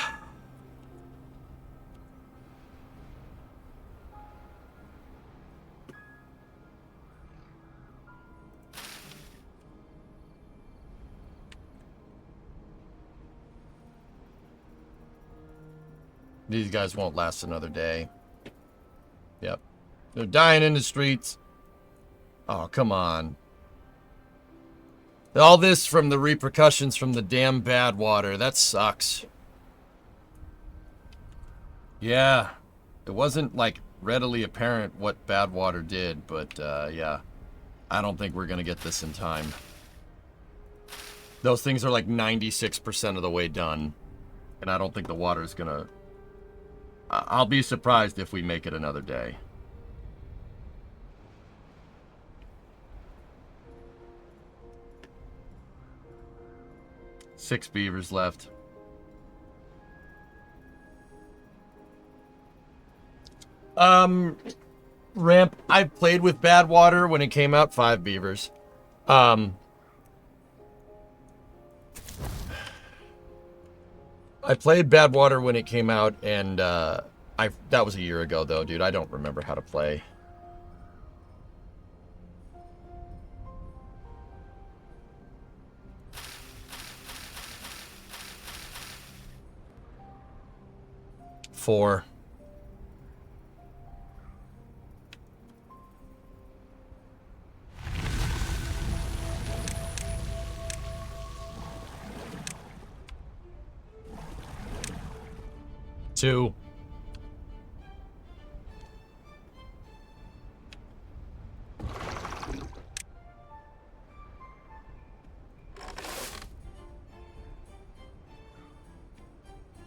These guys won't last another day. Yep. They're dying in the streets. Oh, come on. All this from the repercussions from the damn bad water. That sucks. Yeah. It wasn't like readily apparent what Badwater did, but yeah, I don't think we're gonna get this in time. Those things are like 96% of the way done, and I don't think the water's gonna... I'll be surprised if we make it another day. Six beavers left. Ramp, I played with Badwater when it came out, 5 beavers. I played Badwater when it came out, and that was a year ago though, dude. I don't remember how to play. Four. Two.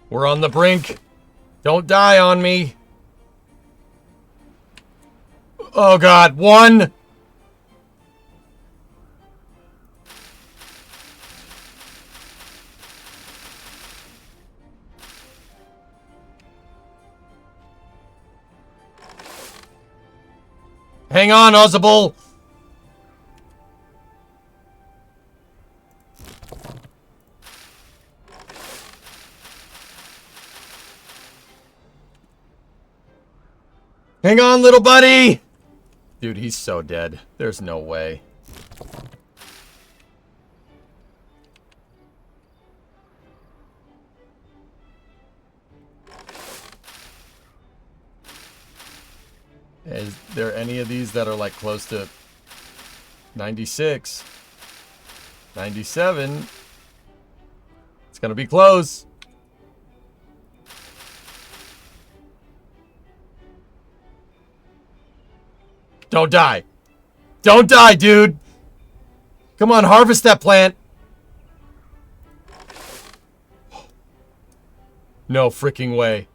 We're on the brink. Don't die on me. Oh God, 1. Hang on, Ozable. Hang on, little buddy! Dude, he's so dead. There's no way. Is there any of these that are like close to 96? 97? It's gonna be close. Don't die. Don't die, dude. Come on, harvest that plant. No freaking way.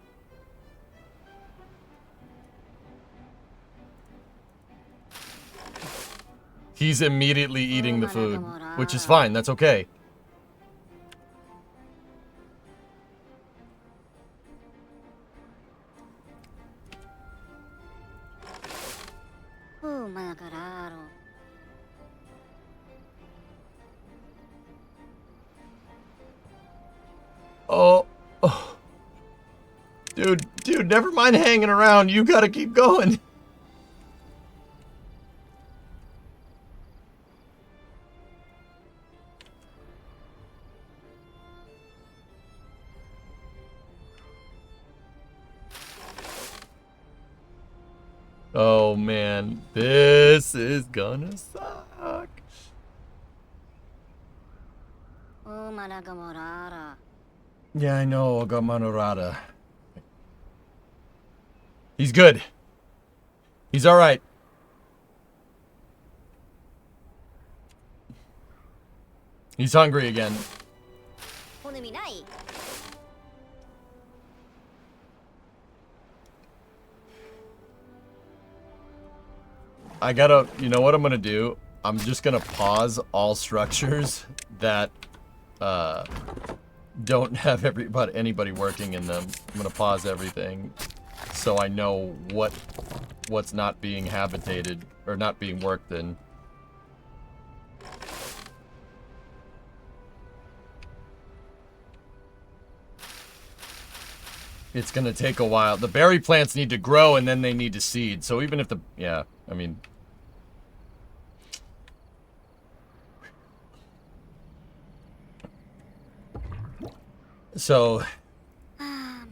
He's immediately eating the food, which is fine. That's okay. Oh. Oh. Dude, never mind hanging around. You gotta keep going. Oh man, this is gonna suck. Yeah, I know, Gamanurata. He's good. He's alright. He's hungry again. I gotta, you know what I'm gonna do? I'm just gonna pause all structures that don't have anybody working in them. I'm gonna pause everything so I know what's not being habitated or not being worked in. It's gonna take a while. The berry plants need to grow and then they need to seed. So even if the, yeah, I mean. So,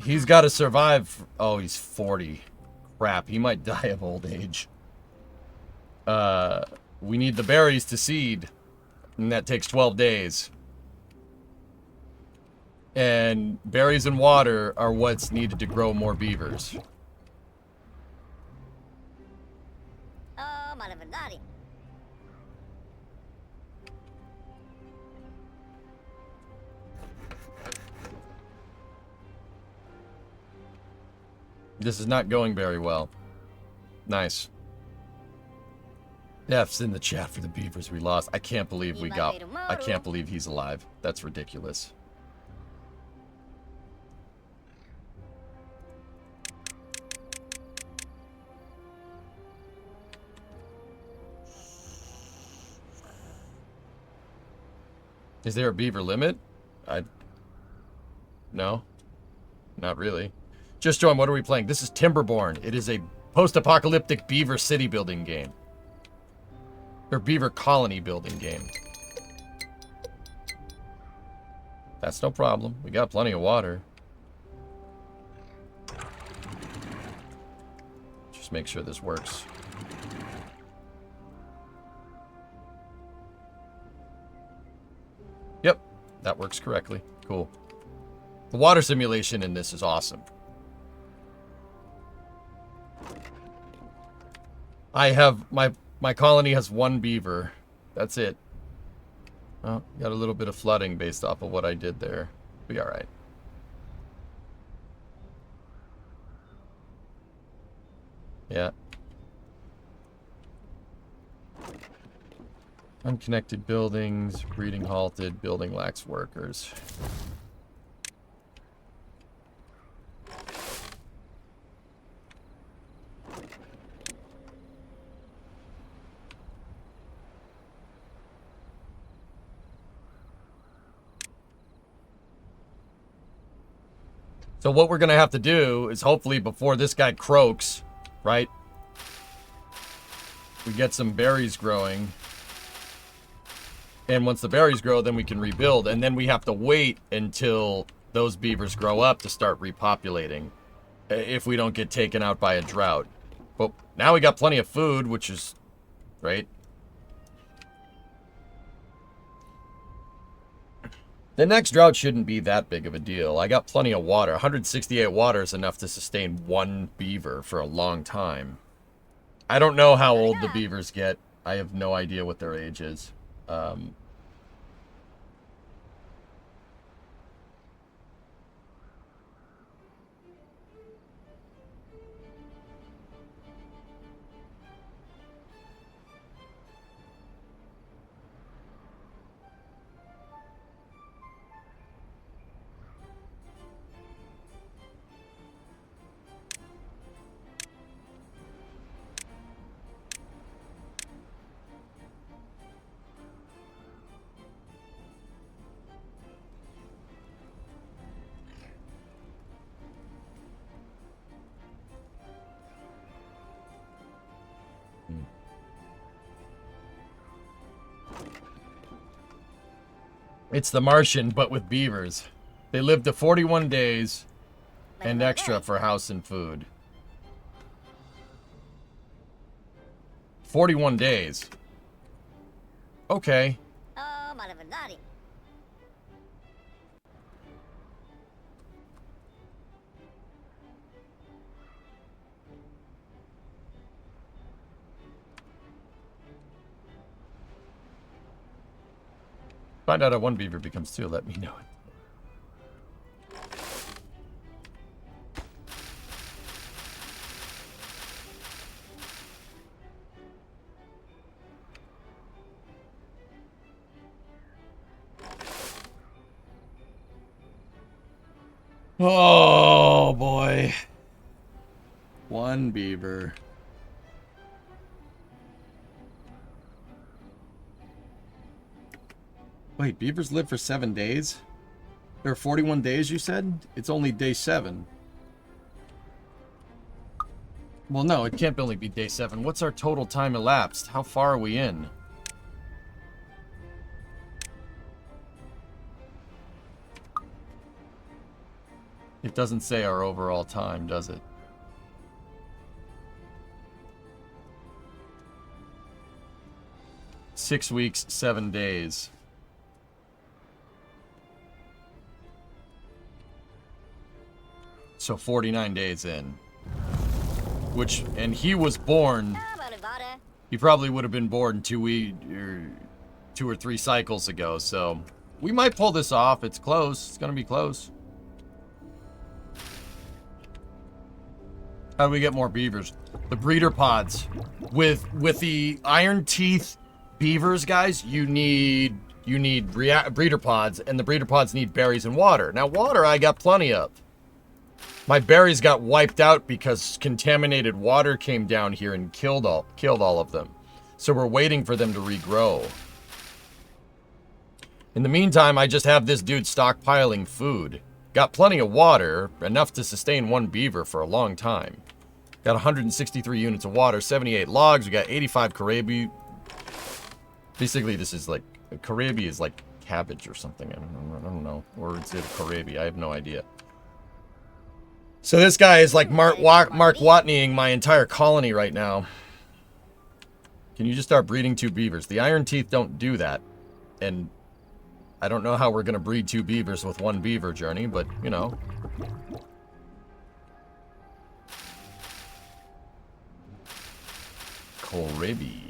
he's got to survive. Oh, he's 40. Crap, he might die of old age. We need the berries to seed, and that takes 12 days. And berries and water are what's needed to grow more beavers. this is not going very well. Nice. F's in the chat for the Beavers we lost. I can't believe we got... I can't believe he's alive. That's ridiculous. Is there a beaver limit? No. Not really. Just join, what are we playing? This is Timberborn. It is a post-apocalyptic beaver city building game. Or beaver colony building game. That's no problem. We got plenty of water. Just make sure this works. Yep, that works correctly. Cool. The water simulation in this is awesome. I have my colony has 1 beaver. That's it. Oh, got a little bit of flooding based off of what I did there. Be all right. Yeah. Unconnected buildings, breeding halted, building lacks workers. So what we're going to have to do is hopefully before this guy croaks, right? We get some berries growing. And once the berries grow, then we can rebuild. And then we have to wait until those beavers grow up to start repopulating. If we don't get taken out by a drought. But now we got plenty of food, which is great. The next drought shouldn't be that big of a deal. I got plenty of water. 168 water is enough to sustain 1 beaver for a long time. I don't know how old the beavers get. I have no idea what their age is. It's the Martian, but with beavers. They live to 41 days and extra for house and food. 41 days. Okay. Find out how 1 beaver becomes 2. Let me know it. Oh boy. 1 beaver. Wait, beavers live for 7 days? There are 41 days, you said? It's only day 7. Well, no, it can't only be day 7. What's our total time elapsed? How far are we in? It doesn't say our overall time, does it? Six weeks, 7 days. So 49 days in. Which, and he was born, he probably would have been born 2 or 3 cycles ago, so we might pull this off. It's close. It's gonna be close. How do we get more beavers? The breeder pods. With the iron teeth beavers, guys, you need breeder pods, and the breeder pods need berries and water. Now, water I got plenty of. My berries got wiped out because contaminated water came down here and killed all of them. So we're waiting for them to regrow. In the meantime, I just have this dude stockpiling food. Got plenty of water, enough to sustain one beaver for a long time. Got 163 units of water, 78 logs, we got 85 karabi. Basically, this is like, karabi is like cabbage or something, I don't know. Or is it karabi? I have no idea. So this guy is like Mark Watneying my entire colony right now. Can you just start breeding 2 beavers? The iron teeth don't do that. And I don't know how we're going to breed 2 beavers with 1 beaver journey, but, you know. Kohlrabi.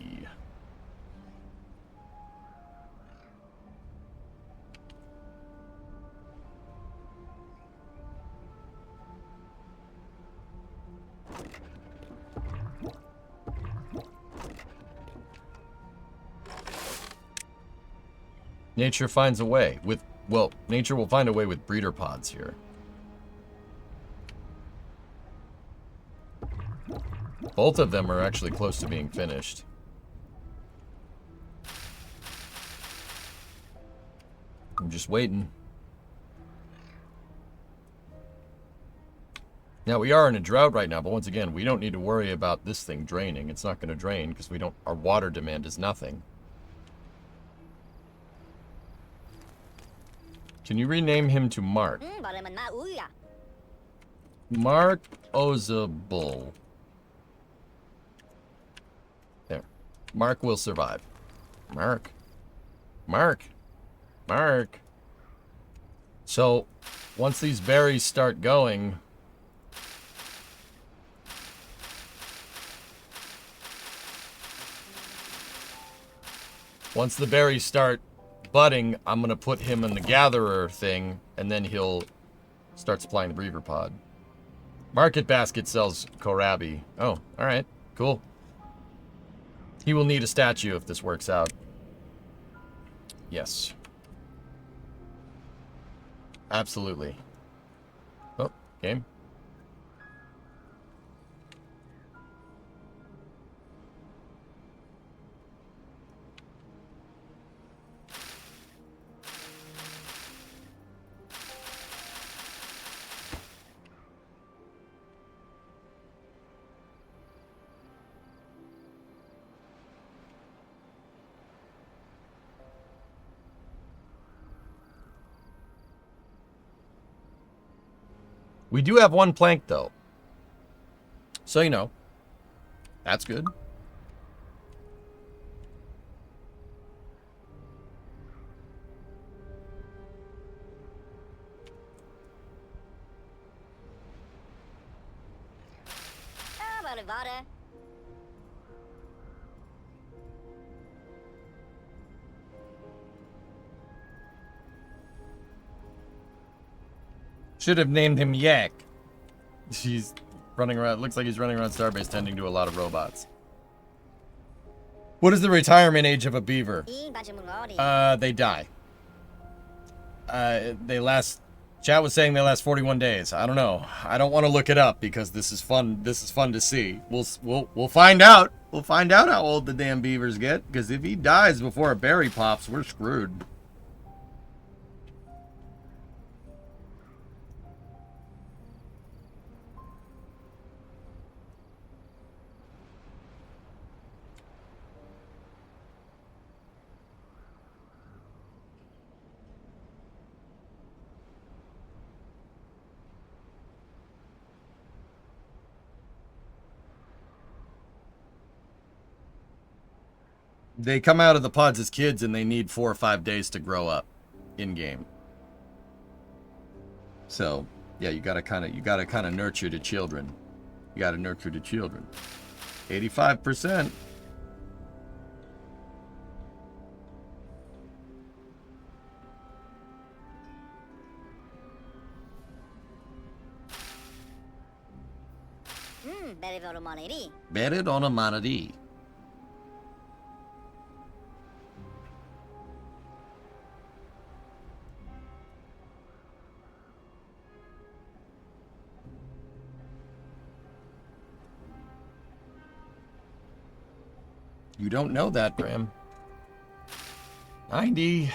Nature finds a way with, well, nature will find a way with breeder pods here. Both of them are actually close to being finished. I'm just waiting. Now, we are in a drought right now, but once again, we don't need to worry about this thing draining. It's not going to drain because we don't, our water demand is nothing. Can you rename him to Mark? Mark Ozable. There. Mark will survive. Mark. Mark. Mark. So, once these berries start going... Once the berries start budding, I'm going to put him in the gatherer thing, and then he'll start supplying the beaver pod. Market basket sells kohlrabi. Oh, alright. Cool. He will need a statue if this works out. Yes. Absolutely. Oh, game. We do have 1 plank, though. So, you know. That's good. Should have named him Yak. He's running around. Looks like he's running around Starbase tending to a lot of robots. What is the retirement age of a beaver? They die. They last... Chat was saying they last 41 days. I don't know. I don't want to look it up because this is fun. This is fun to see. We'll find out. We'll find out how old the damn beavers get. Because if he dies before a berry pops, we're screwed. They come out of the pods as kids and they need 4 or 5 days to grow up in game. So, yeah, you gotta kind of nurture the children. You gotta nurture the children. 85%. Buried on a manatee. You don't know that, Graham. 90.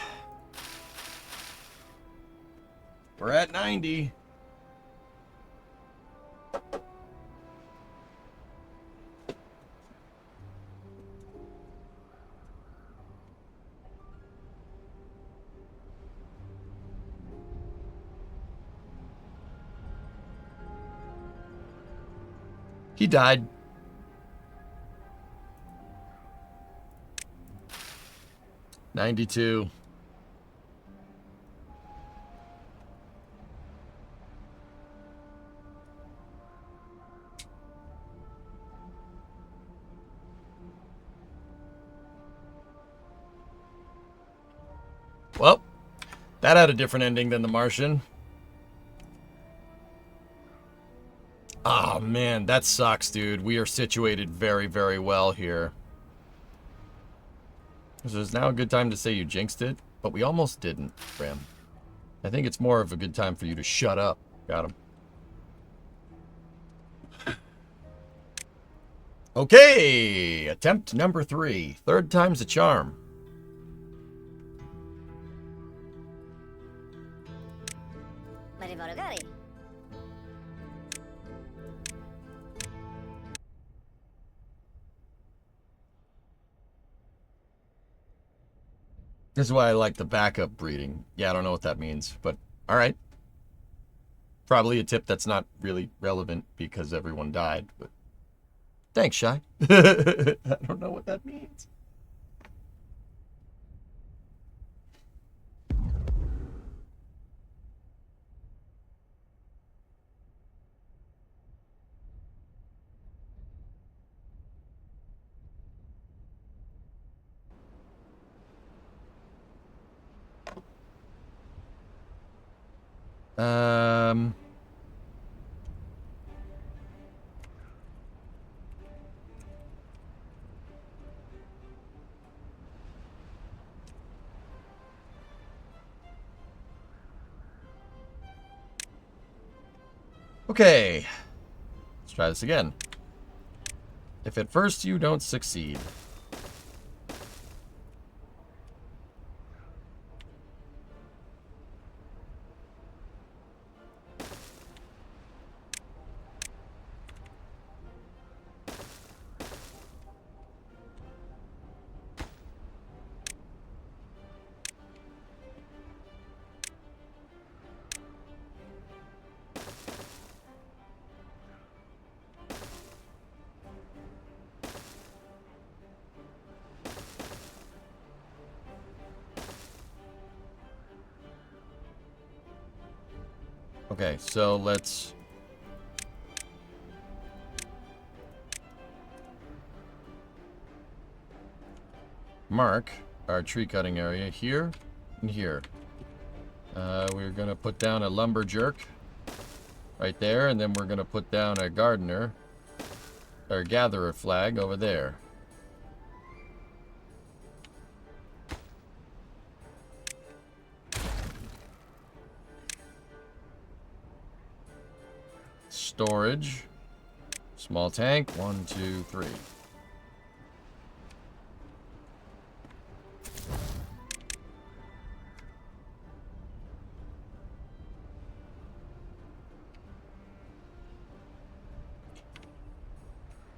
We're at 90. He died. $92. Well, that had a different ending than The Martian. Oh, man, that sucks, dude. We are situated very, very well here. So it's now a good time to say you jinxed it, but we almost didn't, Graham. I think it's more of a good time for you to shut up. Got him. Okay, attempt number 3. Third time's a charm. This is why I like the backup breeding. Yeah, I don't know what that means, but all right. Probably a tip that's not really relevant because everyone died, but thanks, Shy. I don't know what that means. Okay. Let's try this again. If at first you don't succeed. Okay, so let's mark our tree cutting area here and here. We're going to put down a lumber jerk right there, and then we're going to put down a gardener or gatherer flag over there. Storage. Small tank. 1, 2, 3.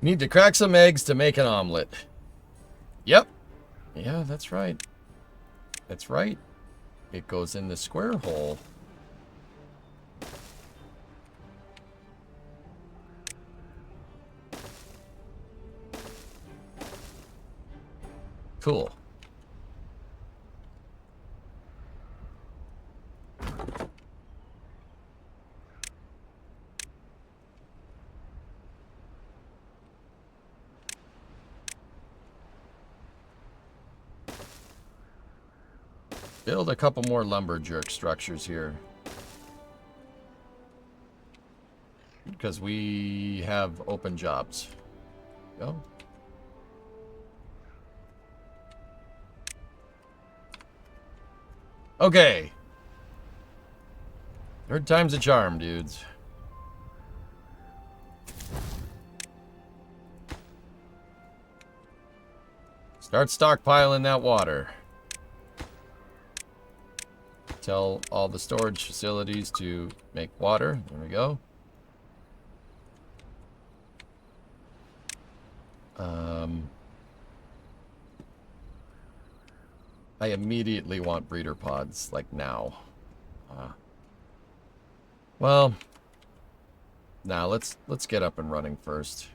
Need to crack some eggs to make an omelet. Yep. Yeah, that's right. That's right. It goes in the square hole. Cool. Build a couple more lumber jerk structures here. because we have open jobs. Go. Okay. Third time's a charm, dudes. Start stockpiling that water. Tell all the storage facilities to make water. There we go. I immediately want breeder pods, like now. Well, now let's get up and running first.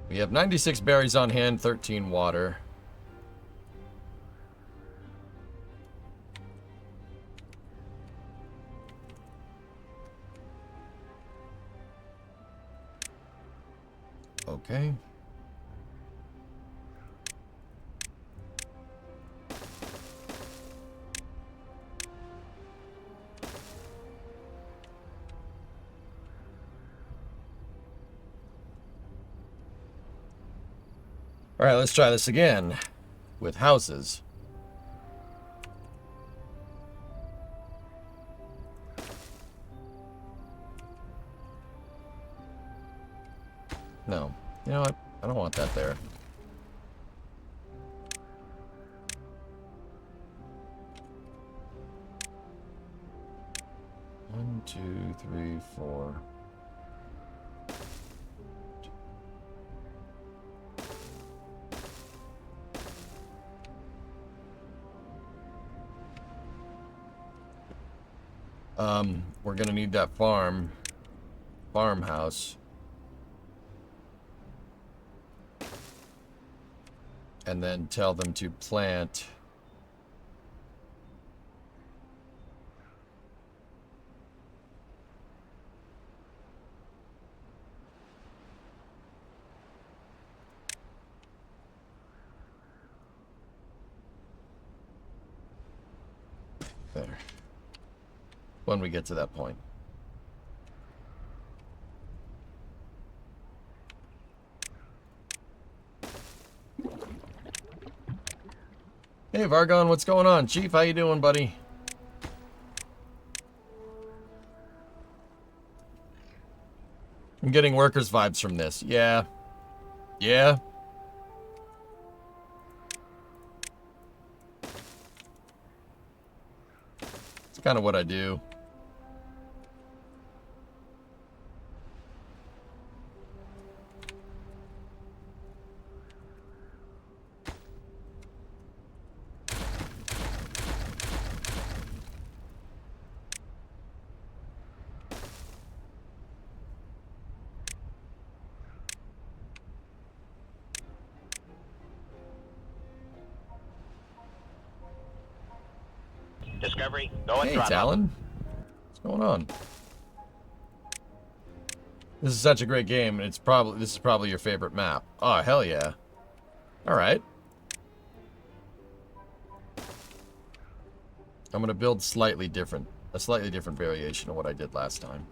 We have 96 berries on hand, 13 water. Okay. All right, let's try this again with houses. No, you know what? I don't want that there. One, two, three, four. We're gonna need that farmhouse. And then tell them to plant there. When we get to that point. Hey Vargon, what's going on? Chief, how you doing, buddy? I'm getting workers' vibes from this. Yeah. Yeah. It's kind of what I do. Discovery, go and Hey, throttle. Talon. What's going on? This is such a great game, and this is probably your favorite map. Oh, hell yeah. Alright. I'm gonna build a slightly different variation of what I did last time.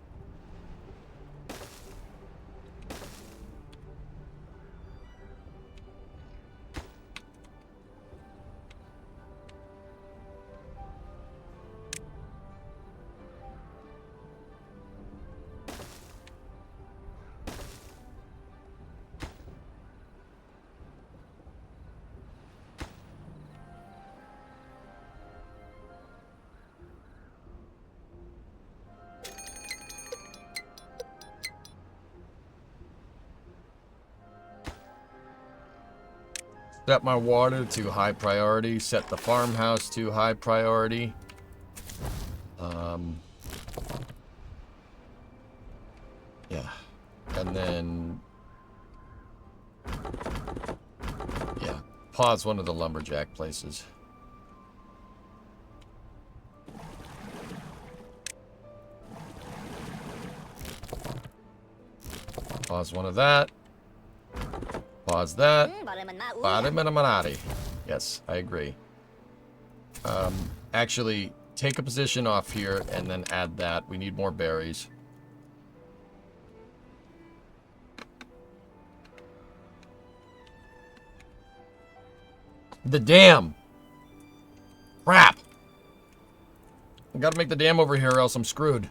Set my water to high priority. Set the farmhouse to high priority. Yeah. And then Yeah. Pause one of the lumberjack places. Pause one of that. Pause that. Barimanamari. Yes, I agree. Actually, take a position off here and then add that. We need more berries. The dam! Crap! I gotta make the dam over here or else I'm screwed.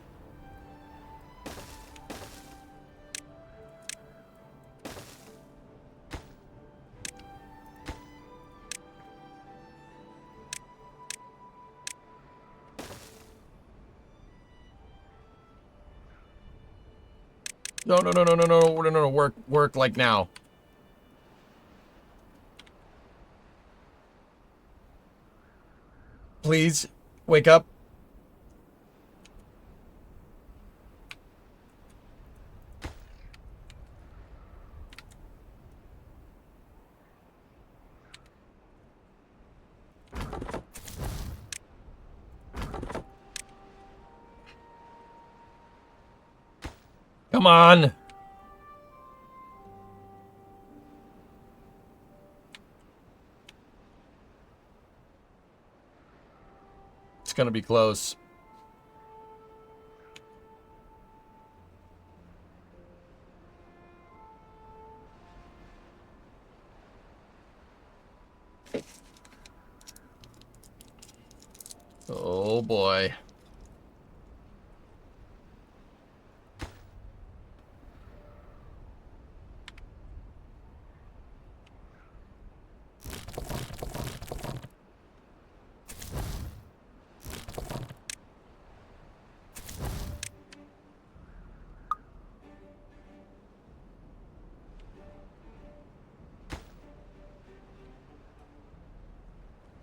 No, work like now. Please, wake up. Come on. It's gonna be close. Oh boy.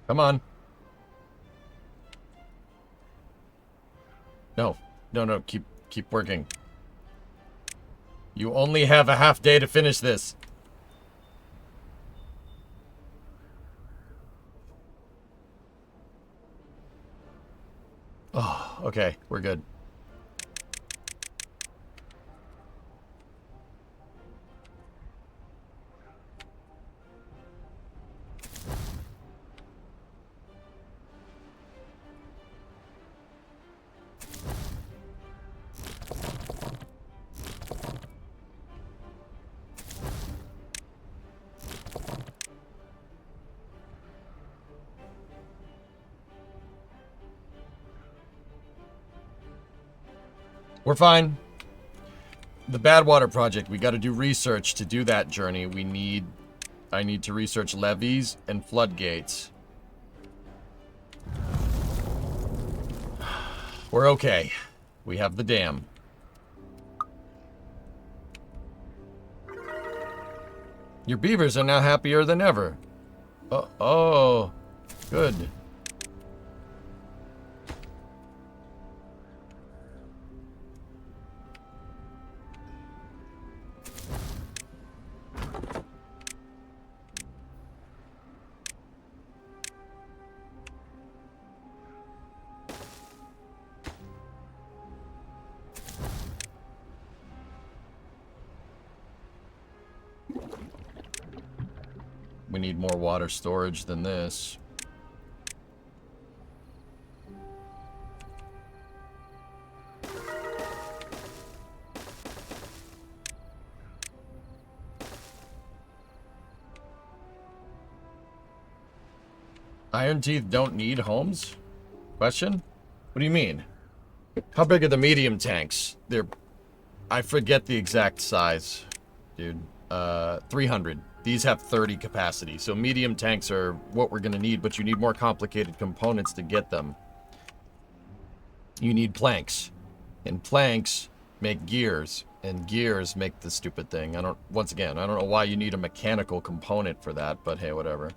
Come on. No, keep working. You only have a half day to finish this. Oh, okay, we're good. We're fine. The Badwater Project, we got to do research to do that journey. I need to research levees and floodgates. We're okay. We have the dam. Your beavers are now happier than ever. Oh, good. We need more water storage than this. Iron Teeth don't need homes? Question? What do you mean? How big are the medium tanks? I forget the exact size, dude. 300. These have 30 capacity, so medium tanks are what we're gonna need, but you need more complicated components to get them. You need planks, and planks make gears, and gears make the stupid thing. Once again, I don't know why you need a mechanical component for that, but hey, whatever.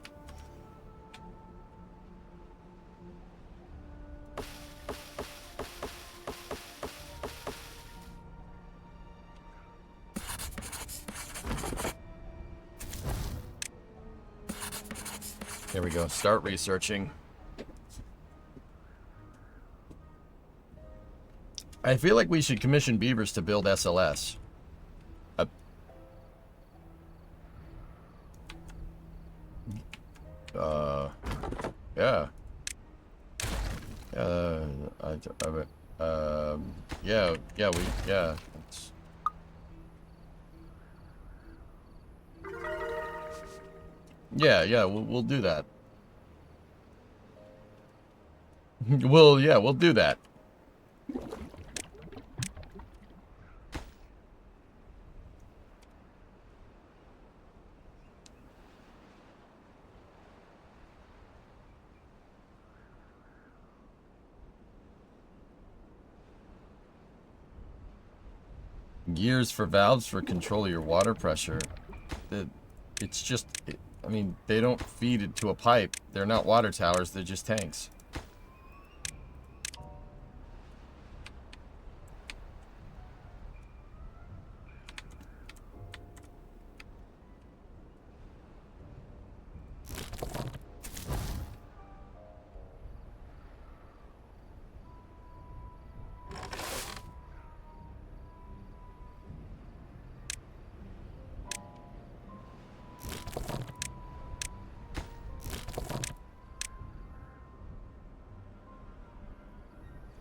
we go. Start researching. I feel like we should commission Beavers to build SLS. Yeah. Yeah. Yeah, we'll do that. We'll do that. Gears for valves for control of your water pressure. It's just, I mean, they don't feed it to a pipe. They're not water towers, they're just tanks.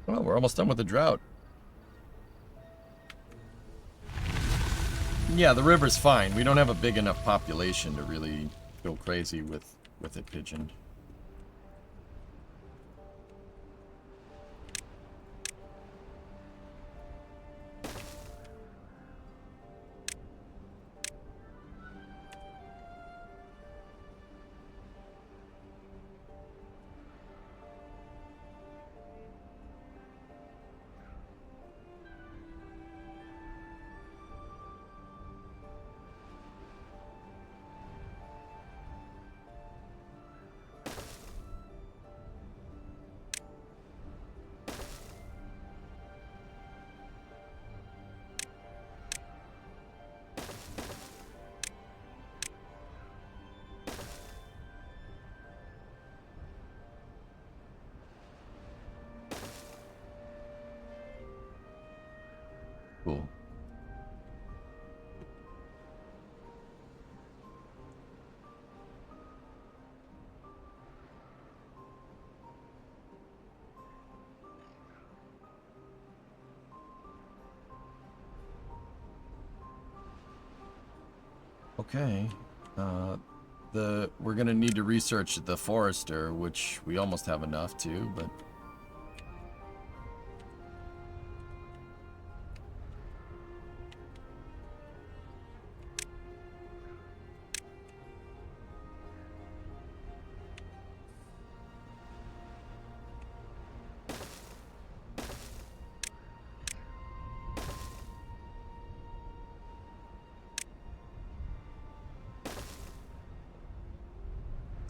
Well, we're almost done with the drought. Yeah, the river's fine. We don't have a big enough population to really go crazy with it pigeoned. Cool. Okay. We're gonna need to research the forester, which we almost have enough to, but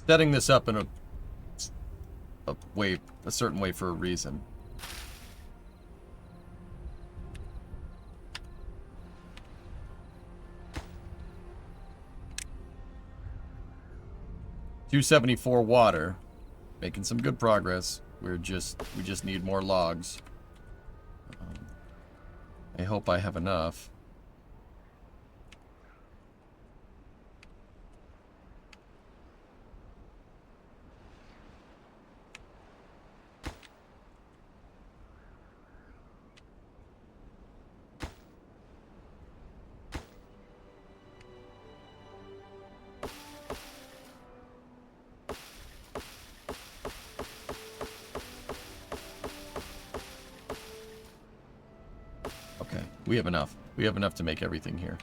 setting this up in a certain way for a reason. $274 water, making some good progress. We just need more logs. I hope I have enough. We have enough. We have enough to make everything here.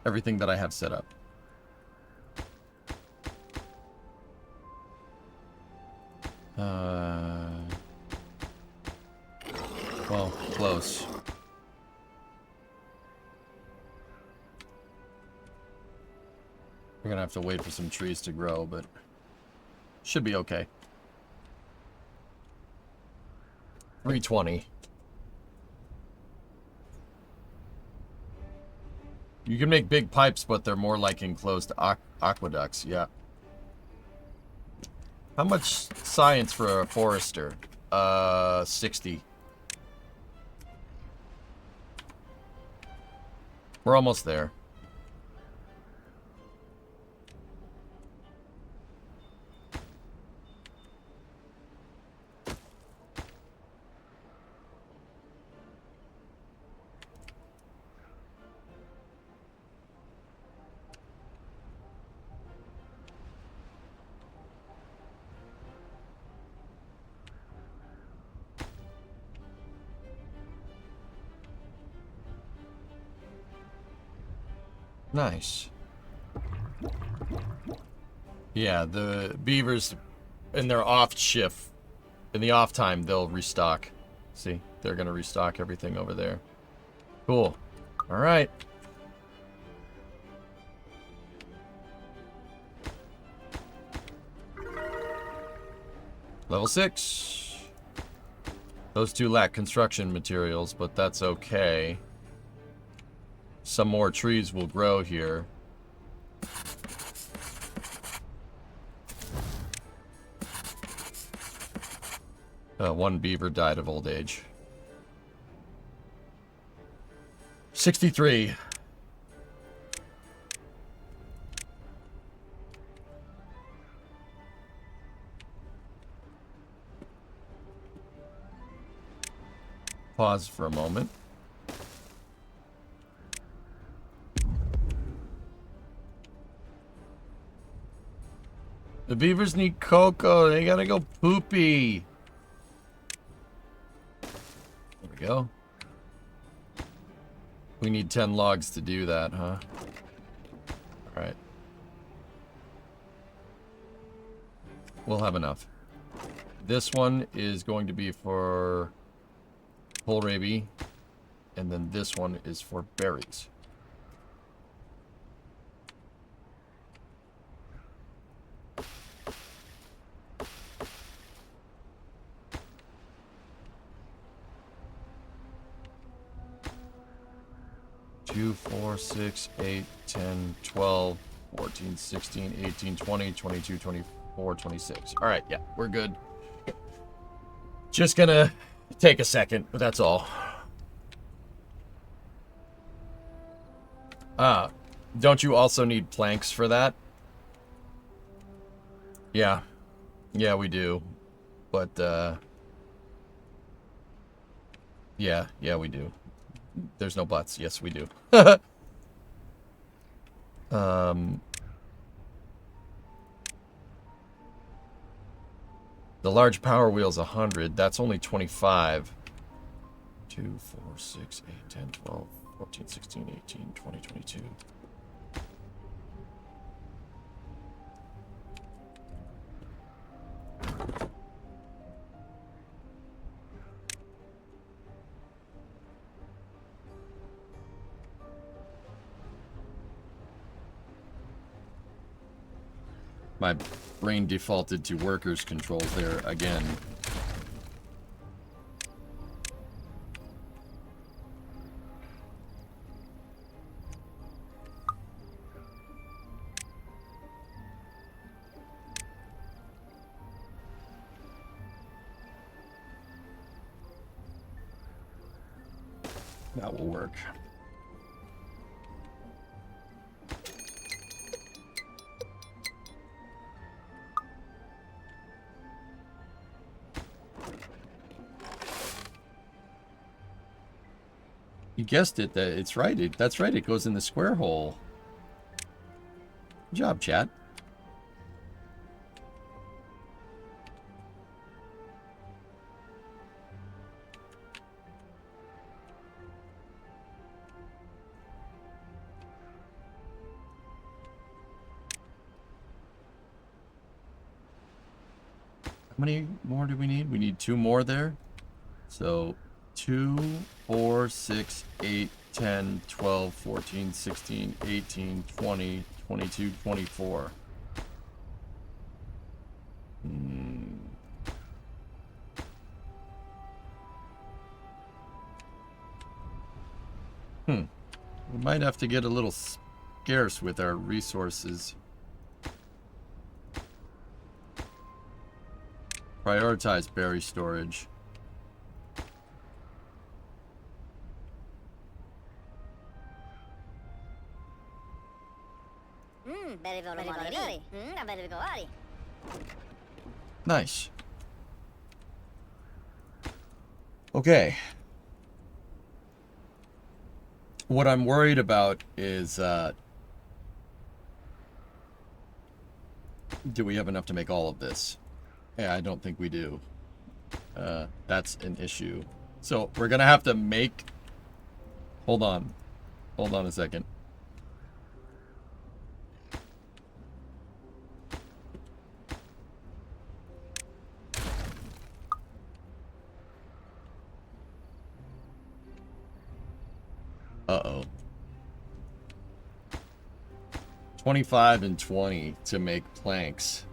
Everything that I have set up. Well, close. We're gonna have to wait for some trees to grow, but should be okay. 320. You can make big pipes, but they're more like enclosed aqueducts, yeah. How much science for a forester? 60. We're almost there. Nice. Yeah, the beavers in their off shift, in the off time, they'll restock. See, they're gonna restock everything over there. Cool. All right. Level 6. Those two lack construction materials, but that's okay. Some more trees will grow here. One beaver died of old age. 63. Pause for a moment. The beavers need cocoa. They gotta go poopy. There we go. We need 10 logs to do that, huh? Alright. We'll have enough. This one is going to be for kohlrabi, and then this one is for berries. Two, 4, 6, 8, 10, 12, 14, 16, 18, 20, 22, 24, 26. All right, yeah, we're good. Just gonna take a second, but that's all. Don't you also need planks for that? Yeah. Yeah, we do. But, yeah, we do. There's no buts. Yes, we do. The large power wheel's 100. That's only 25. 2, 4, 6, 8, 10, 12, 14, 16, 18, 20, 22. My brain defaulted to workers controls there again. That will work. You guessed it. That it's right. That's right. It goes in the square hole. Good job, chat. How many more do we need? We need 2 more there. So 2, 4, 6, 8, 10, 12, 14, 16, 18, 20, 22, 24. We might have to get a little scarce with our resources. Prioritize berry storage. Nice. Okay. What I'm worried about is, do we have enough to make all of this? Yeah, I don't think we do. That's an issue. So we're gonna have to make... Hold on. Hold on a second. Uh-oh. 25 and 20 to make planks.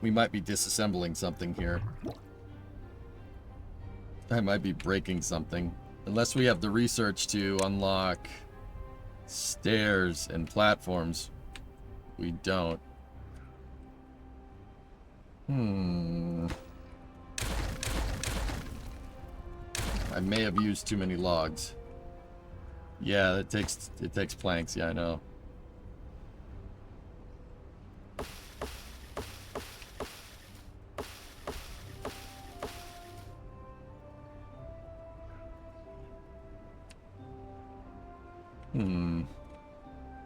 We might be disassembling something here. I might be breaking something. Unless we have the research to unlock stairs and platforms. We don't. I may have used too many logs. Yeah, it takes planks. Yeah, I know.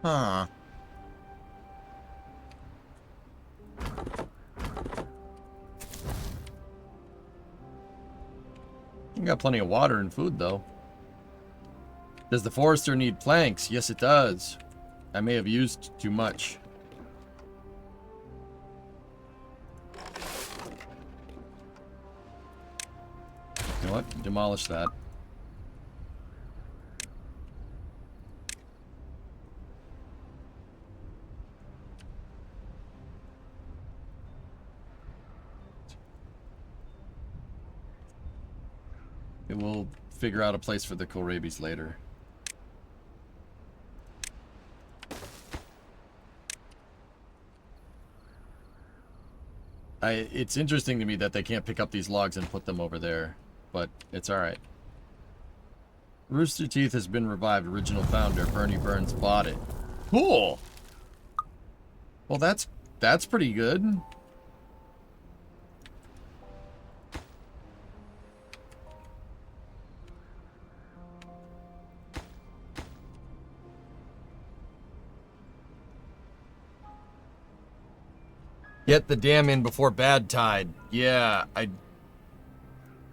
Huh. You got plenty of water and food, though. Does the forester need planks? Yes, it does. I may have used too much. You know what? Demolish that. And we'll figure out a place for the kohlrabies later. It's interesting to me that they can't pick up these logs and put them over there, but it's alright. Rooster Teeth has been revived. Original founder, Bernie Burns, bought it. Cool! Well, that's pretty good. Get the dam in before bad tide. Yeah, I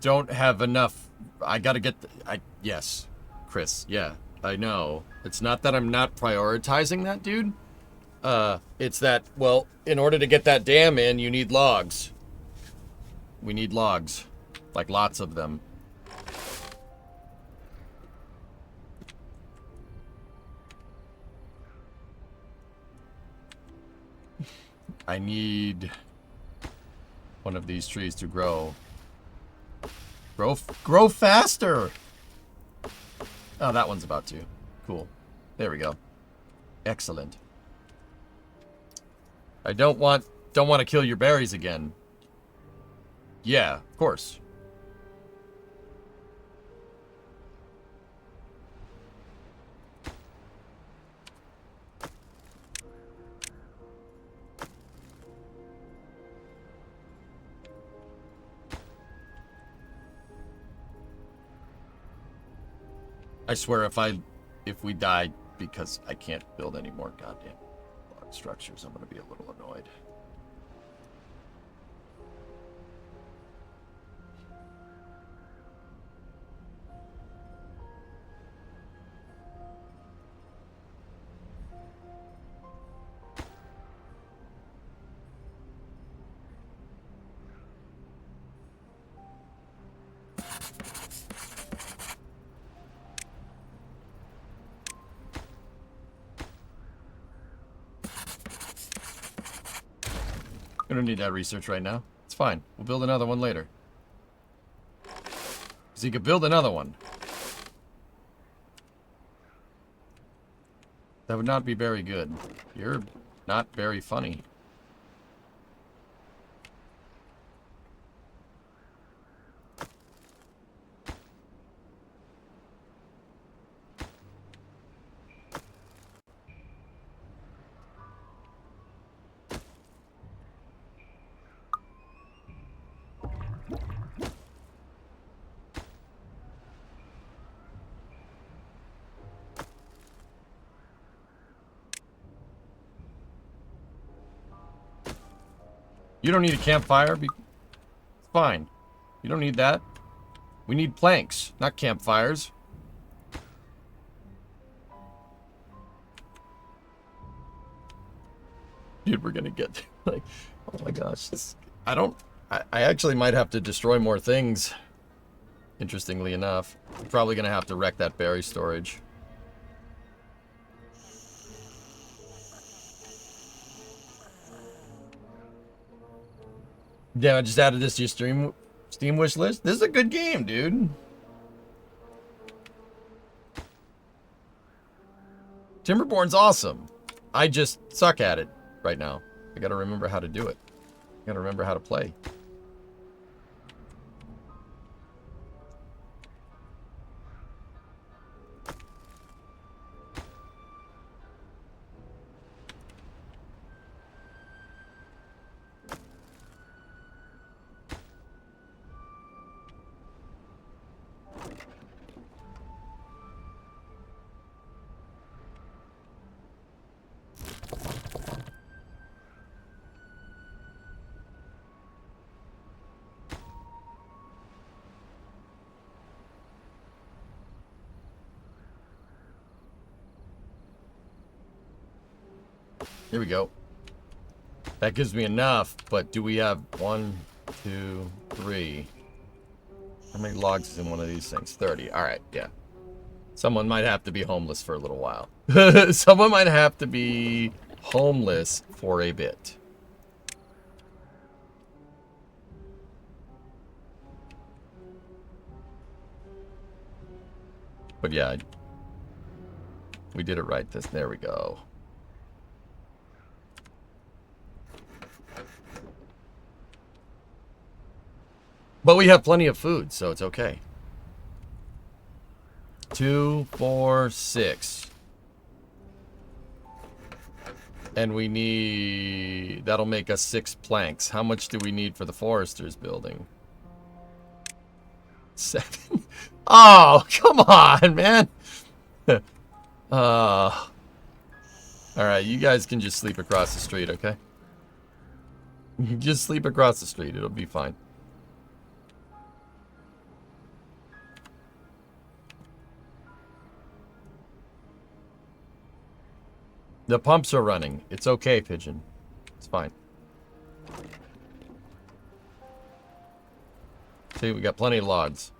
don't have enough. I gotta get yes, Chris, yeah, I know. It's not that I'm not prioritizing that, dude. It's that, well, in order to get that dam in, you need logs. We need logs. Like, lots of them. I need one of these trees to grow. Grow faster! Oh, that one's about to. Cool. There we go. Excellent. I don't want to kill your berries again. Yeah, of course. I swear if we die because I can't build any more goddamn log structures, I'm gonna be a little annoyed. We don't need that research right now. It's fine. We'll build another one later. Because you could build another one. That would not be very good. You're not very funny. You don't need a campfire. It's fine. You don't need that. We need planks, not campfires. Dude, we're gonna get like, oh my gosh. I actually might have to destroy more things. Interestingly enough. I'm probably gonna have to wreck that berry storage. Yeah, I just added this to your Steam wish list. This is a good game, dude. Timberborn's awesome. I just suck at it right now. I gotta remember how to do it. I gotta remember how to play. Here we go. That gives me enough, but do we have 1, 2, 3? How many logs is in one of these things? 30. Alright, yeah. Someone might have to be homeless for a little while. Someone might have to be homeless for a bit. But yeah, we did it right. There we go. But we have plenty of food, so it's okay. 2, 4, 6. And we need... That'll make us 6 planks. How much do we need for the forester's building? 7. Oh, come on, man. Alright, you guys can just sleep across the street, okay? You can just sleep across the street. It'll be fine. The pumps are running. It's okay, Pigeon. It's fine. See, we got plenty of logs.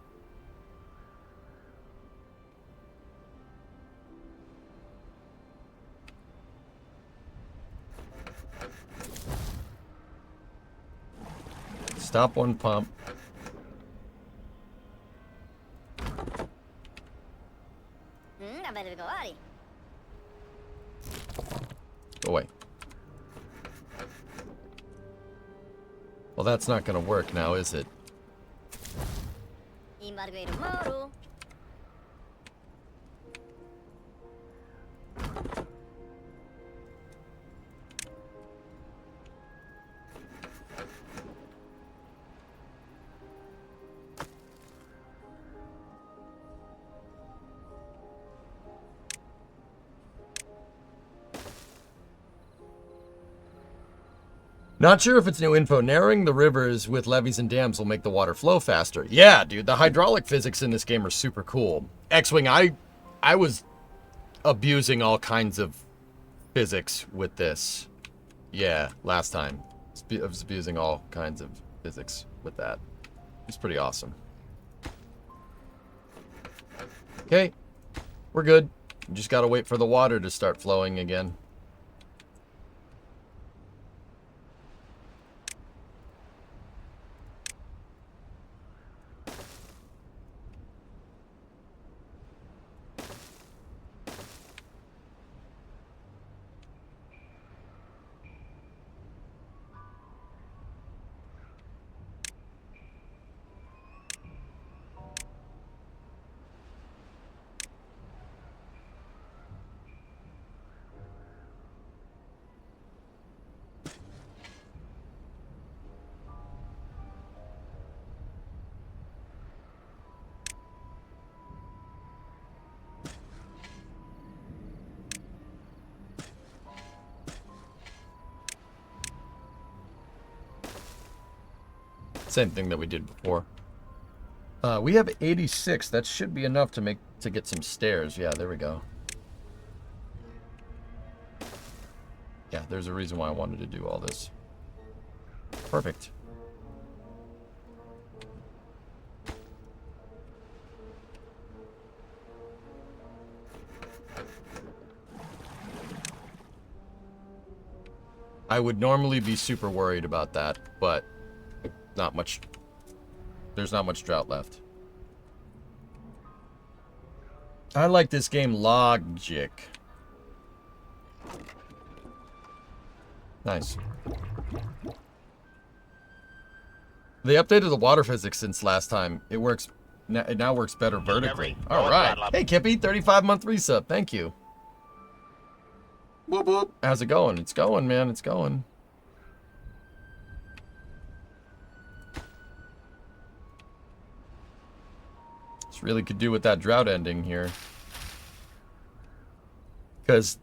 Stop one pump. Go away. Well, that's not going to work now, is it? Not sure if it's new info. Narrowing the rivers with levees and dams will make the water flow faster. Yeah, dude, the hydraulic physics in this game are super cool. X-Wing, I was abusing all kinds of physics with this. Yeah, last time. I was abusing all kinds of physics with that. It's pretty awesome. Okay, we're good. We just gotta wait for the water to start flowing again. Same thing that we did before. We have 86. That should be enough to get some stairs. Yeah, there we go. Yeah, there's a reason why I wanted to do all this. Perfect. I would normally be super worried about that, but not much. There's not much drought left. I like this game logic. Nice. They updated the water physics since last time. It works. It now works better vertically. All right. Hey, Kippy, 35-month resub. Thank you. Boop, boop. How's it going? It's going, man. It's going. This really could do with that drought ending here. Because,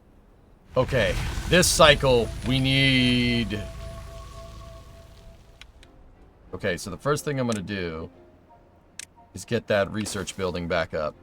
okay, this cycle we need... Okay, so the first thing I'm going to do is get that research building back up.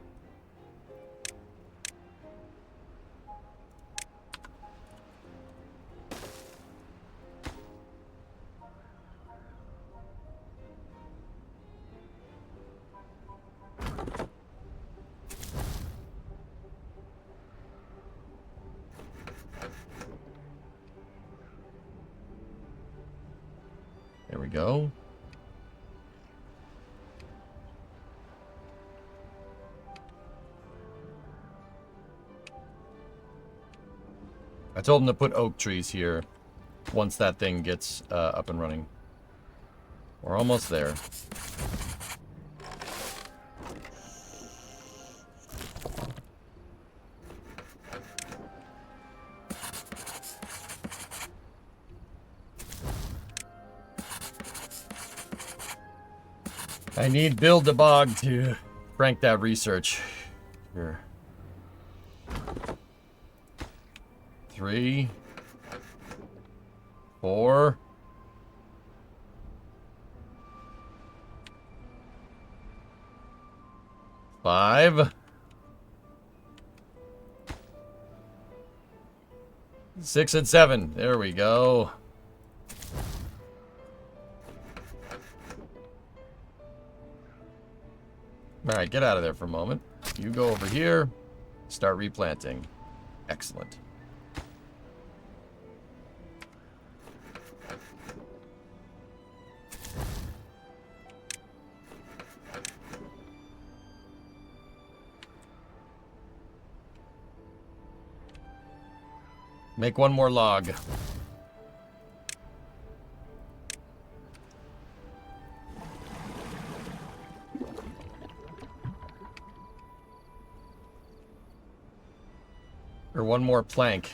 There we go. I told him to put oak trees here once that thing gets up and running. We're almost there. I need Build a Bog to rank that research. Here. 3, 4. 5. 6 and 7. There we go. All right, get out of there for a moment. You go over here, start replanting. Excellent. Make one more log. Or one more plank.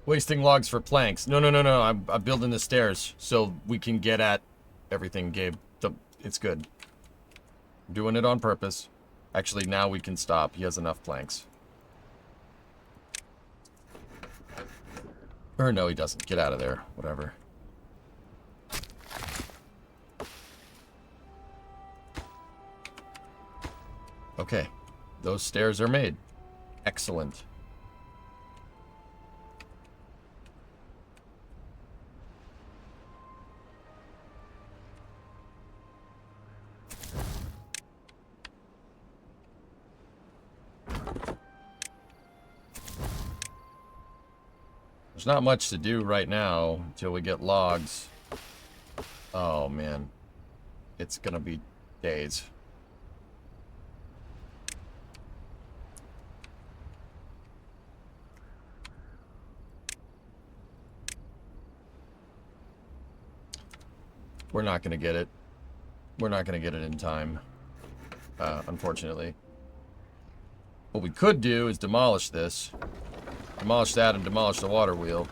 Wasting logs for planks. No. I'm building the stairs so we can get at everything, Gabe. It's good. I'm doing it on purpose. Actually, now we can stop. He has enough planks. Or no, he doesn't. Get out of there. Whatever. Okay. Those stairs are made. Excellent. There's not much to do right now until we get logs. Oh, man. It's gonna be days. We're not gonna get it. We're not gonna get it in time. Unfortunately. What we could do is demolish this. Demolish that and demolish the water wheel.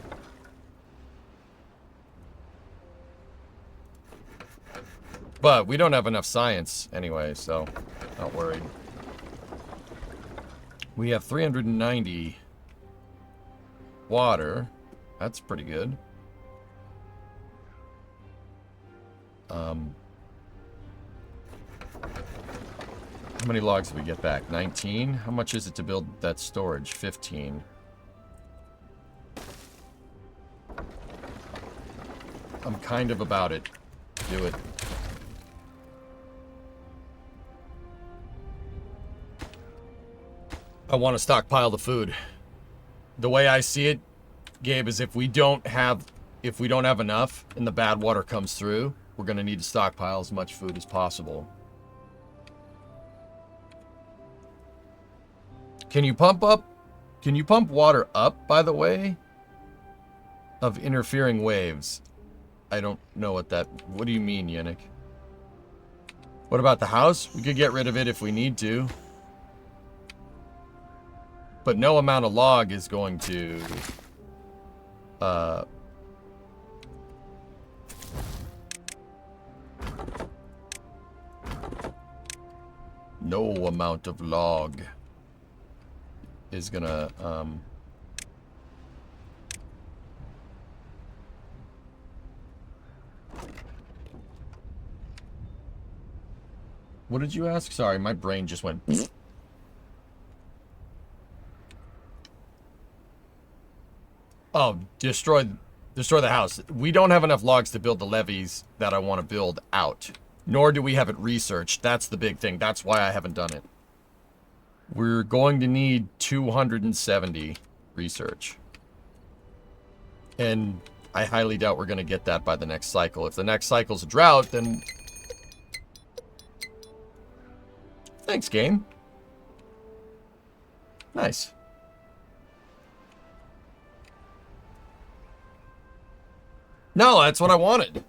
But we don't have enough science anyway, so not worried. We have 390 water. That's pretty good. How many logs did we get back? 19? How much is it to build that storage? 15. I'm kind of about it. Do it. I want to stockpile the food. The way I see it, Gabe, is if we don't have enough and the bad water comes through, we're going to need to stockpile as much food as possible. Can you pump water up, by the way, of interfering waves? I don't know what do you mean, Yannick? What about the house? We could get rid of it if we need to. But no amount of log is going to, no amount of log is gonna, What did you ask? Sorry, my brain just went. Oh, destroy the house. We don't have enough logs to build the levees that I want to build out. Nor do we have it researched. That's the big thing. That's why I haven't done it. We're going to need 270 research. And I highly doubt we're going to get that by the next cycle. If the next cycle's a drought, then... Thanks, game. Nice. No, that's what I wanted.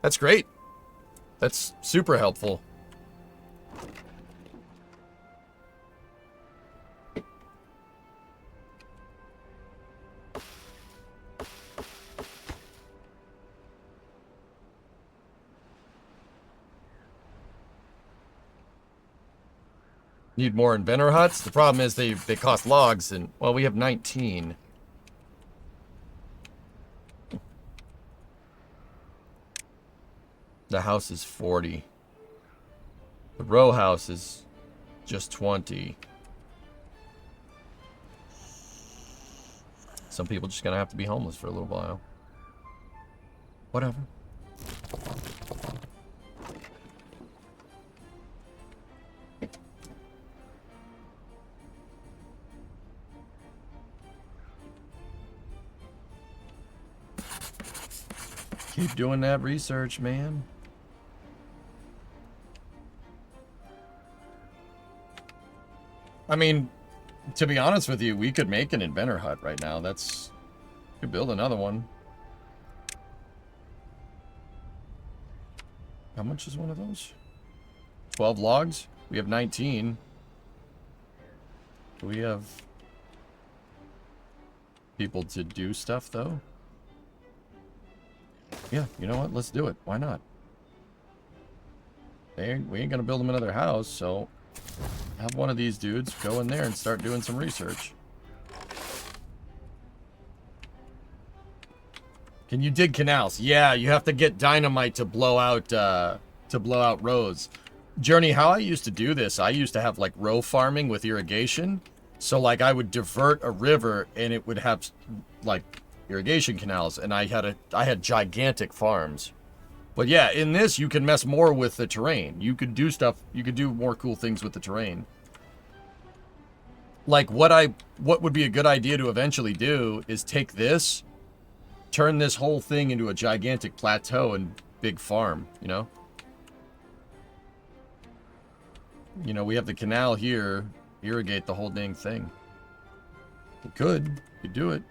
That's great. That's super helpful. Need more inventor huts? The problem is they cost logs, and, well, we have 19. The house is 40. The row house is just 20. Some people just gonna have to be homeless for a little while. Whatever. Keep doing that research, man. I mean, to be honest with you, we could make an inventor hut right now. We could build another one. How much is one of those? 12 logs? We have 19. Do we have people to do stuff, though? Yeah, you know what? Let's do it. Why not? We ain't gonna build them another house, so have one of these dudes go in there and start doing some research. Can you dig canals? Yeah, you have to get dynamite to blow out rows. Journey, how I used to do this, I used to have like row farming with irrigation. So like I would divert a river and it would have like irrigation canals, and I had gigantic farms. But yeah, in this you can mess more with the terrain. You could do stuff, you could do more cool things with the terrain. Like what would be a good idea to eventually do is take this, turn this whole thing into a gigantic plateau and big farm, you know? You know, we have the canal here, irrigate the whole dang thing. We could do it.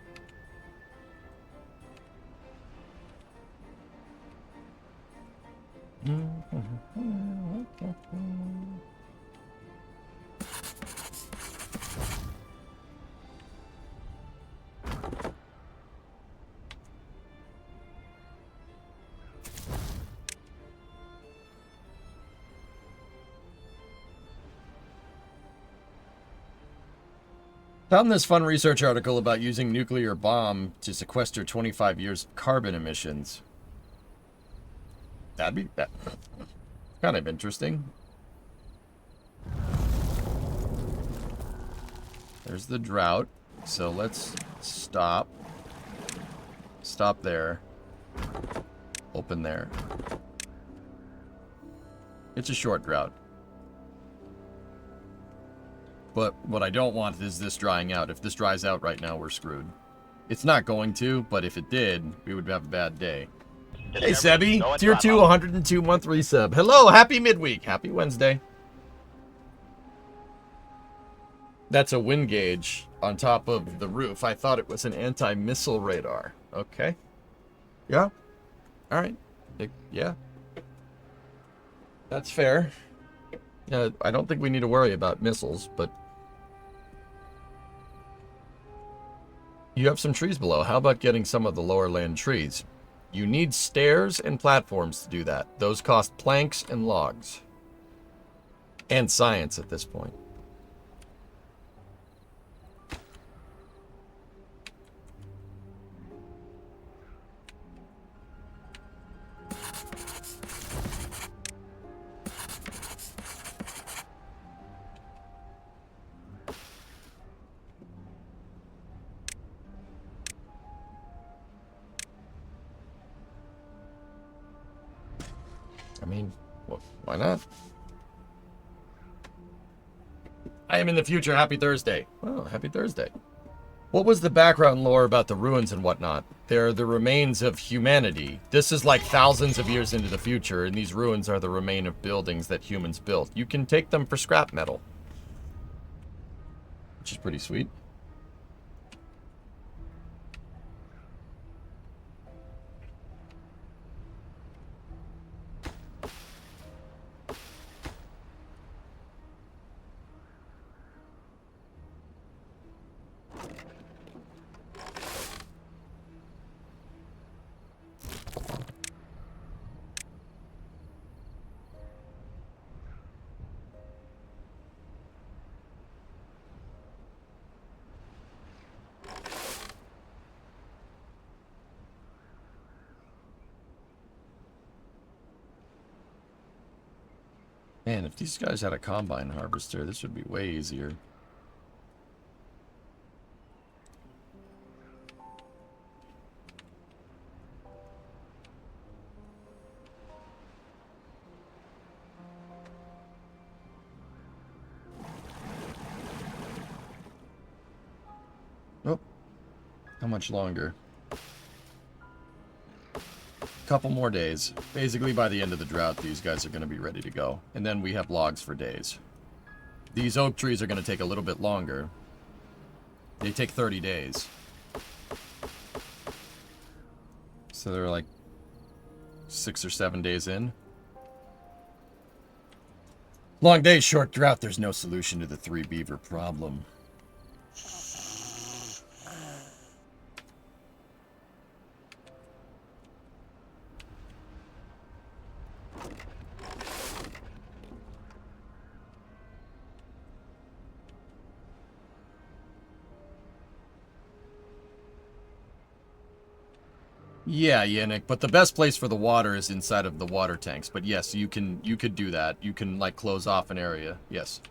Found this fun research article about using nuclear bomb to sequester 25 years of carbon emissions. That'd be kind of interesting. There's the drought. So let's stop. Stop there. Open there. It's a short drought. But what I don't want is this drying out. If this dries out right now, we're screwed. It's not going to, but if it did, we would have a bad day. Hey, Sebby. Tier 2, 102 month resub. Hello, happy midweek. Happy Wednesday. That's a wind gauge on top of the roof. I thought it was an anti-missile radar. Okay. Yeah. All right. Yeah. That's fair. I don't think we need to worry about missiles, but... You have some trees below. How about getting some of the lower land trees? You need stairs and platforms to do that. Those cost planks and logs. And science at this point. I mean, well, why not? I am in the future. Happy Thursday. Oh, happy Thursday. What was the background lore about the ruins and whatnot? They're the remains of humanity. This is like thousands of years into the future, and these ruins are the remain of buildings that humans built. You can take them for scrap metal. Which is pretty sweet. Man, if these guys had a combine harvester, this would be way easier. Oh, how much longer? Couple more days. Basically, by the end of the drought, these guys are going to be ready to go. And then we have logs for days. These oak trees are going to take a little bit longer. They take 30 days. So they're like 6 or 7 days in. Long day, short drought. There's no solution to the 3 beaver problem. Yeah, Yannick, but the best place for the water is inside of the water tanks. But yes, you could do that. You can like close off an area. Yes.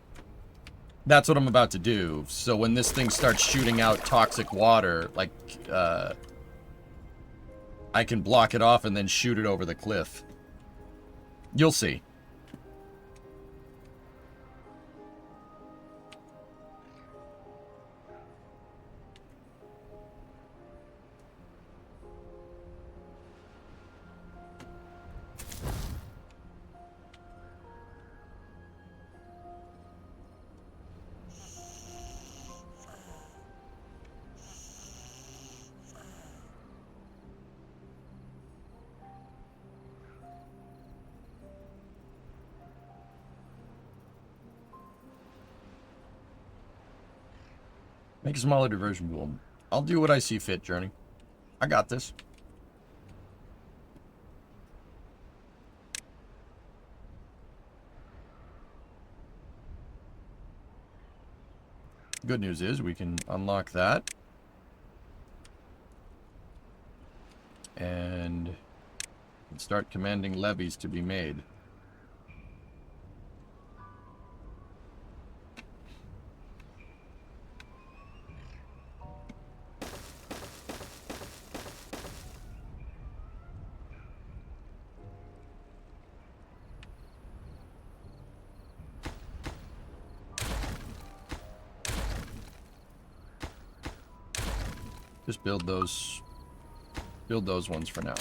That's what I'm about to do. So when this thing starts shooting out toxic water, like I can block it off and then shoot it over the cliff. You'll see. Make a smaller diversion pool. I'll do what I see fit, Journey. I got this. Good news is we can unlock that. And and start commanding levies to be made. Just build those ones for now.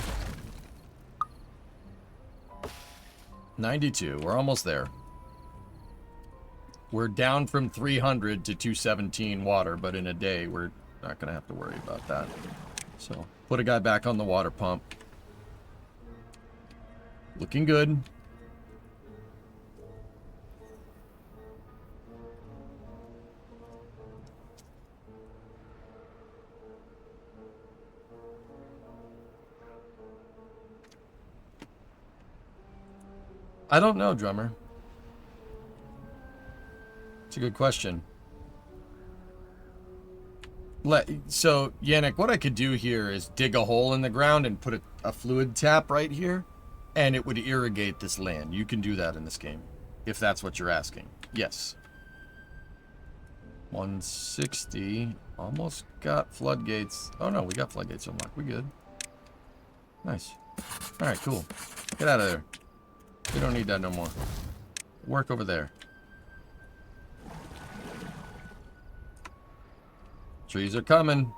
92. We're almost there. We're down from 300 to 217 water, but in a day, we're not going to have to worry about that. So, put a guy back on the water pump. Looking good. I don't know, drummer. It's a good question. So, Yannick, what I could do here is dig a hole in the ground and put a fluid tap right here, and it would irrigate this land. You can do that in this game, if that's what you're asking. Yes. 160. Almost got floodgates. Oh, no, we got floodgates unlocked. We good. Nice. All right, cool. Get out of there. We don't need that no more. Work over there. Trees are coming.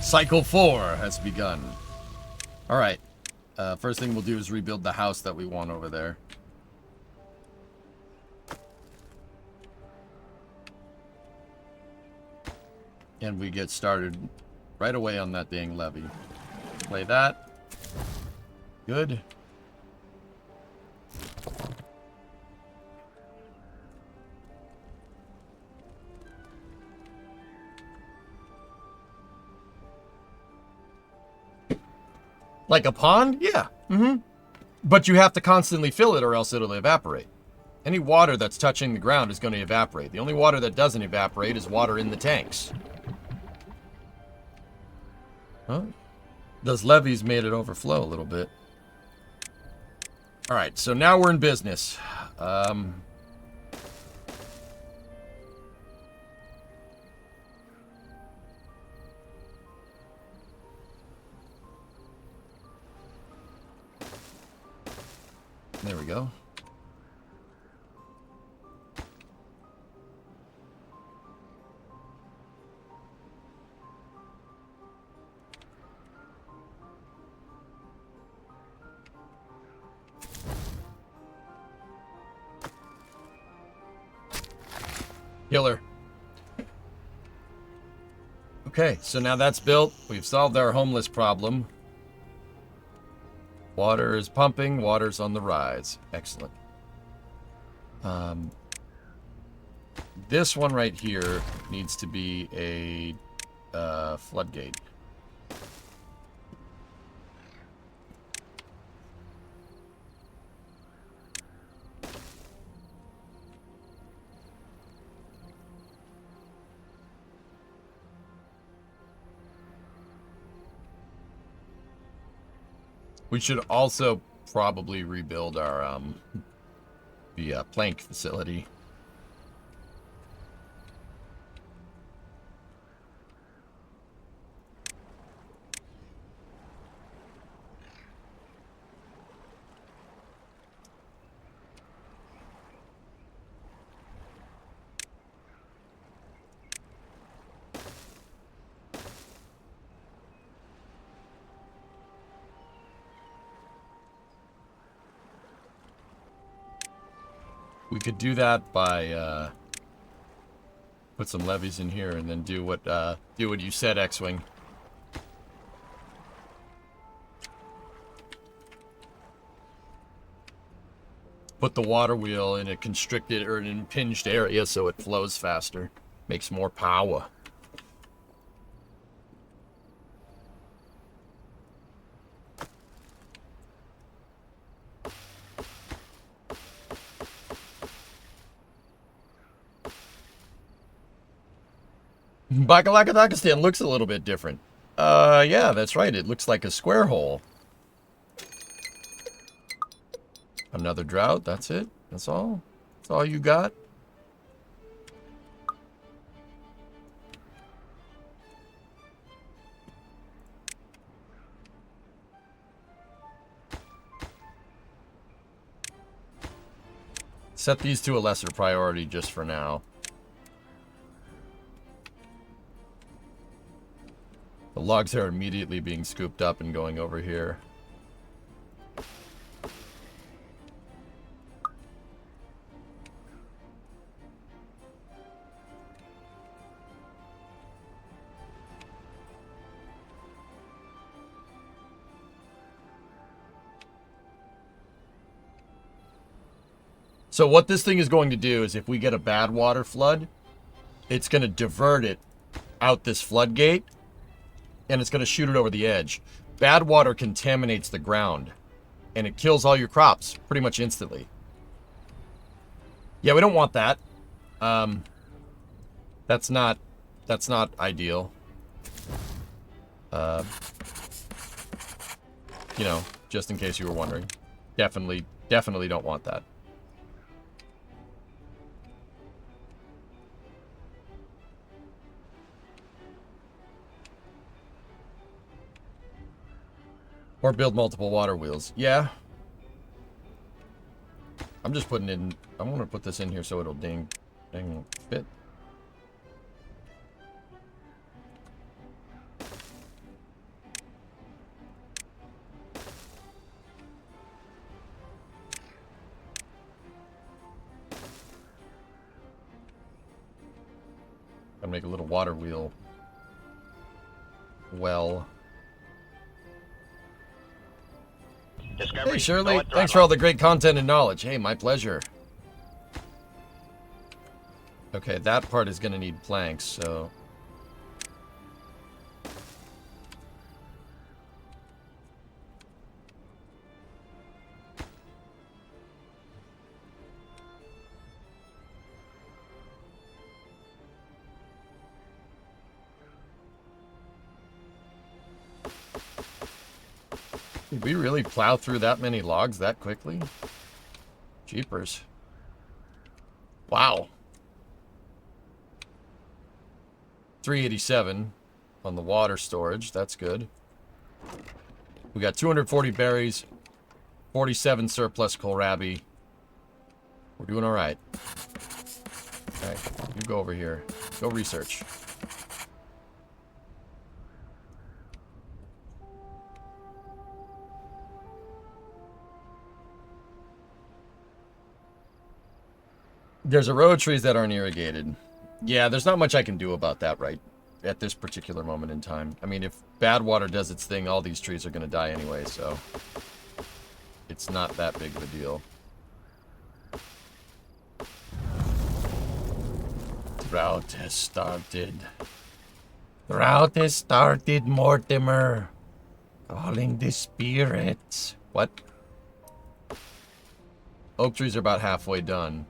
Cycle 4 has begun. All right. First thing we'll do is rebuild the house that we want over there. And we get started right away on that dang levee. Play that. Good. Like a pond? Yeah. Mm-hmm. But you have to constantly fill it or else it'll evaporate. Any water that's touching the ground is going to evaporate. The only water that doesn't evaporate is water in the tanks. Huh? Those levees made it overflow a little bit. All right, so now we're in business. There we go. Killer. Okay, so now that's built. We've solved our homeless problem. Water is pumping. Water's on the rise. Excellent. This one right here needs to be a floodgate. We should also probably rebuild our the plank facility. We could do that by put some levees in here and then do what you said, X-Wing. Put the water wheel in a constricted or an impinged area so it flows faster. Makes more power. Bakalakadakistan looks a little bit different. Yeah, that's right. It looks like a square hole. Another drought. That's it. That's all. That's all you got. Set these to a lesser priority just for now. The logs are immediately being scooped up and going over here. So what this thing is going to do is if we get a bad water flood, it's going to divert it out this floodgate, and it's going to shoot it over the edge. Bad water contaminates the ground, and it kills all your crops pretty much instantly. Yeah, we don't want that. That's not ideal. You know, just in case you were wondering. Definitely don't want that. Or build multiple water wheels. Yeah. I'm just putting in... I want to put this in here so it'll ding fit. Gotta make a little water wheel. Well... Discovery, Hey Shirley, go at thanks for throttle. all the great content and knowledge. Hey, my pleasure. Okay, that part is going to need planks, so... Did we really plow through that many logs that quickly? Jeepers. Wow. 387 on the water storage. That's good. We got 240 berries, 47 surplus kohlrabi. We're doing all right. All right, you go over here. Go research. There's a row of trees that aren't irrigated. Yeah, there's not much I can do about that right at this particular moment in time. I mean, if bad water does its thing, all these trees are going to die anyway, so it's not that big of a deal. Drought has started. Drought has started, Mortimer. Calling the spirits. What? Oak trees are about halfway done.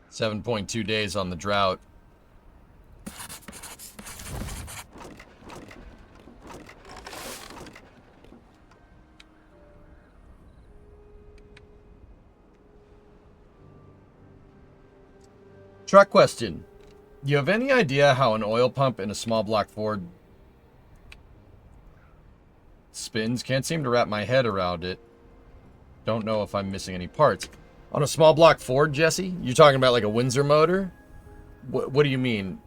$7.2 days on the drought. Truck question. You have any idea how an oil pump in a small block Ford spins? Can't seem to wrap my head around it. Don't know if I'm missing any parts. On a small block Ford, Jesse? You're talking about like a Windsor motor? What do you mean?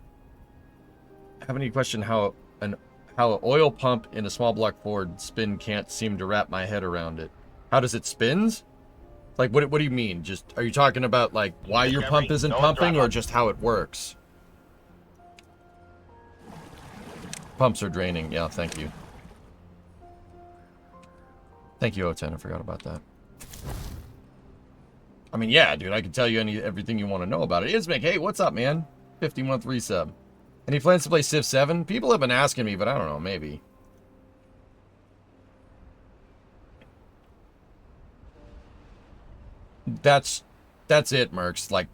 I have any question how how an oil pump in a small block Ford spin can't seem to wrap my head around it. How does it spins? Like, what do you mean? Just, are you talking about, like, why your pump isn't pumping, or just how it works? Pumps are draining. Yeah, thank you. Thank you, O10. I forgot about that. I mean, yeah, dude, I can tell you everything you want to know about it. Ismic, hey, what's up, man? 50-month resub. Any plans to play Civ 7? People have been asking me, but I don't know, maybe. That's it, Mercs. Like,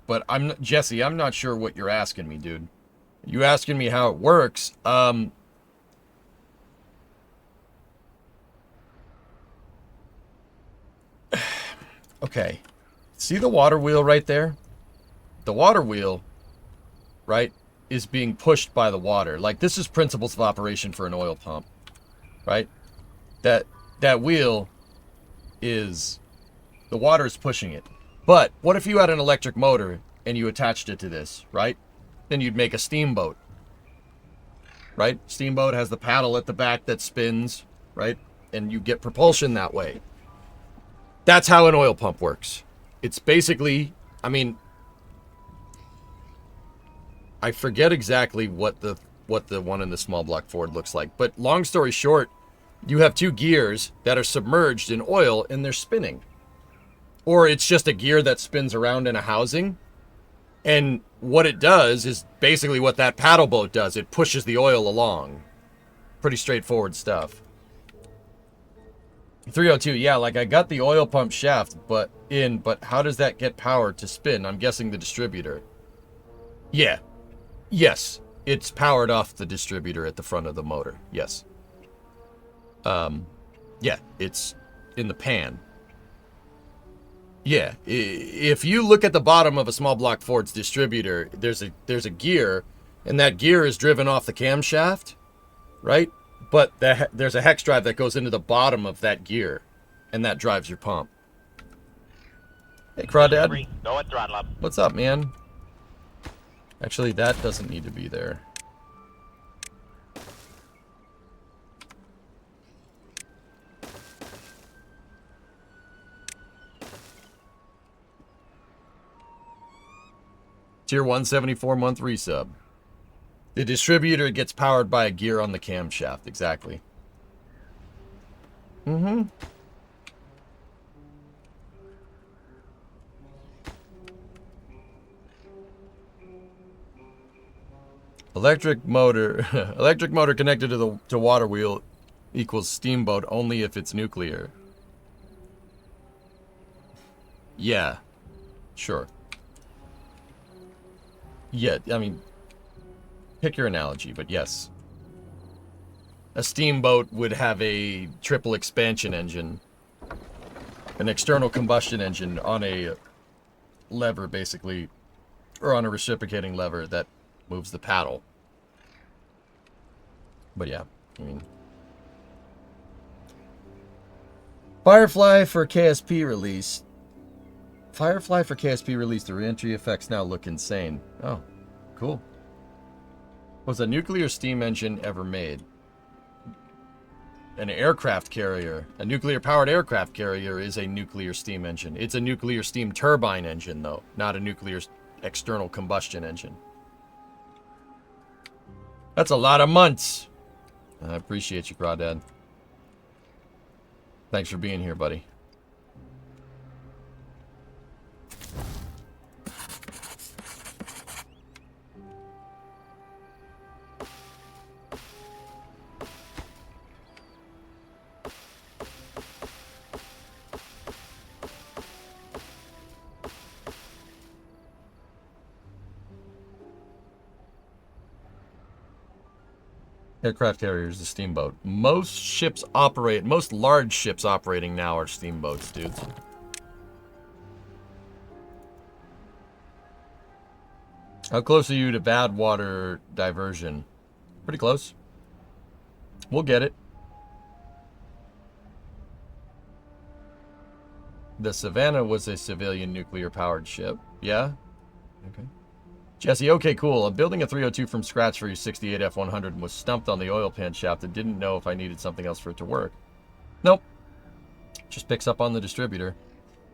but Jesse, I'm not sure what you're asking me, dude. You asking me how it works? Okay. See the water wheel right there? The water wheel, right, is being pushed by the water. Like, this is principles of operation for an oil pump, right? That wheel is, the water is pushing it. But what if you had an electric motor and you attached it to this, right? Then you'd make a steamboat, right? Steamboat has the paddle at the back that spins, right? And you get propulsion that way. That's how an oil pump works. It's basically, I mean, I forget exactly what the one in the small block Ford looks like, but long story short, you have two gears that are submerged in oil and they're spinning. Or it's just a gear that spins around in a housing. And what it does is basically what that paddle boat does. It pushes the oil along. Pretty straightforward stuff. 302, yeah, like I got the oil pump shaft but how does that get power to spin? I'm guessing the distributor. Yeah. Yes. It's powered off the distributor at the front of the motor. Yes. Yeah, it's in the pan. Yeah, if you look at the bottom of a small block Ford's distributor, there's a gear, and that gear is driven off the camshaft, right? But there's a hex drive that goes into the bottom of that gear, and that drives your pump. Hey, Crawdad. Go at throttle up. What's up, man? Actually, that doesn't need to be there. Tier 174-month resub. The distributor gets powered by a gear on the camshaft. Exactly. Mm-hmm. Electric motor connected to the water wheel equals steamboat only if it's nuclear. Yeah. Sure. Yeah, I mean, pick your analogy, but yes. A steamboat would have a triple expansion engine. An external combustion engine on a lever, basically. Or on a reciprocating lever that moves the paddle. But yeah, I mean... Firefly for KSP release. Firefly for KSP release. The re-entry effects now look insane. Oh, cool. Was a nuclear steam engine ever made? An aircraft carrier. A nuclear-powered aircraft carrier is a nuclear steam engine. It's a nuclear steam turbine engine, though, not a nuclear external combustion engine. That's a lot of months. I appreciate you, Crawdad. Thanks for being here, buddy. Aircraft carriers, the steamboat. Most large ships operating now are steamboats, dudes. How close are you to bad water diversion? Pretty close. We'll get it. The Savannah was a civilian nuclear-powered ship. Yeah? Okay. Jesse, okay, cool. I'm building a 302 from scratch for your 68 F100 and was stumped on the oil pan shaft and didn't know if I needed something else for it to work. Nope. Just picks up on the distributor.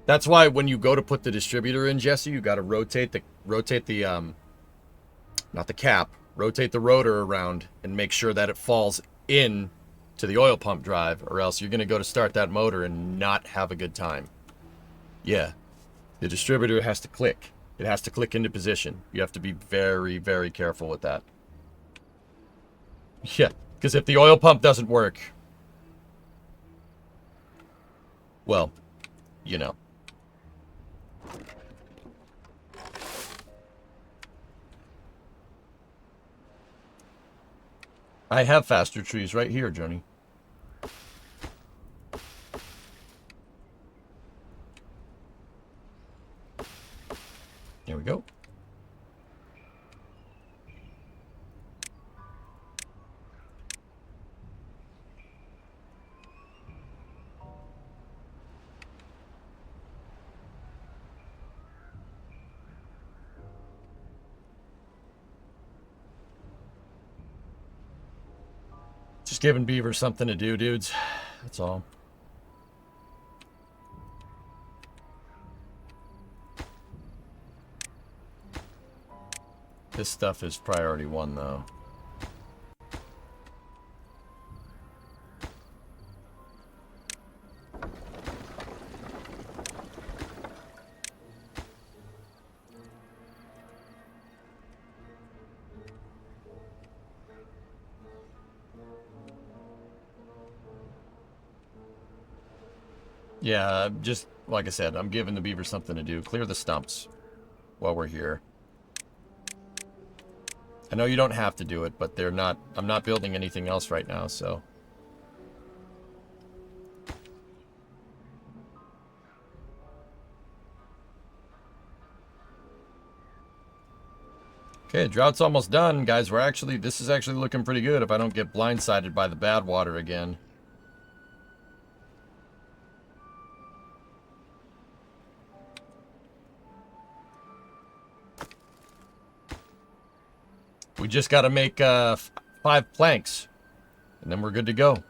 That's why when you go to put the distributor in, Jesse, you got to rotate the not the cap, rotate the rotor around and make sure that it falls in to the oil pump drive, or else you're going to go to start that motor and not have a good time. Yeah. The distributor has to click. It has to click into position. You have to be very, very careful with that. Yeah, because if the oil pump doesn't work, well, you know. I have faster trees right here, Johnny. Here we go. Just giving Beavers something to do, dudes. That's all. This stuff is priority 1, though. Yeah, just like I said, I'm giving the Beavers something to do. Clear the stumps while we're here. I know you don't have to do it, but they're not. I'm not building anything else right now, so. Okay, drought's almost done, guys. This is actually looking pretty good if I don't get blindsided by the bad water again. We just got to make 5 planks, and then we're good to go.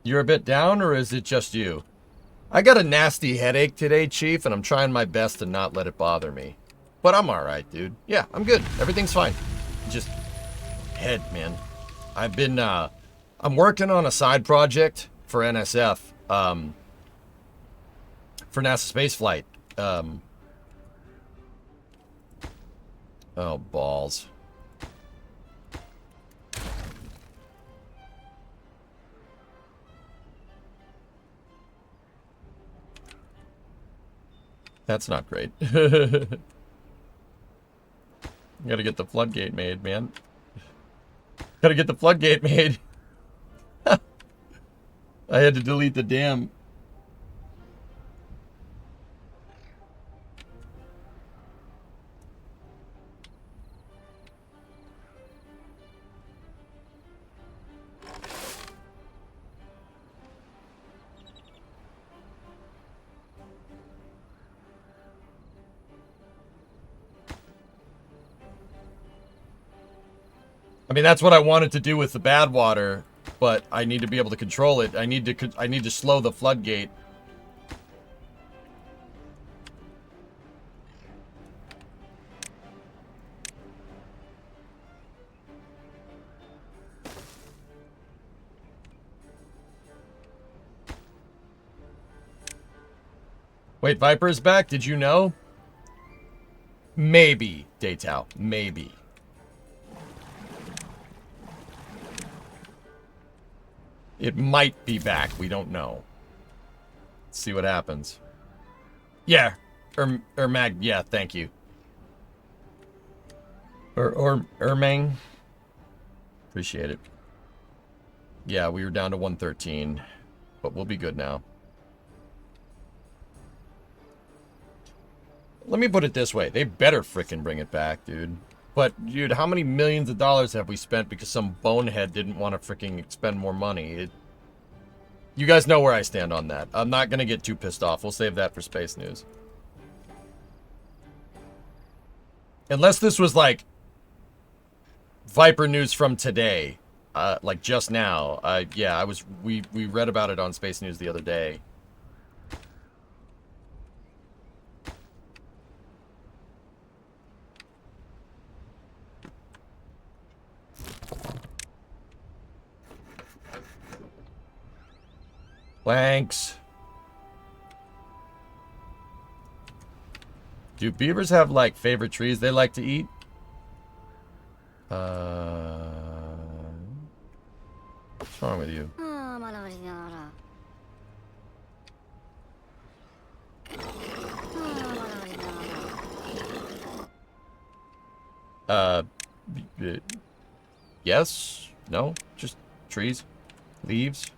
You're a bit down, or is it just you? I got a nasty headache today, Chief, and I'm trying my best to not let it bother me. But I'm alright, dude. Yeah, I'm good. Everything's fine. Just head, man. I've been, I'm working on a side project for NSF, for NASA spaceflight. Oh, balls. That's not great. Gotta get the floodgate made, man. Gotta get the floodgate made. I had to delete the dam. I mean, that's what I wanted to do with the bad water, but I need to be able to control it. I need to slow the floodgate. Wait, Viper is back? Did you know? Maybe, Daytao. Maybe. It might be back. We don't know. Let's see what happens. Yeah. Mag. Yeah, thank you. Ermang. Appreciate it. Yeah, we were down to 113. But we'll be good now. Let me put it this way. They better frickin' bring it back, dude. But, dude, how many millions of dollars have we spent because some bonehead didn't want to fricking expend more money? You guys know where I stand on that. I'm not going to get too pissed off. We'll save that for space news. Unless this was like Viper news from today, like just now. Yeah, we read about it on Space News the other day. Thanks. Do beavers have like favorite trees they like to eat? What's wrong with you? Yes? No? Just trees? Leaves?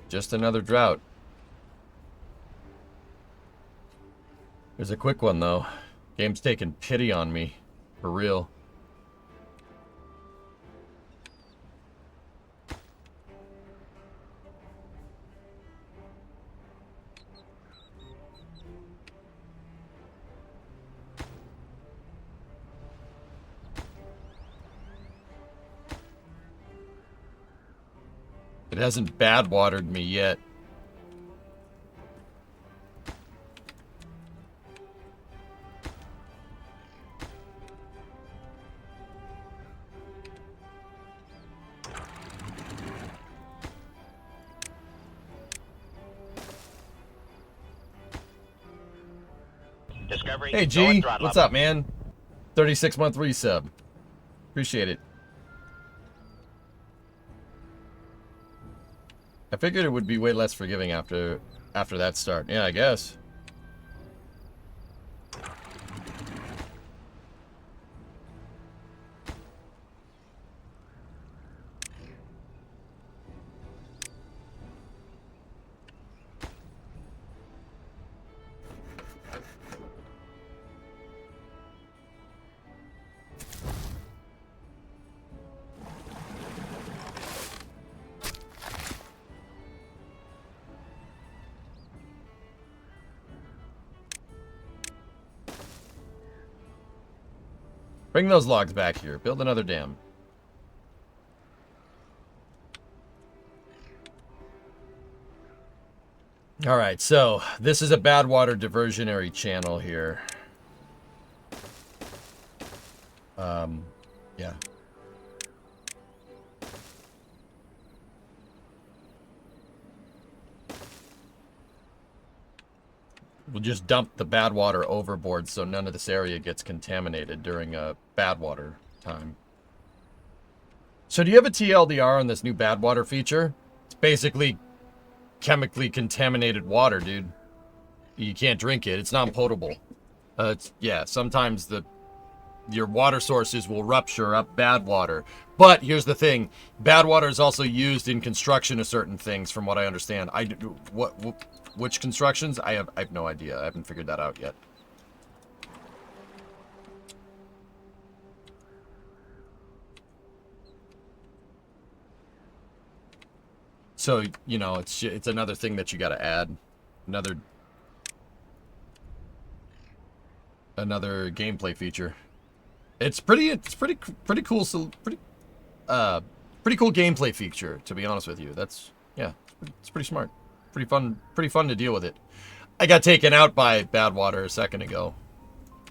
Just another drought. There's a quick one, though. Game's taking pity on me. For real. It hasn't bad watered me yet. Discovery. Hey G, what's up, man? 36-month resub. Appreciate it. I figured it would be way less forgiving after that start. Yeah, I guess. Bring those logs back here. Build another dam. Alright, so this is a bad water diversionary channel here. Yeah. We'll just dump the bad water overboard so none of this area gets contaminated during a bad water time. So do you have a TLDR on this new bad water feature? It's basically chemically contaminated water, dude. You can't drink it. It's non-potable. Yeah, sometimes your water sources will rupture up bad water. But here's the thing. Bad water is also used in construction of certain things, from what I understand. Which constructions? I have no idea. I haven't figured that out yet. So, you know, it's another thing that you got to add. Another gameplay feature. It's pretty cool. So pretty cool gameplay feature, to be honest with you. It's pretty smart. Pretty fun to deal with it. I got taken out by bad water a second ago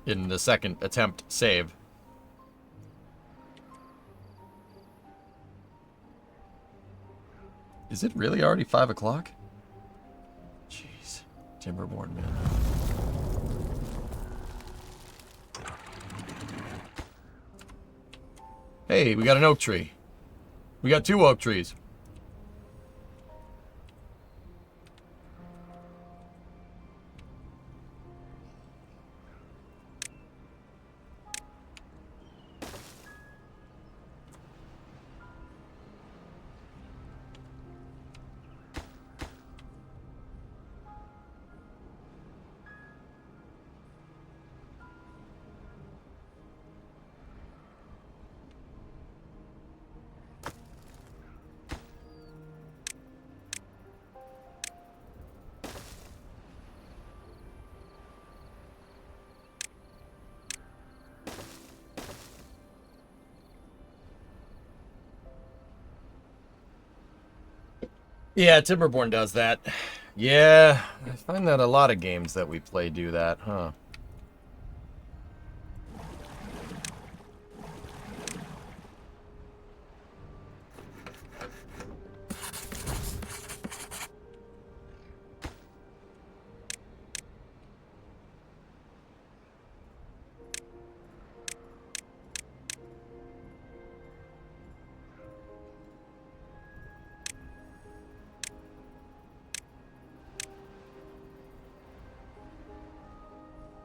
in the second attempt save. Is it really already 5 o'clock? Jeez. Timberborn, man. Hey, we got an oak tree. We got 2 oak trees. Yeah, Timberborn does that. Yeah, I find that a lot of games that we play do that, huh?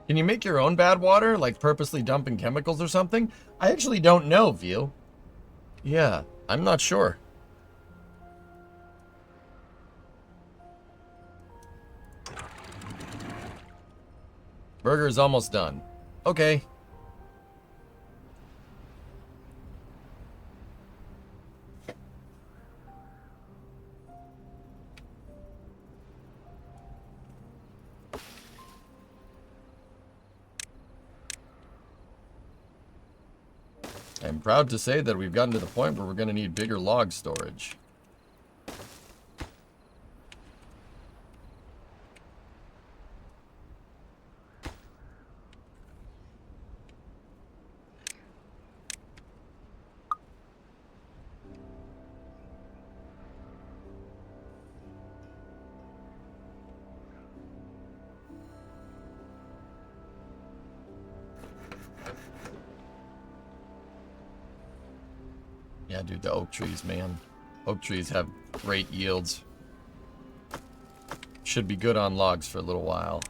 Can you make your own bad water, like purposely dumping chemicals or something? I actually don't know, Veal. Yeah, I'm not sure. Burger is almost done. Okay. I'm proud to say that we've gotten to the point where we're going to need bigger log storage. Yeah, dude, the oak trees, man. Oak trees have great yields. Should be good on logs for a little while.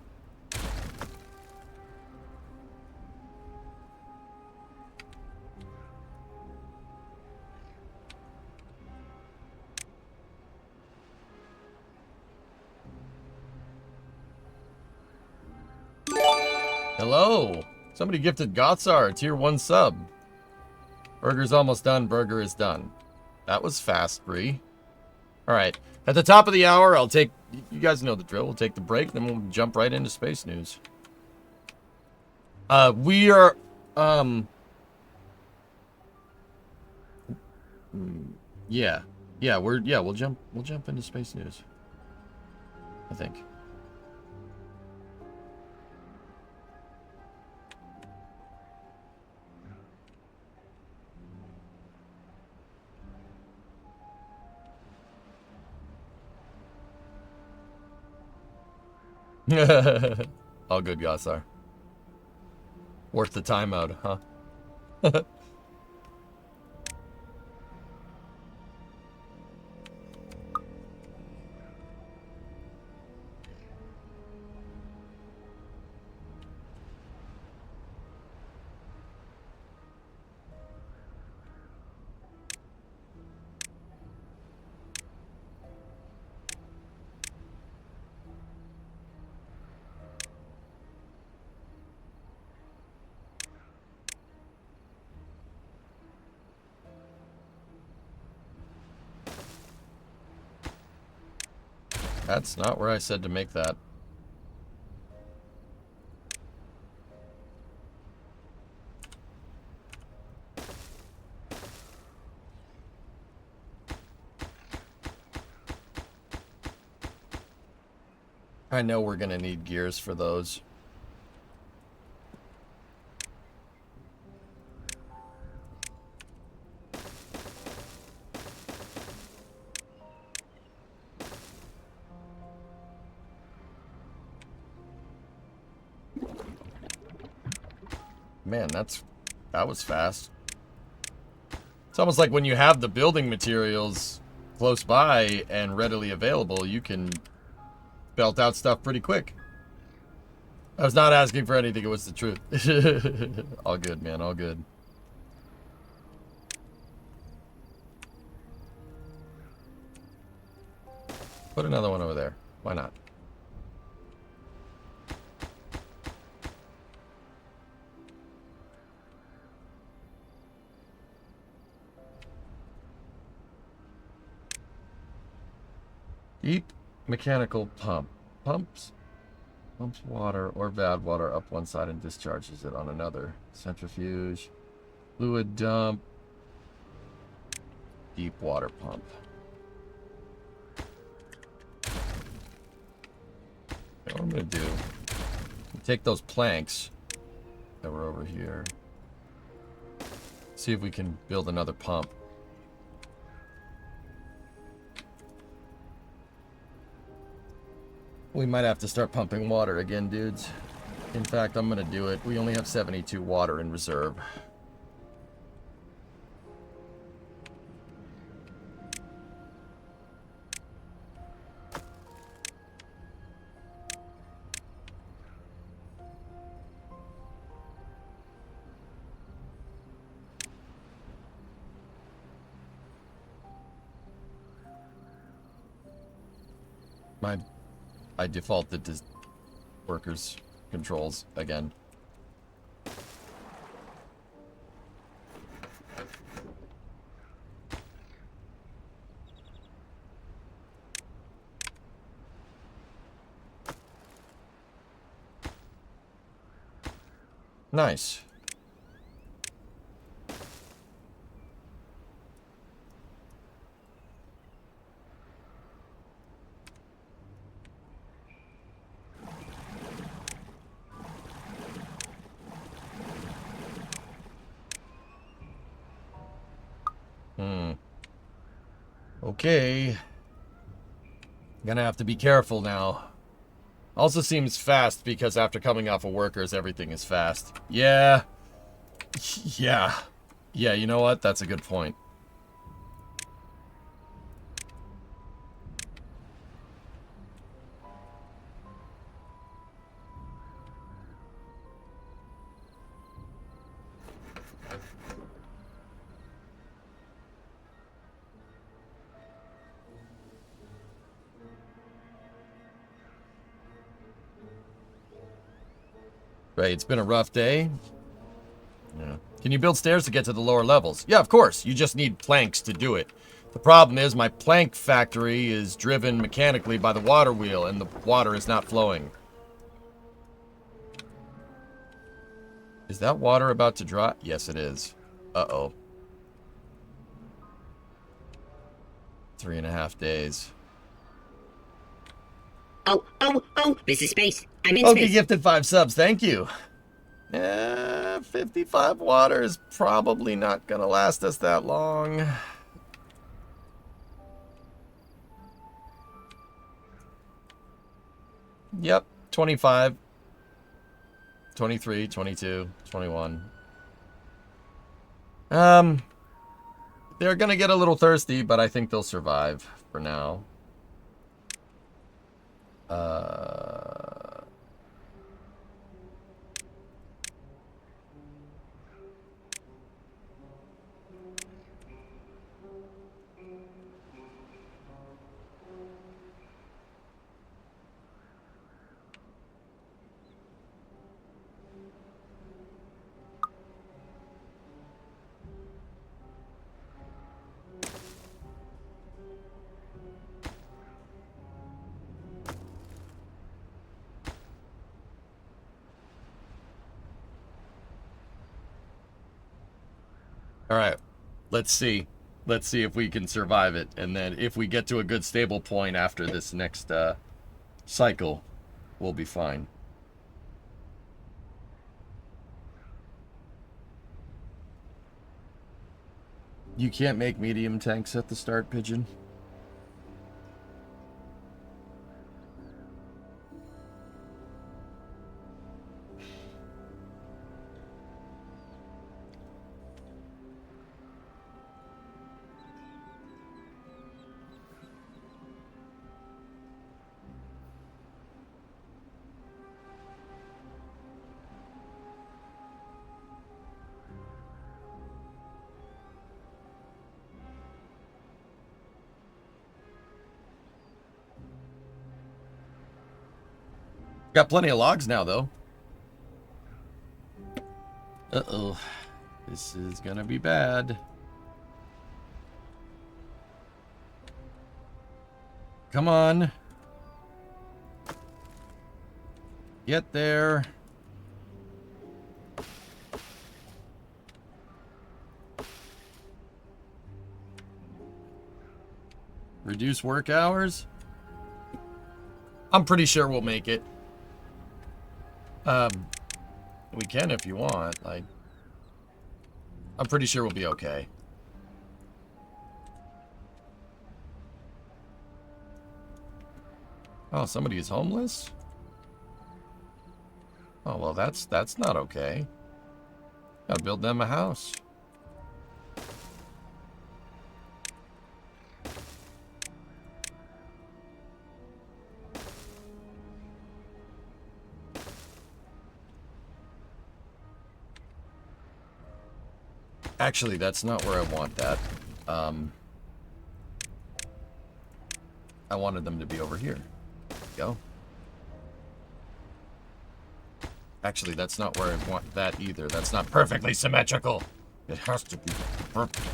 Hello! Somebody gifted Gotsar a tier 1 sub. Burger's almost done. Burger is done. That was fast, Bree. Alright. At the top of the hour, I'll take... You guys know the drill. We'll take the break, then we'll jump right into space news. We are... Yeah. Yeah, we'll jump into space news. I think. All good, Gossar. Worth the timeout, huh? That's not where I said to make that. I know we're gonna need gears for those. Man, that was fast. It's almost like when you have the building materials close by and readily available, you can belt out stuff pretty quick. I was not asking for anything, it was the truth. All good, man, all good. Put another one over there. Why not? Deep mechanical pump. Pumps water or bad water up one side and discharges it on another. Centrifuge. Fluid dump. Deep water pump. I'm gonna do, take those planks that were over here. See if we can build another pump. We might have to start pumping water again, dudes. In fact, I'm gonna do it. We only have 72 water in reserve. I defaulted to workers controls again. Nice. Okay. Gonna have to be careful now. Also seems fast because after coming off of workers, everything is fast. Yeah. Yeah. Yeah, you know what? That's a good point. Right, it's been a rough day. Yeah. Can you build stairs to get to the lower levels? Yeah, of course. You just need planks to do it. The problem is my plank factory is driven mechanically by the water wheel, and the water is not flowing. Is that water about to dry? Yes, it is. Uh-oh. 3.5 days. Oh, this is space. I'm in Okay, space. gifted 5 subs. Thank you. 55 water is probably not gonna last us that long. Yep, 25, 23, 22, 21. They're gonna get a little thirsty, but I think they'll survive for now. All right, let's see. Let's see if we can survive it. And then if we get to a good stable point after this next cycle, we'll be fine. You can't make medium tanks at the start, Pigeon? Got plenty of logs now, though. Uh-oh. This is gonna be bad. Come on. Get there. Reduce work hours? I'm pretty sure we'll make it. We can if you want. Like, I'm pretty sure we'll be okay. Oh, somebody is homeless? Oh, well, that's not okay. Gotta build them a house. Actually, that's not where I want that. I wanted them to be over here. Go. Actually, that's not where I want that either. That's not perfectly symmetrical. It has to be perfect.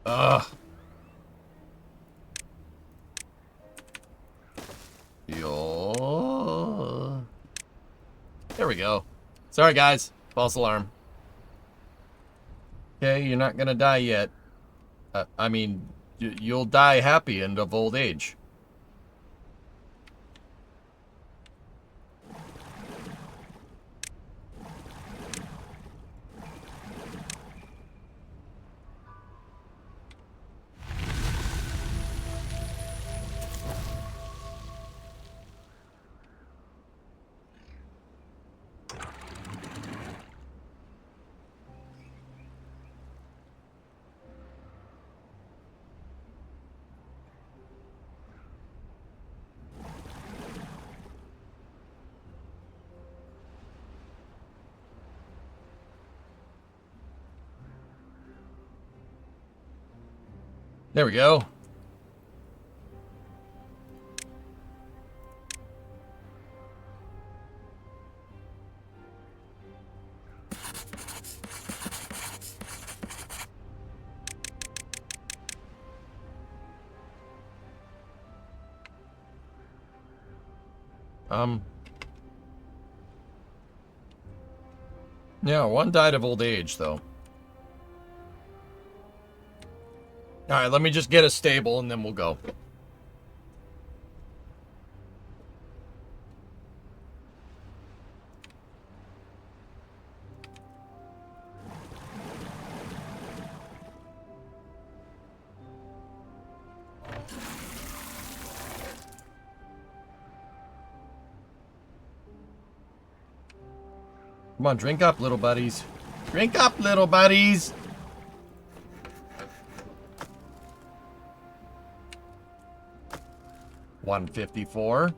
Ugh. Yo. There we go. Sorry, guys. False alarm. Okay, you're not gonna die yet. I mean, you'll die happy and of old age. There we go. Yeah, one died of old age, though. Alright, let me just get a stable and then we'll go. Come on, drink up, little buddies. Drink up, little buddies! $154.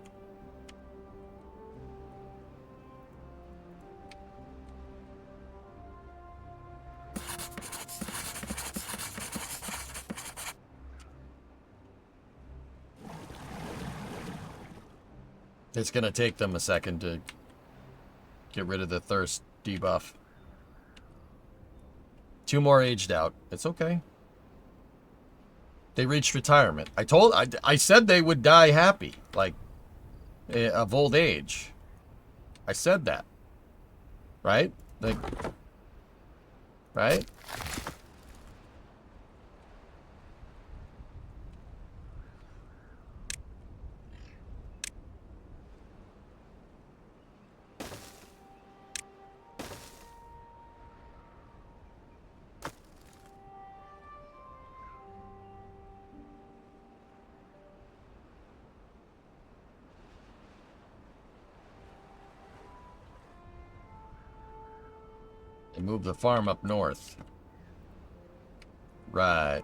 It's gonna take them a second to get rid of the thirst debuff. 2 more aged out. It's okay. They reached retirement. I said they would die happy, like, of old age. I said that. Right? Like, right? And move the farm up north. Right.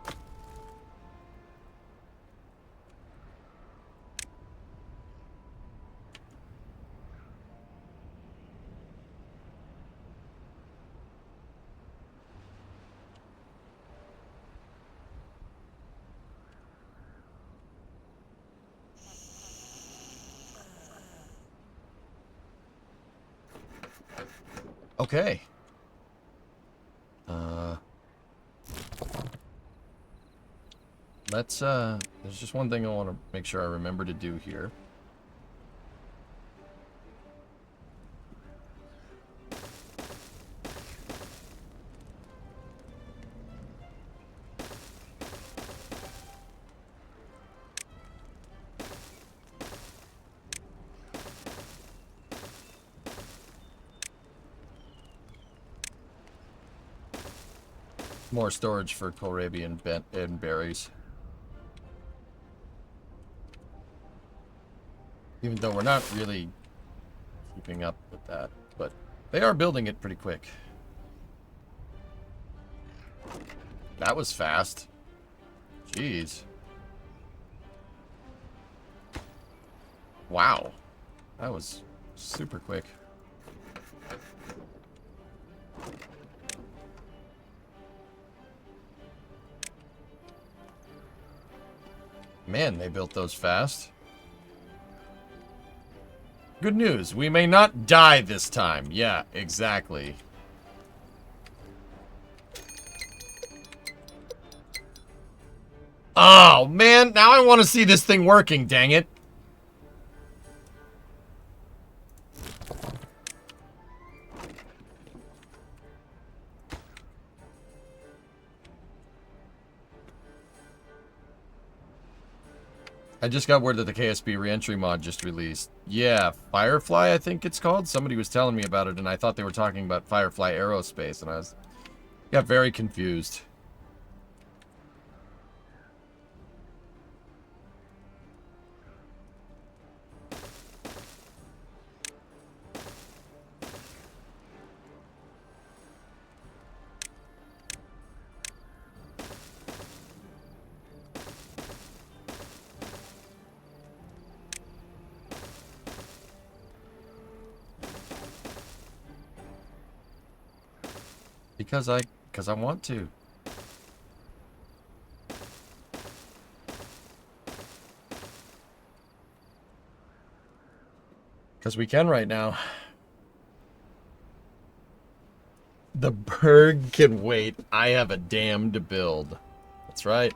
Okay. There's just one thing I want to make sure I remember to do here. More storage for kohlrabi and berries. Even though we're not really keeping up with that, but they are building it pretty quick. That was fast. Jeez. Wow. That was super quick. Man, they built those fast. Good news, we may not die this time. Yeah, exactly. Oh, man, now I want to see this thing working, dang it. I just got word that the KSB reentry mod just released. Yeah, Firefly, I think it's called. Somebody was telling me about it, and I thought they were talking about Firefly Aerospace, and I got very confused. Because I want to. Because we can right now. The Berg can wait. I have a dam to build. That's right.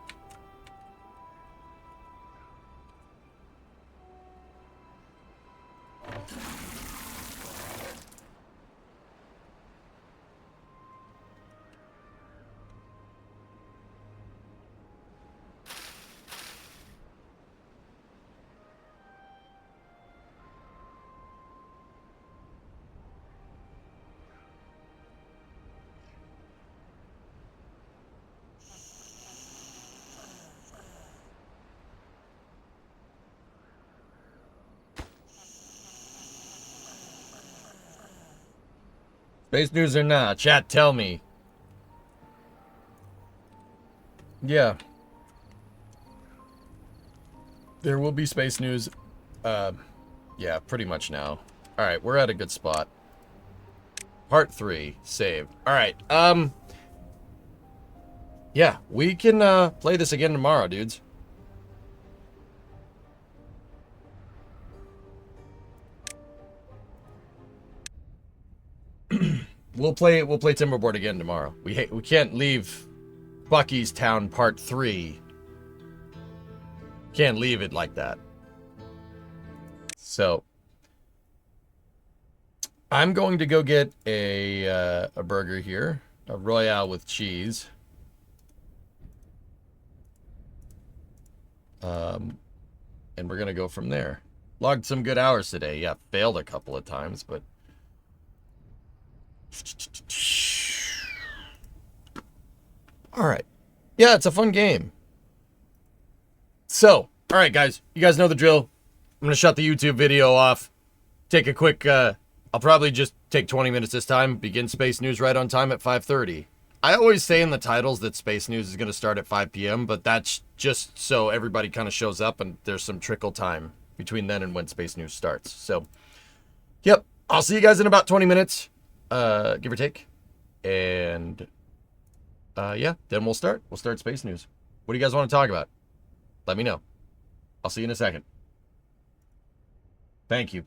Space news or not? Chat, tell me. Yeah. There will be space news. Yeah, pretty much now. Alright, we're at a good spot. Part 3, save. Alright, yeah, we can, play this again tomorrow, dudes. We'll play Timberborn again tomorrow. We can't leave Bucky's Town Part 3. Can't leave it like that. So I'm going to go get a burger here, a Royale with cheese. And we're gonna go from there. Logged some good hours today. Yeah, failed a couple of times, but all right. Yeah, it's a fun game. So, all right, guys. You guys know the drill. I'm going to shut the YouTube video off. Take a quick, I'll probably just take 20 minutes this time. Begin Space News right on time at 5:30. I always say in the titles that Space News is going to start at 5 p.m., but that's just so everybody kind of shows up and there's some trickle time between then and when Space News starts. So, yep. I'll see you guys in about 20 minutes. Give or take. And yeah, then we'll start Space News. What do you guys want to talk about? Let me know. I'll see you in a second. Thank you.